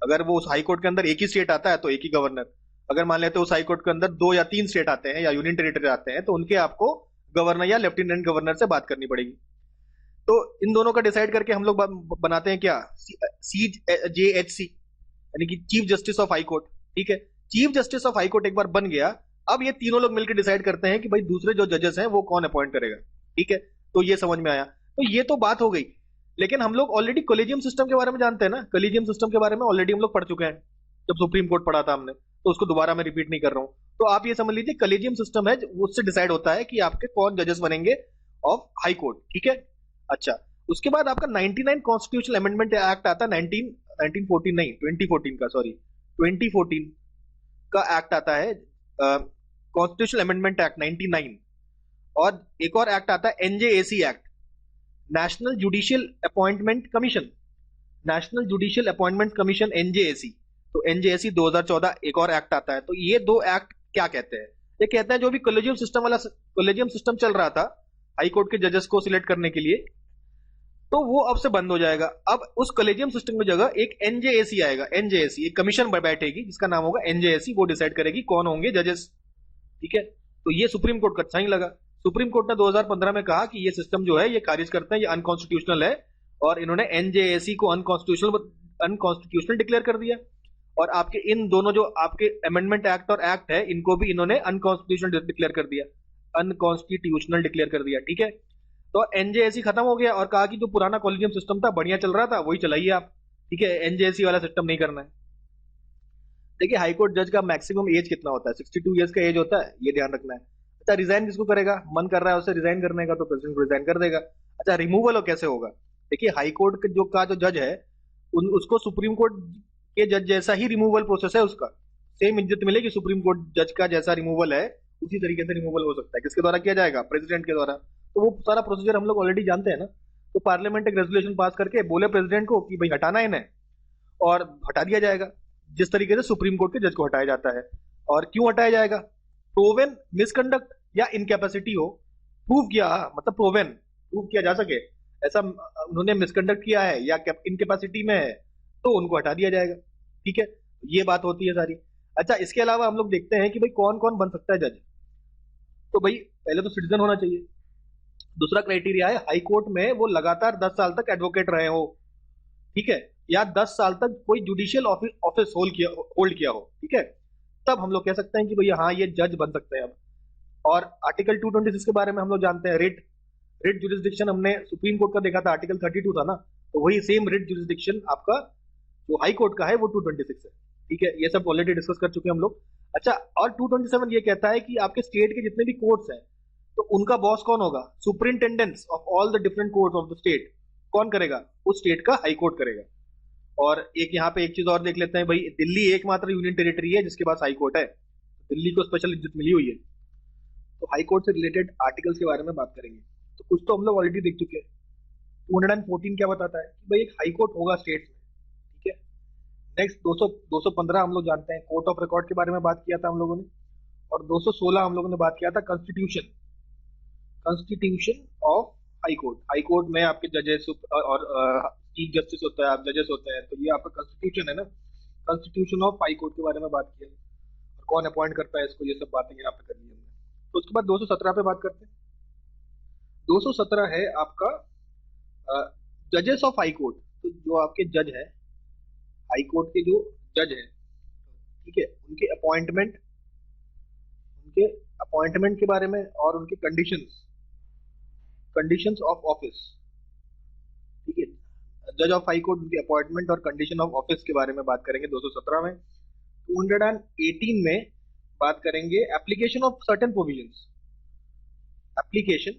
अगर वो उस हाई कोर्ट के अंदर एक ही स्टेट आता है तो एक ही गवर्नर। अगर मान लेते हैं उस हाई कोर्ट के अंदर 2 या 3 स्टेट आते हैं या यूनियन टेरिटरी आते हैं तो उनके आपको गवर्नर या लेफ्टिनेंट गवर्नर से बात करनी पड़ेगी। तो इन दोनों का डिसाइड करके हम लोग बनाते हैं क्या, सी जे एच सी, यानी कि chief justice of high court. ठीक है, chief justice of high court एक बार बन गया, अब ये तीनों लोग मिलकर डिसाइड करते हैं कि भाई दूसरे जो जजेस हैं वो कौन अपॉइंट करेगा। ठीक है, तो ये समझ में आया। तो ये तो बात हो गई, लेकिन हम लोग ऑलरेडी कॉलेजियम सिस्टम के बारे में जानते हैं ना, कॉलेजियम सिस्टम के बारे में ऑलरेडी हम लोग पढ़ चुके हैं जब सुप्रीम कोर्ट पढ़ा था हमने, तो उसको दोबारा मैं रिपीट नहीं कर रहा हूं। तो आप ये समझ लीजिए कॉलेजियम सिस्टम है, उससे डिसाइड होता है कि आपके कौन जजेस बनेंगे ऑफ हाई कोर्ट। ठीक है, अच्छा, उसके बाद आपका 99 कॉन्स्टिट्यूशनल अमेंडमेंट एक्ट आता है, 1914 नहीं 2014 का, सॉरी 2014 का एक्ट आता है, कॉन्स्टिट्यूशनल अमेंडमेंट एक्ट 99। और एक और एक्ट आता है NJAC act, national judicial appointment commission, national judicial appointment commission NJAC. तो एनजेएसी 2014 एक और एक्ट आता है। तो ये दो एक्ट क्या कहते हैं, ये कहते हैं जो भी कॉलेजियम सिस्टम वाला कॉलेजियम सिस्टम चल रहा था हाई कोर्ट के जजेस को सिलेक्ट करने के लिए, तो वो अब से बंद हो जाएगा। अब उस कॉलेजियम सिस्टम की जगह एक एनजेएसी आएगा, एनजेएसी एक कमीशन बैठेगी जिसका नाम होगा एनजेएसी, वो डिसाइड करेगी कौन होंगे जजेस। ठीक है, तो ये सुप्रीम कोर्ट को अच्छा नहीं लगा। सुप्रीम कोर्ट ने 2015 में कहा कि ये सिस्टम जो है ये खारिज करते हैं, ये अनकॉन्स्टिट्यूशनल है, और इन्होंने एनजेएसी को अनकॉन्स्टिट्यूशनल डिक्लेयर कर दिया। और आपके इन दोनों जो आपके अमेंडमेंट एक्ट और एक्ट है, इनको भी इन्होंने अनकॉन्स्टिट्यूशनल डिक्लेयर कर दिया, अनकॉन्स्टिट्यूशनल डिक्लेयर कर दिया। ठीक है, तो एनजेएसी खत्म हो गया और कहा कि जो पुराना कॉलेजियम सिस्टम था बढ़िया चल रहा था वही चलाइए आप। ठीक है, एनजेएसी वाला सिस्टम नहीं करना है। देखिए हाईकोर्ट जज का मैक्सिमम एज कितना होता है, 62 ईयर्स का एज होता है, ये ध्यान रखना है। अच्छा, रिजाइन किसको करेगा, मन कर रहा है उसे रिजाइन करने का तो प्रेसिडेंट को रिजाइन कर देगा। अच्छा, रिमूवल कैसे होगा, देखिए हाईकोर्ट के जो जज है उसको सुप्रीम कोर्ट के जज जैसा ही रिमूवल प्रोसेस है, उसका सेम इज्जत मिलेगी। सुप्रीम कोर्ट जज का जैसा रिमूवल है उसी तरीके से रिमूवल हो सकता है। किसके द्वारा किया जाएगा, प्रेसिडेंट के द्वारा। तो वो सारा प्रोसीजर हम लोग ऑलरेडी जानते हैं ना। तो पार्लियामेंट एक रेजोल्यूशन पास करके बोले प्रेसिडेंट को कि भाई हटाना है इन्हें, और हटा दिया जाएगा, जिस तरीके से सुप्रीम कोर्ट के जज को हटाया जाता है। और क्यों हटाया जाएगा, प्रोवेन मिसकंडक्ट या इनकैपेसिटी हो, प्रूव किया, मतलब प्रूव किया जा सके ऐसा उन्होंने मिसकंडक्ट किया है या इनकैपेसिटी में है, तो उनको हटा दिया जाएगा। ठीक है, ये बात होती है सारी। अच्छा, इसके अलावा हम लोग देखते हैं कि भाई कौन कौन बन सकता है जज। तो भाई पहले तो सिटीजन होना चाहिए। दूसरा क्राइटेरिया है हाई कोर्ट में वो लगातार 10 साल तक एडवोकेट रहे हो। ठीक है, या 10 साल तक कोई जुडिशियल ऑफिस होल्ड किया हो। ठीक है, तब हम लोग कह सकते हैं कि भैया हाँ ये जज बन सकते हैं अब। और आर्टिकल 226 के बारे में हम लोग जानते हैं, रिट रिट जुरिस्डिक्शन हमने सुप्रीम कोर्ट का देखा था, आर्टिकल 32 था ना, तो वही सेम रिट जुरिस्डिक्शन आपका जो हाई कोर्ट का है वो 226 है। ठीक है, ये सब ऑलरेडी डिस्कस कर चुके हैं हम लोग। अच्छा, और 227 ये कहता है कि आपके स्टेट के जितने भी कोर्ट्स हैं तो उनका बॉस कौन होगा, superintendents of all the different courts of the state कौन करेगा, उस स्टेट का हाई कोर्ट करेगा। और एक यहाँ पे एक चीज और देख लेते हैं भाई, दिल्ली एकमात्र यूनियन टेरिटरी है जिसके पास हाई कोर्ट है, दिल्ली को स्पेशल इज्जत मिली हुई है। तो हाई कोर्ट से रिलेटेड आर्टिकल्स के बारे में बात करेंगे, तो कुछ तो हम लोग ऑलरेडी देख चुके हैं। 214 क्या बताता है कि भाई एक हाई कोर्ट होगा स्टेट में। ठीक है, नेक्स्ट 215 हम लोग जानते हैं, कोर्ट ऑफ रिकॉर्ड के बारे में बात किया था हम लोगों ने। और 216 हम लोगों ने बात किया था constitution, constitution of high court. High court में आपके जजेस और चीफ जस्टिस होता है, आप जजेस होते हैं, तो ये आपका कॉन्स्टिट्यूशन है ना। कॉन्स्टिट्यूशन ऑफ हाई कोर्ट के बारे में बात किया, और कौन अपॉइंट करता है इसको, ये सब बातें यहाँ पे कर ली हमने। तो उसके बाद 217 पे बात करते हैं। 217 है आपका जजेस ऑफ हाई कोर्ट। तो जो आपके जज है हाई कोर्ट के, जो जज है, ठीक है, उनके अपॉइंटमेंट के बारे में और उनके कंडीशंस, कंडीशंस ऑफ ऑफिस। ठीक है, जज ऑफ हाई कोर्ट, उनकी अपॉइंटमेंट और कंडीशन ऑफ ऑफिस के बारे में बात करेंगे 217 में। 218 में बात करेंगे application of certain provisions, application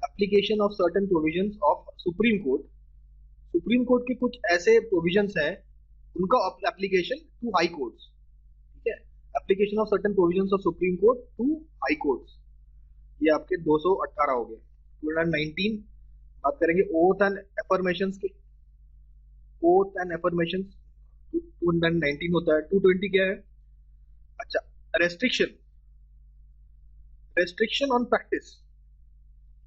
application of certain provisions of supreme court. Supreme court के कुछ ऐसे प्रोविजंस हैं उनका एप्लीकेशन टू हाई कोर्ट्स। ठीक है, application of certain provisions of supreme court to high courts, ये आपके 218 हो गए। 219 बात करेंगे ओथ एंड एफर्मेशंस के, ओथ एंड एफर्मेशंस 219 होता है। 220 क्या है, अच्छा, रेस्ट्रिक्शन, रेस्ट्रिक्शन ऑन प्रैक्टिस।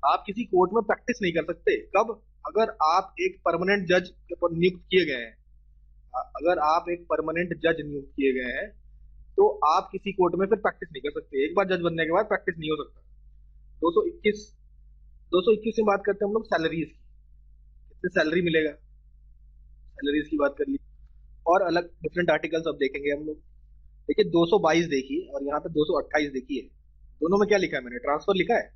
आप किसी कोर्ट में प्रैक्टिस नहीं कर सकते, कब, अगर आप एक परमानेंट जज नियुक्त किए गए हैं, अगर आप एक परमानेंट जज नियुक्त किए गए हैं तो आप किसी कोर्ट में फिर प्रैक्टिस नहीं कर सकते। एक बार जज बनने के बाद प्रैक्टिस नहीं हो सकता। 221 221 में बात करते हैं हम लोग सैलरीज की, कितने सैलरी मिलेगा, सैलरीज की बात कर ली। और अलग डिफरेंट आर्टिकल्स अब देखेंगे हम लोग। देखिए 222 देखिए और यहाँ पे 228 देखिए, दोनों में क्या लिखा है, मैंने ट्रांसफर लिखा है,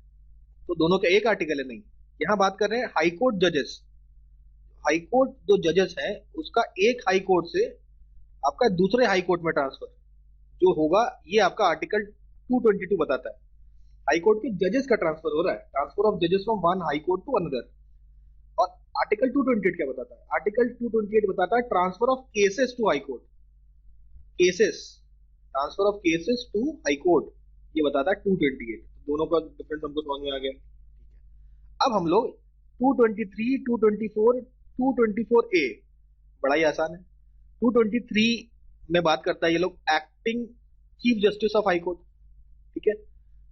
तो दोनों का एक आर्टिकल है नहीं। यहाँ बात कर रहे हैं हाई कोर्ट जजेस, हाई कोर्ट जो जजेस हैं उसका एक हाई कोर्ट से आपका दूसरे हाई कोर्ट में ट्रांसफर जो होगा, ये आपका आर्टिकल 222 बताता है। हाई कोर्ट के जजेस का ट्रांसफर हो रहा है, ट्रांसफर ऑफ जजेस from one high court to another. और आर्टिकल 228 क्या बताता है, आर्टिकल 228 बताता है transfer of cases to high court, cases, transfer of cases to high court, ये बताता है 228। दोनों का डिफरेंस हमको समझ में आ गया। अब हम लोग 223, 224, 224A, बड़ा ही आसान है। 223 में बात करता है ये लोग acting chief justice of high court, ठीक है।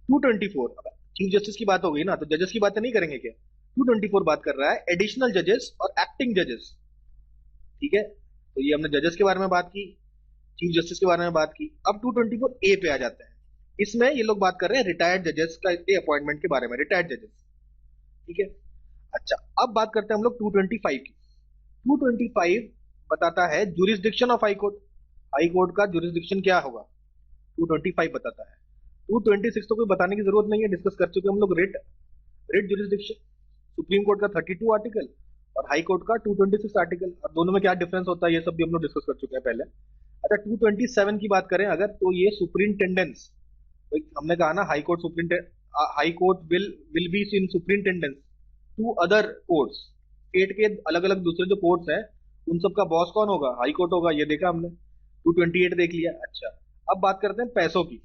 224 चीफ जस्टिस की बात हो गई ना, तो जजेस की बातें नहीं करेंगे क्या। 224 बात कर रहा है एडिशनल जजेस और एक्टिंग जजेस, ठीक है। तो ये हमने जजेस के बारे में बात की, चीफ जस्टिस के बारे में बात की। अब 224A पे आ जाते हैं, इसमें ये लोग बात कर रहे हैं रिटायर्ड जजेस का अपॉइंटमेंट के बारे में, रिटायर्ड जजेस, ठीक है। अच्छा अब बात करते हैं हम लोग 225 की। 225 बताता है jurisdiction of high court, high court का जुरिस्डिक्शन क्या होगा, 225 बताता है। 226 तो कोई बताने की जरूरत नहीं है, डिस्कस कर चुके हम लोग, writ, writ jurisdiction, supreme court का 32 आर्टिकल और हाई कोर्ट का 226 आर्टिकल, और दोनों में क्या डिफरेंस होता है ये सब भी हम लोग डिस्कस कर चुके हैं पहले। अच्छा 227 की बात करें अगर, तो ये सुपरिंटेंडेंस, तो हमने कहा ना high court superintendent, high court will be in superintendence to other courts, state के अलग अलग दूसरे जो कोर्ट्स हैं उन सब का बॉस कौन होगा, हाई कोर्ट होगा, ये देखा हमने। 228 देख लिया। अच्छा अब बात करते हैं पैसों की,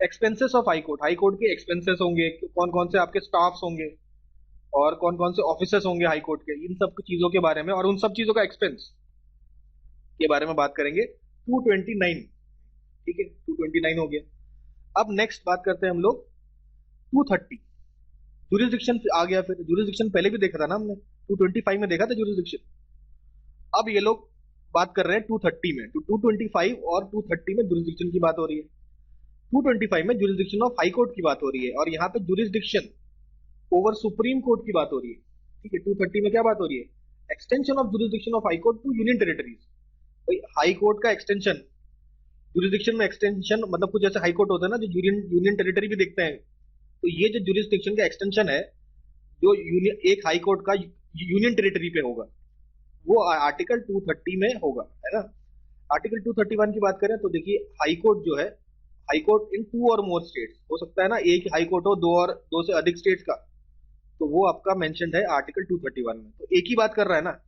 expenses of high court, high court के एक्सपेंसेस होंगे, कौन कौन से आपके स्टाफ्स होंगे और कौन कौन से ऑफिसर्स होंगे हाई कोर्ट के, इन सब चीजों के बारे में और उन सब चीजों का एक्सपेंस के बारे में बात करेंगे। 229, ठीक है 229 हो गया। अब नेक्स्ट बात करते हैं हम लोग 230, जुरिस्डिक्शन आ गया। फिर जुरिस्डिक्शन पहले भी देखा था ना हमने, 225 में देखा था जुरिस्डिक्शन। अब ये लोग बात कर रहे हैं 230 में, तो 225 और 230 में जुरिस्डिक्शन की बात हो रही है। 225 में जुरिस्डिक्शन ऑफ हाई कोर्ट की बात हो रही है और यहाँ पे जुरिस्डिक्शन ओवर सुप्रीम कोर्ट की बात हो रही है, ठीक है। 230 में क्या बात हो रही है, extension of jurisdiction of high court to union territories. भाई हाई कोर्ट का एक्सटेंशन, जुरिस्डिक्शन में एक्सटेंशन मतलब कुछ ऐसे हाई कोर्ट होता है ना जो यूनियन यूनियन टेरिटरी भी देखते हैं, तो ये जो जुरिस्डिक्शन का एक्सटेंशन है जो यूनियन एक हाई कोर्ट का यूनियन टेरिटरी पे होगा, वो आर्टिकल 230 में होगा, है ना। आर्टिकल 231 की बात करें तो देखिए हाई कोर्ट जो है, हाई कोर्ट इन टू और मोर स्टेट्स, हो सकता है ना एक हाई कोर्ट हो दो और दो से अधिक स्टेट्स का, तो वो आपका मेंशन्ड है आर्टिकल 231 में। तो एक ही बात कर रहा है ना,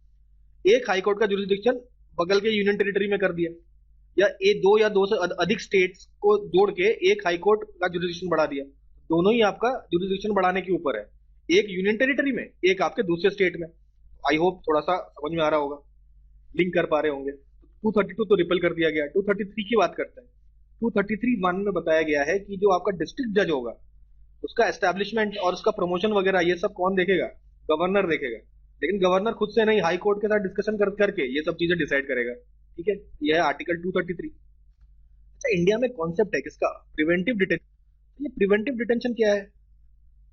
एक हाई कोर्ट का जुरिस्डिक्शन बगल के यूनियन टेरिटरी में कर दिया, या दो या दो से अधिक स्टेट्स को जोड़ के एक हाई कोर्ट का जुरिस्डिक्शन बढ़ा दिया, दोनों ही आपका जुरिस्डिक्शन बढ़ाने के ऊपर है, एक यूनियन टेरिटरी में एक आपके दूसरे स्टेट में। आई होप थोड़ा सा समझ में आ रहा होगा, लिंक कर पा रहे होंगे। 232 तो रिपल कर दिया गया। 233 की बात करते हैं। 233(1) में बताया गया है कि जो आपका डिस्ट्रिक्ट जज होगा उसका एस्टेब्लिशमेंट और उसका प्रमोशन वगैरह ये सब कौन देखेगा, गवर्नर देखेगा। लेकिन गवर्नर खुद से नहीं, हाई कोर्ट के साथ डिस्कशन करके ये सब चीजें डिसाइड करेगा, ठीक है। यह है आर्टिकल 233। अच्छा इंडिया में कॉन्सेप्ट है किसका, प्रिवेंटिव डिटेंशन। ये प्रिवेंटिव डिटेंशन क्या है,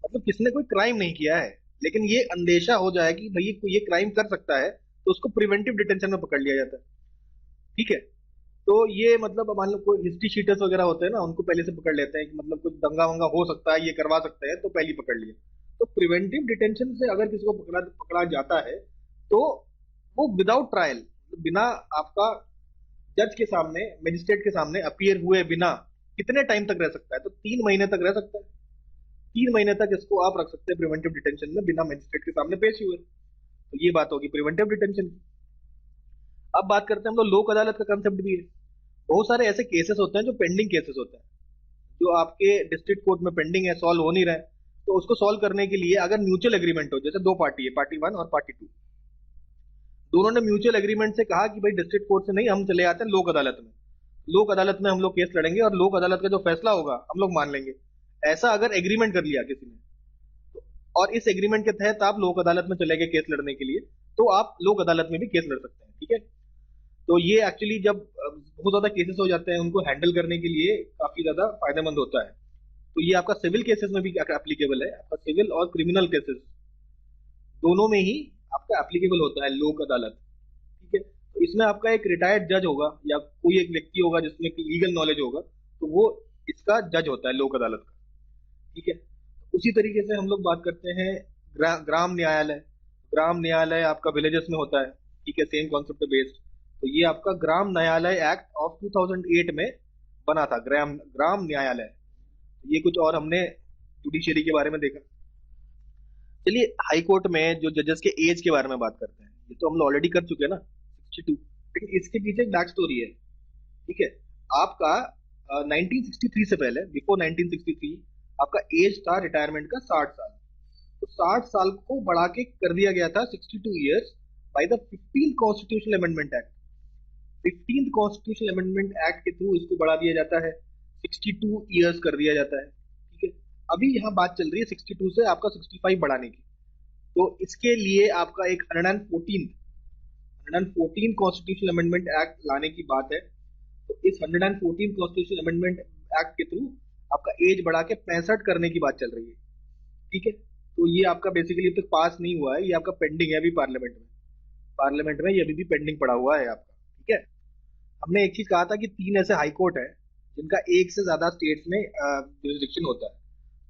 मतलब किसने कोई क्राइम नहीं किया है लेकिन ये अंदेशा हो जाए कि भाई ये क्राइम कर सकता है, तो उसको प्रिवेंटिव डिटेंशन में पकड़ लिया जाता है, ठीक है। तो ये मतलब मान लो कोई हिस्ट्री शीटर्स वगैरह होते हैं ना, उनको पहले से पकड़ लेते हैं कि मतलब कुछ दंगा वंगा हो सकता है, ये करवा सकते हैं, तो पहले ही पकड़ लिया। तो प्रिवेंटिव डिटेंशन से अगर किसी को पकड़ा पकड़ा जाता है तो वो विदाउट ट्रायल, बिना आपका जज के सामने, मजिस्ट्रेट के सामने अपीयर हुए बिना कितने टाइम तक रह सकता है, तो 3 महीने तक रह सकता है। 3 महीने तक इसको आप रख सकते हैं प्रिवेंटिव डिटेंशन में बिना मजिस्ट्रेट के सामने पेश हुए। तो ये बात होगी प्रिवेंटिव डिटेंशन की। अब बात करते हैं हम लोग लोक अदालत का कंसेप्ट भी है। बहुत सारे ऐसे केसेस होते हैं जो पेंडिंग केसेस होते हैं, जो आपके डिस्ट्रिक्ट कोर्ट में पेंडिंग है, सॉल्व हो नहीं रहा है, तो उसको सॉल्व करने के लिए अगर म्यूचुअल एग्रीमेंट हो, जैसे दो पार्टी है, पार्टी 1 और पार्टी 2, दोनों ने म्यूचुअल एग्रीमेंट से कहा कि भाई डिस्ट्रिक्ट कोर्ट से नहीं, हम चले आते हैं लोक अदालत में, लोक अदालत में हम लोग केस लड़ेंगे और लोक अदालत का जो फैसला होगा हम लोग मान लेंगे। ऐसा अगर एग्रीमेंट कर लिया किसी ने, और इस एग्रीमेंट के तहत आप लोक अदालत में चले गए केस लड़ने के लिए, तो आप लोक अदालत में भी केस लड़ सकते हैं, ठीक है। तो ये एक्चुअली जब बहुत ज्यादा केसेस हो जाते हैं उनको हैंडल करने के लिए काफी ज्यादा फायदेमंद होता है। तो ये आपका सिविल केसेस में भी एप्लीकेबल है, आपका सिविल और क्रिमिनल केसेस दोनों में ही आपका एप्लीकेबल होता है लोक अदालत। ठीक है, तो इसमें आपका एक रिटायर्ड जज होगा या कोई एक व्यक्ति होगा जिसमें लीगल नॉलेज होगा, तो वो इसका जज होता है लोक अदालत का। ठीक है, उसी तरीके से हम लोग बात करते हैं ग्राम न्यायालय। ग्राम न्यायालय आपका विलेजेस में होता है। ठीक है, सेम कॉन्सेप्ट बेस्ड। तो ये आपका ग्राम न्यायालय एक्ट ऑफ 2008 में बना था, ग्राम ग्राम न्यायालय। ये कुछ और हमने जुडिशरी के बारे में देखा। चलिए हाई कोर्ट में जो जजेस के एज के बारे में बात करते हैं। ये तो हम लोग ऑलरेडी कर चुके हैं ना, 62। लेकिन इसके पीछे एक बैक स्टोरी है। ठीक है, आपका 1963 से पहले, बिफोर 1963, आपका एज था रिटायरमेंट का 60 साल। तो 60 साल को बढ़ा के कर दिया गया था 62 years by the 15th constitutional amendment act. 15th constitutional amendment act के थ्रू इसको बढ़ा दिया जाता है, 62 ईयर्स कर दिया जाता है। ठीक है, अभी यहाँ बात चल रही है 62 से आपका 65 बढ़ाने की। तो इसके लिए आपका एक 114 कॉन्स्टिट्यूशनल अमेंडमेंट एक्ट लाने की बात है। तो इस 114 कॉन्स्टिट्यूशनल अमेंडमेंट एक्ट के थ्रू आपका एज बढ़ा के 65 करने की बात चल रही है। ठीक है, तो ये आपका बेसिकली अब तक पास नहीं हुआ है, ये आपका पेंडिंग है अभी पार्लियामेंट में। पार्लियामेंट में ये अभी भी पेंडिंग पड़ा हुआ है आपका। ठीक है, हमने एक चीज कहा था कि 3 ऐसे हाई कोर्ट है जिनका एक से ज्यादा स्टेट्स में जुरिस्डिक्शन होता है।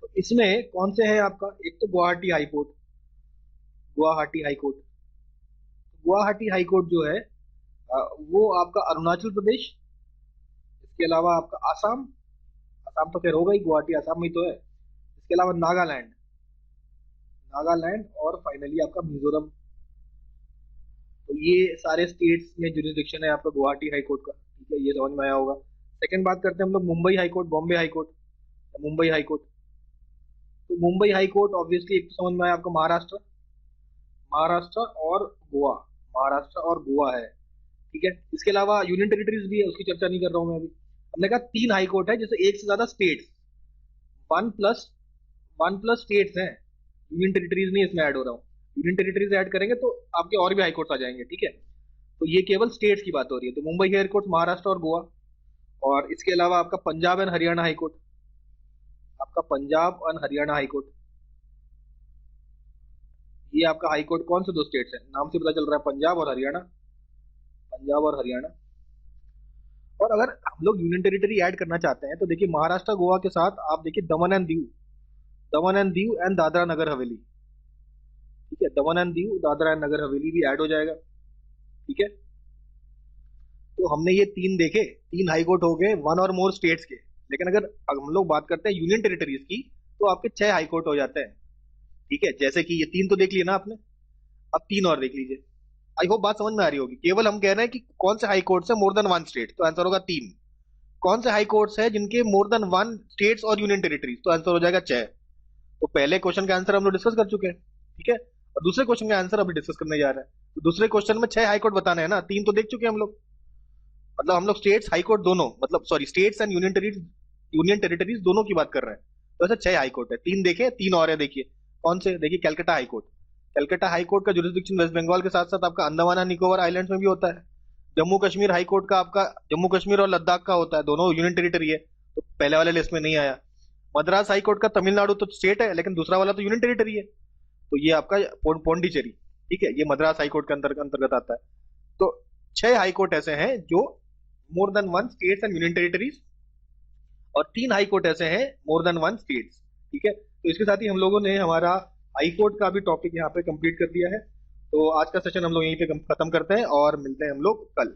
तो इसमें कौन से है आपका, एक तो Guwahati high court. Guwahati high court, Guwahati high court जो है वो आपका अरुणाचल प्रदेश, इसके अलावा आपका आसाम, आसाम तो खैर होगा ही, गुवाहाटी आसाम में ही तो है, इसके अलावा नागालैंड, नागालैंड और फाइनली आपका मिजोरम। तो ये सारे स्टेट्स में जुरिस्डिक्शन है आपका गुवाहाटी हाई कोर्ट का। ठीक है, ये समझ में आया होगा। सेकंड बात करते हैं हम लोग Mumbai high court, Bombay high court, Mumbai high court. तो मुंबई हाई कोर्ट ऑब्वियसली एक तो समझ में आया आपका महाराष्ट्र, महाराष्ट्र और गोवा, महाराष्ट्र और गोवा है। ठीक है, इसके अलावा यूनियन टेरिटरीज भी है, उसकी चर्चा नहीं कर रहा हूं मैं अभी। हमने कहा 3 हाई कोर्ट है जैसे एक से ज्यादा स्टेट्स, वन प्लस स्टेट्स हैं, यूनियन टेरिटरीज नहीं इसमें ऐड हो रहा हूँ। यूनियन टेरिटरीज ऐड करेंगे तो आपके और भी हाई कोर्ट आ जाएंगे। ठीक है, तो ये केवल स्टेट्स की बात हो रही है। तो मुंबई हाई कोर्ट, महाराष्ट्र और गोवा। और इसके अलावा आपका Punjab and Haryana high court, आपका Punjab and Haryana high court. ये आपका हाई कोर्ट कौन से 2 स्टेट्स हैं, नाम से पता चल रहा है, पंजाब और हरियाणा, पंजाब और हरियाणा। और अगर हम लोग यूनियन टेरिटरी ऐड करना चाहते हैं तो देखिए महाराष्ट्र गोवा के साथ आप देखिए दमन and Diu, Daman and Diu and Dadra Nagar Haveli. ठीक है, दमन एंड दीव, दादरा एंड नगर हवेली भी ऐड हो जाएगा। ठीक है, तो हमने ये 3 देखे, 3 हाई कोर्ट हो गए, 1 और मोर स्टेट्स के। लेकिन अगर हम लोग बात करते हैं यूनियन टेरिटरीज की तो आपके 6 हाई कोर्ट हो जाते हैं। ठीक है, जैसे कि ये 3 तो देख लिए ना आपने, अब 3 और देख लीजिए। आई होप बात समझ में आ रही होगी। केवल हम कह रहे हैं कि कौन से हाई कोर्ट्स है मोर देन 1 स्टेट, तो आंसर होगा 3। कौन से हाई कोर्ट्स है जिनके मोर देन 1 स्टेट्स और यूनियन टेरिटरीज, तो आंसर हो जाएगा 6। तो पहले क्वेश्चन का आंसर हम लोग डिस्कस कर चुके हैं। ठीक है, और दूसरे क्वेश्चन का आंसर अभी डिस्कस करने जा रहे हैं। तो दूसरे क्वेश्चन में 6 हाई कोर्ट बताने हैं ना, 3 तो देख चुके हैं हम लोग। मतलब हम लोग स्टेट्स हाई कोर्ट दोनों, मतलब sorry states and union territories दोनों की बात कर रहे हैं। तो ऐसे 6 हाई कोर्ट है, 3 देखे, 3 और है। देखिए कौन से, देखिए Calcutta high court. Calcutta high court का जुरिस्डिक्शन वेस्ट बंगाल के साथ साथ आपका अंडमान एंड निकोबार आइलैंड्स में भी होता है। जम्मू कश्मीर हाई कोर्ट का आपका जम्मू कश्मीर और लद्दाख का होता है, दोनों यूनियन टेरिटरी है, तो पहले वाले लिस्ट में नहीं आया। मद्रास हाई कोर्ट का तमिलनाडु तो स्टेट है लेकिन दूसरा वाला तो यूनियन टेरिटरी है, तो ये आपका पौंडीचेरी। ठीक है, ये मद्रास हाई कोर्ट के अंतर्गत आता है। तो 6 हाई कोर्ट ऐसे हैं जो more than 1 states and union territories, और 3 हाई कोर्ट ऐसे हैं मोर देन 1 स्टेट्स। ठीक है, तो इसके साथ ही हम लोगों ने हमारा हाई कोर्ट का भी टॉपिक यहाँ पे कंप्लीट कर दिया है। तो आज का सेशन हम लोग यहीं पे खत्म करते हैं और मिलते हैं हम लोग कल।